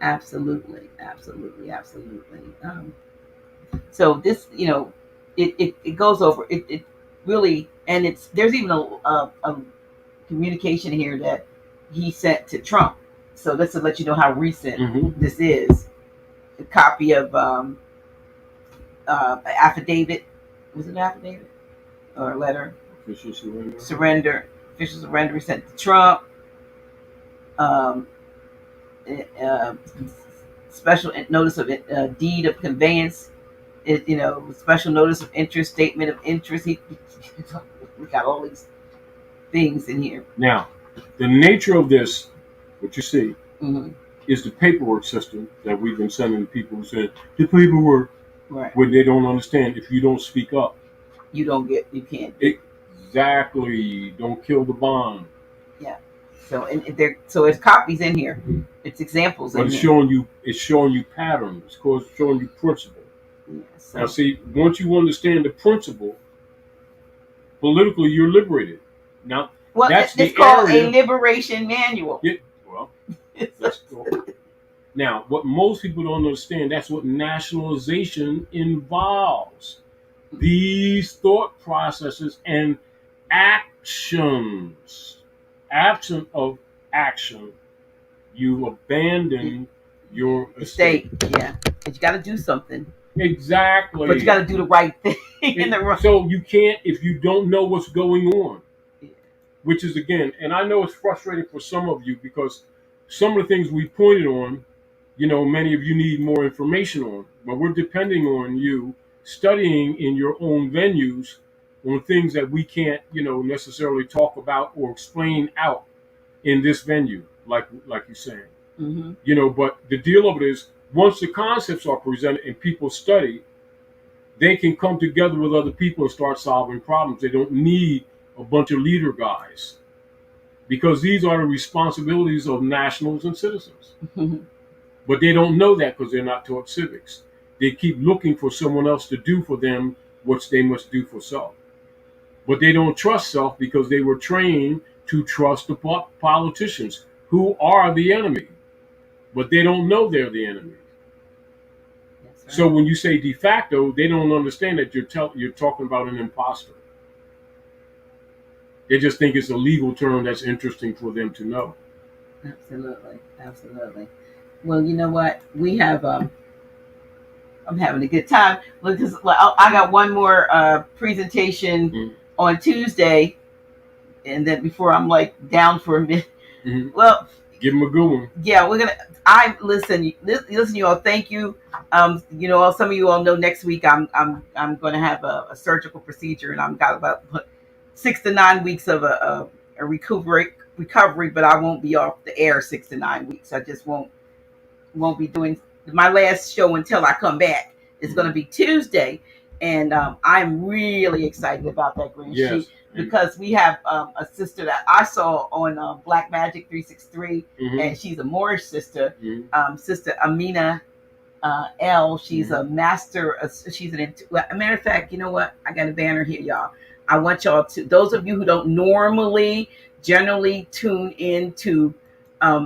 Absolutely. So this, you know, it goes over it really, and there's even a communication here that he sent to Trump. So this will let you know how recent this is. A copy of affidavit. Was it an affidavit or a letter? Official surrender. Official surrender sent to Trump. Special notice of deed of conveyance. Special notice of interest, statement of interest. We got all these things in here. Now, the nature of this, what you see, is the paperwork system that we've been sending people who say the paperwork, Right. when they don't understand. If you don't speak up, You can't. exactly, don't kill the bond. Yeah. So so it's copies in here. It's examples But in it's here. showing you patterns. It's showing you principle. Yeah, so. Now, see, once you understand the principle, politically you're liberated. Now, Well, that's it's the called area. a liberation manual. Yeah, well, let's go. Now, what most people don't understand, that's what nationalization involves. These thought processes and actions. Absent of action, you abandon your estate. Yeah. But you got to do something. Exactly. But you got to do the right thing. In the right. So you can't, if you don't know what's going on. Yeah. Which is, again, and I know it's frustrating for some of you because some of the things we pointed on, many of you need more information on, but we're depending on you studying in your own venues on things that we can't, necessarily talk about or explain out in this venue, like you're saying. Mm-hmm. But the deal of it is, once the concepts are presented and people study, they can come together with other people and start solving problems. They don't need a bunch of leader guys, because these are the responsibilities of nationals and citizens. Mm-hmm. But they don't know that because they're not taught civics. They keep looking for someone else to do for them what they must do for self. But they don't trust self because they were trained to trust the politicians, who are the enemy. But they don't know they're the enemy. Right. So when you say de facto, they don't understand that you're talking about an imposter. They just think it's a legal term that's interesting for them to know. Absolutely. Well, you know what? We have. I'm having a good time because I got one more presentation on Tuesday, and then before I'm like down for a minute. Mm-hmm. Well, give them a good one. Yeah, we're gonna. Listen, you all. Thank you. Some of you all know next week I'm going to have a surgical procedure, and I've got about 6 to 9 weeks of a recovery, but I won't be off the air 6 to 9 weeks. I just won't be doing my last show until I come back. It's going to be Tuesday, and I'm really excited about that, Grand Sheik, because we have a sister that I saw on Black Magic 363, and she's a Moorish sister, Sister Amina L. She's a master. She's a matter of fact, you know what? I got a banner here, y'all. I want y'all to, those of you who don't generally tune into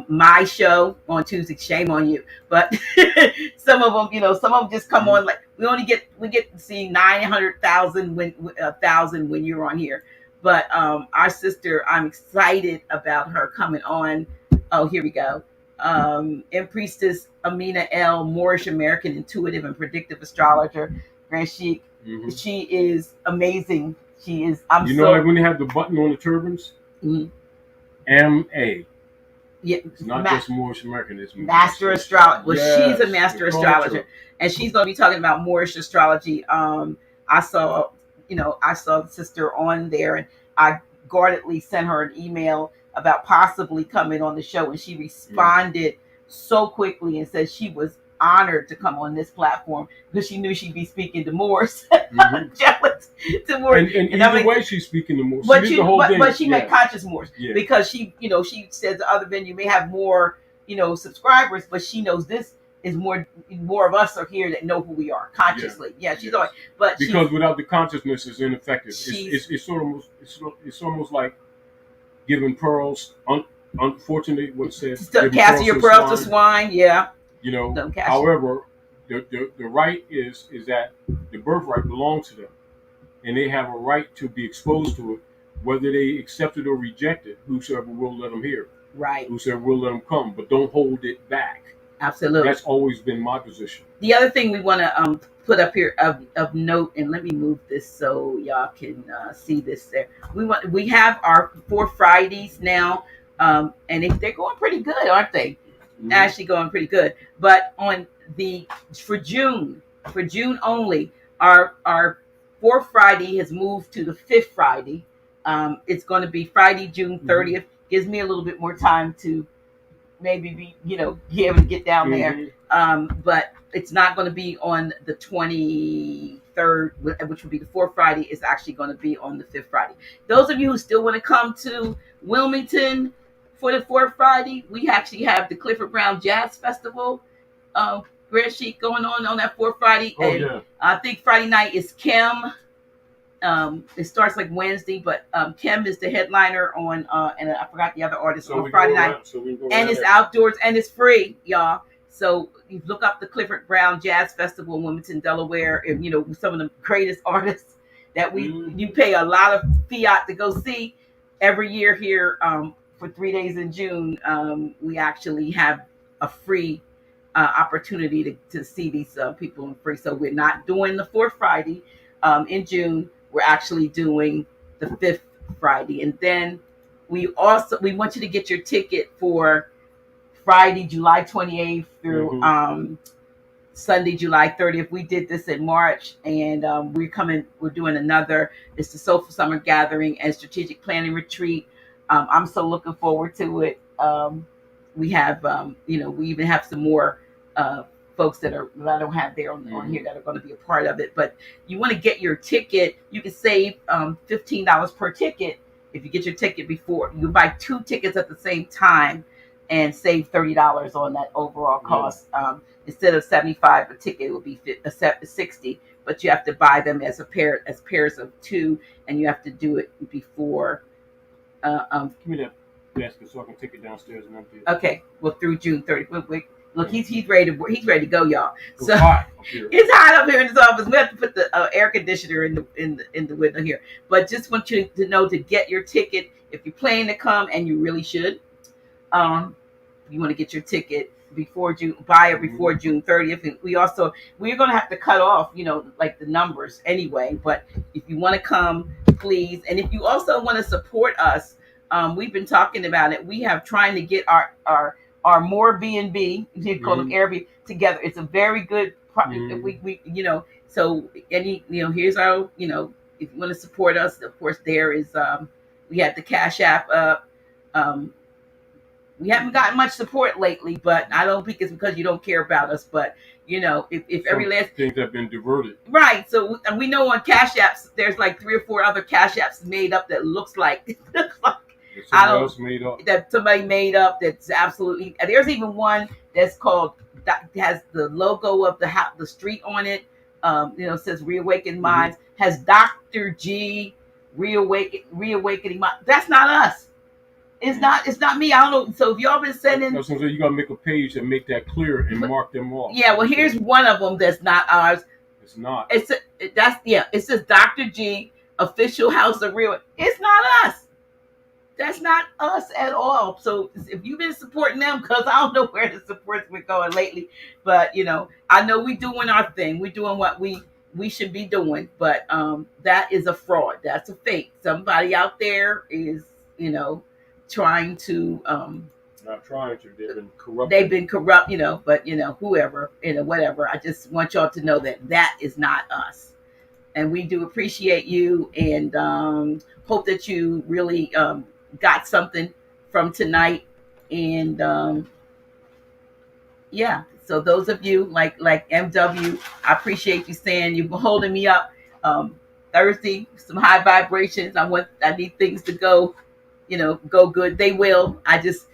my show on Tuesday, shame on you. But some of them just come on, like we get to see 900,000 when you're on here. But our sister, I'm excited about her coming on. Oh, here we go. And Priestess Amina L, Moorish American intuitive and predictive astrologer, Grand Sheik. She is amazing. She is. Like when they have the button on the turbans, M.A. Yeah, it's not just Moorish American. It's master astrologer. Well, she's a master astrologer, and she's going to be talking about Moorish astrology. I saw the sister on there, and I guardedly sent her an email about possibly coming on the show, and she responded so quickly and said she was honored to come on this platform because she knew she'd be speaking to Moors. Jealous to Moors. And either way, she's speaking to Moors. But she made conscious Moors because she says the other venue may have more, subscribers, but she knows this is more of us are here that know who we are consciously. She's always, but because without the consciousness, it's ineffective. It's almost like giving pearls. Unfortunately, what it says, casting your pearls to swine. Yeah. However, the right is that the birthright belongs to them, and they have a right to be exposed to it, whether they accept it or reject it. Whosoever will, let them hear. Right. Whosoever will, let them come, but don't hold it back. Absolutely. That's always been my position. The other thing we want to put up here of note, and let me move this so y'all can see this there. We have our 4 Fridays now, and they're going pretty good, aren't they? Actually going pretty good. But for June only, our 4th Friday has moved to the 5th Friday. It's going to be Friday, June 30th. Gives me a little bit more time to maybe be able to get down there. Mhm. But it's not going to be on the 23rd, which would be the fourth Friday. It's actually going to be on the fifth Friday. Those of you who still want to come to Wilmington for the fourth Friday, we actually have the Clifford Brown Jazz Festival, Grand Sheik going on that fourth Friday. Oh And yeah. I think Friday night is Kim. It starts like Wednesday, but Kim is the headliner on, and I forgot the other artist So on Friday night. And it's outdoors and it's free, y'all. So you look up the Clifford Brown Jazz Festival in Wilmington, Delaware, and some of the greatest artists that you pay a lot of fiat to go see every year here. For 3 days in June, we actually have a free opportunity to see these people in free. So we're not doing the fourth Friday in June. We're actually doing the fifth Friday, and then we want you to get your ticket for Friday, July 28th through Sunday, July 30th. We did this in March, and we're doing another. It's the Soulful Summer Gathering and Strategic Planning Retreat. I'm so looking forward to it. We have, we even have some more folks that I don't have there on here that are going to be a part of it. But you want to get your ticket. You can save $15 per ticket if you get your ticket before. You buy 2 tickets at the same time and save $30 on that overall cost. Instead of $75 a ticket, it will be $60. But you have to buy them as pairs of 2, and you have to do it before. Give me that basket so I can take it downstairs and empty it. Okay, well through June 30th. Wait. Look, he's ready to go, y'all. It's hot up here. It's hot up here in this office. We have to put the air conditioner in the window here. But just want you to know to get your ticket if you're planning to come, and you really should. You want to get your ticket before June, buy it before June 30th. And we're going to have to cut off, like the numbers anyway. But if you want to come, please. And if you also want to support us, we've been talking about it. We have trying to get our more B&B, we call them Airbnb, together. It's a very good we so here's our, if you want to support us, of course there is we had the Cash App up. We haven't gotten much support lately, but I don't think it's because you don't care about us. But if every last things have been diverted, right? So and we know on Cash Apps there's like 3 or 4 other Cash Apps made up that looks like that somebody made up. That's absolutely. There's even one that's called that has the logo of the street on it. Says Reawakened Minds. Has Dr. G Reawakening Minds. That's not us. It's not me. I don't know. So if y'all been sending, so you gotta make a page and make that clear and mark them off. Yeah. Well, here's one of them that's not ours. It's not. It says Dr. G Official House of Real. It's not us. That's not us at all. So if you've been supporting them, because I don't know where the support's been going lately, but I know we doing our thing. We're doing what we should be doing, but that is a fraud. That's a fake. Somebody out there is trying to not trying to. They've been corrupt. But whoever, whatever. I just want y'all to know that is not us, and we do appreciate you, and hope that you really got something from tonight. And so those of you like MW, I appreciate you saying you've been holding me up. Thursday, some high vibrations. I need things to go good. They will. I just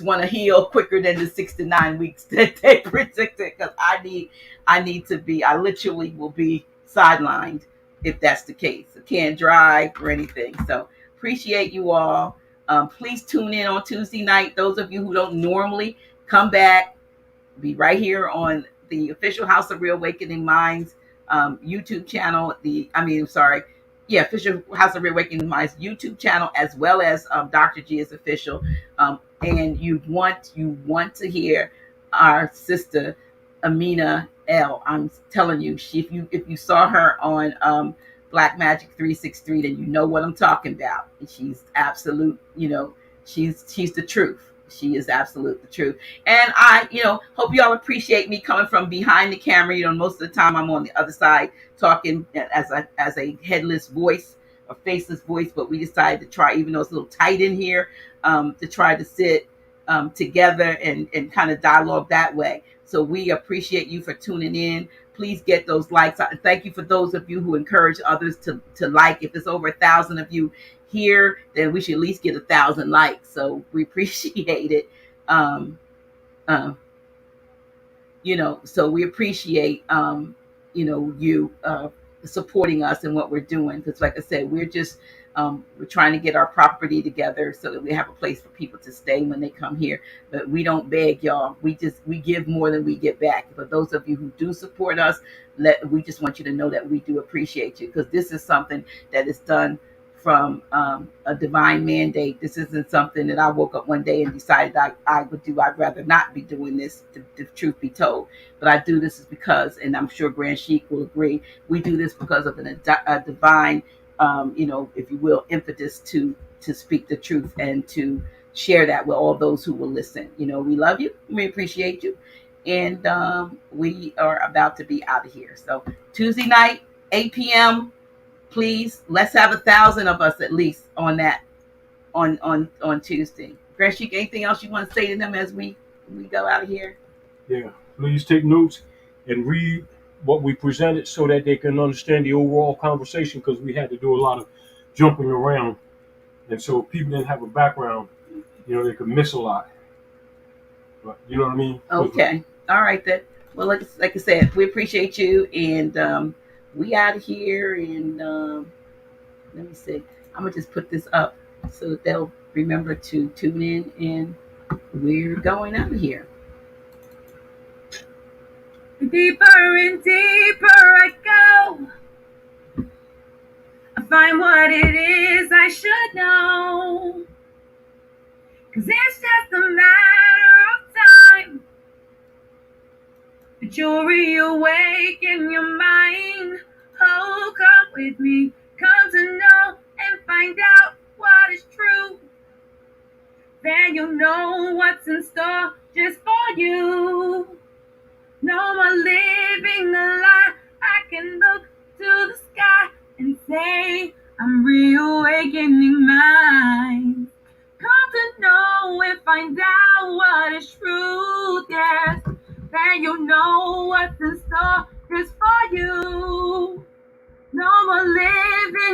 want to heal quicker than the 6 to 9 weeks that they predicted, because I need to be. I literally will be sidelined if that's the case. I can't drive or anything. So appreciate you all. Please tune in on Tuesday night. Those of you who don't normally come back, be right here on the Official House of Reawakening Minds YouTube channel. Official House of Reawakening Minds YouTube channel, as well as Dr. G is official. And you want to hear our sister Amina L. I'm telling you, if you saw her on Black Magic 363, then you know what I'm talking about. She's absolute, she's the truth. She is absolute the truth. And I, hope y'all appreciate me coming from behind the camera. Most of the time I'm on the other side talking as a headless voice, a faceless voice, but we decided to try, even though it's a little tight in here, to try to sit together and kind of dialogue that way. So we appreciate you for tuning in. Please get those likes. Thank you for those of you who encourage others to like. If it's over 1,000 of you here, then we should at least get 1,000 likes. So we appreciate it. Uh, so we appreciate, you supporting us and what we're doing. Because like I said, we're trying to get our property together so that we have a place for people to stay when they come here. But we don't beg y'all. We give more than we get back. For those of you who do support us, we just want you to know that we do appreciate you, because this is something that is done from a divine mandate. This isn't something that I woke up one day and decided I would do. I'd rather not be doing this, the truth be told. But I do this is because, and I'm sure Grand Sheik will agree, we do this because of a divine, if you will, impetus to speak the truth and to share that with all those who will listen. We love you. We appreciate you. And we are about to be out of here. So Tuesday night, 8 p.m., please, let's have 1,000 of us at least on that on Tuesday. Grand Sheik, anything else you want to say to them as we go out of here? Yeah, please take notes and read what we presented so that they can understand the overall conversation, because we had to do a lot of jumping around. And so if people didn't have a background, they could miss a lot. But you know what I mean? Okay. All right then. Well, like I said, we appreciate you, and we out of here. And let me see. I'm gonna just put this up so that they'll remember to tune in, and we're going out of here. Deeper and deeper I go. I find what it is I should know. 'Cause it's just a matter of time. But you'll reawaken your mind. Oh, come with me. Come to know and find out what is true. Then you'll know what's in store just for you. No more living the lie. I can look to the sky and say, I'm reawakening mine. Come to know and find out what is truth, yes. Then you'll know what's in store just for you. No more living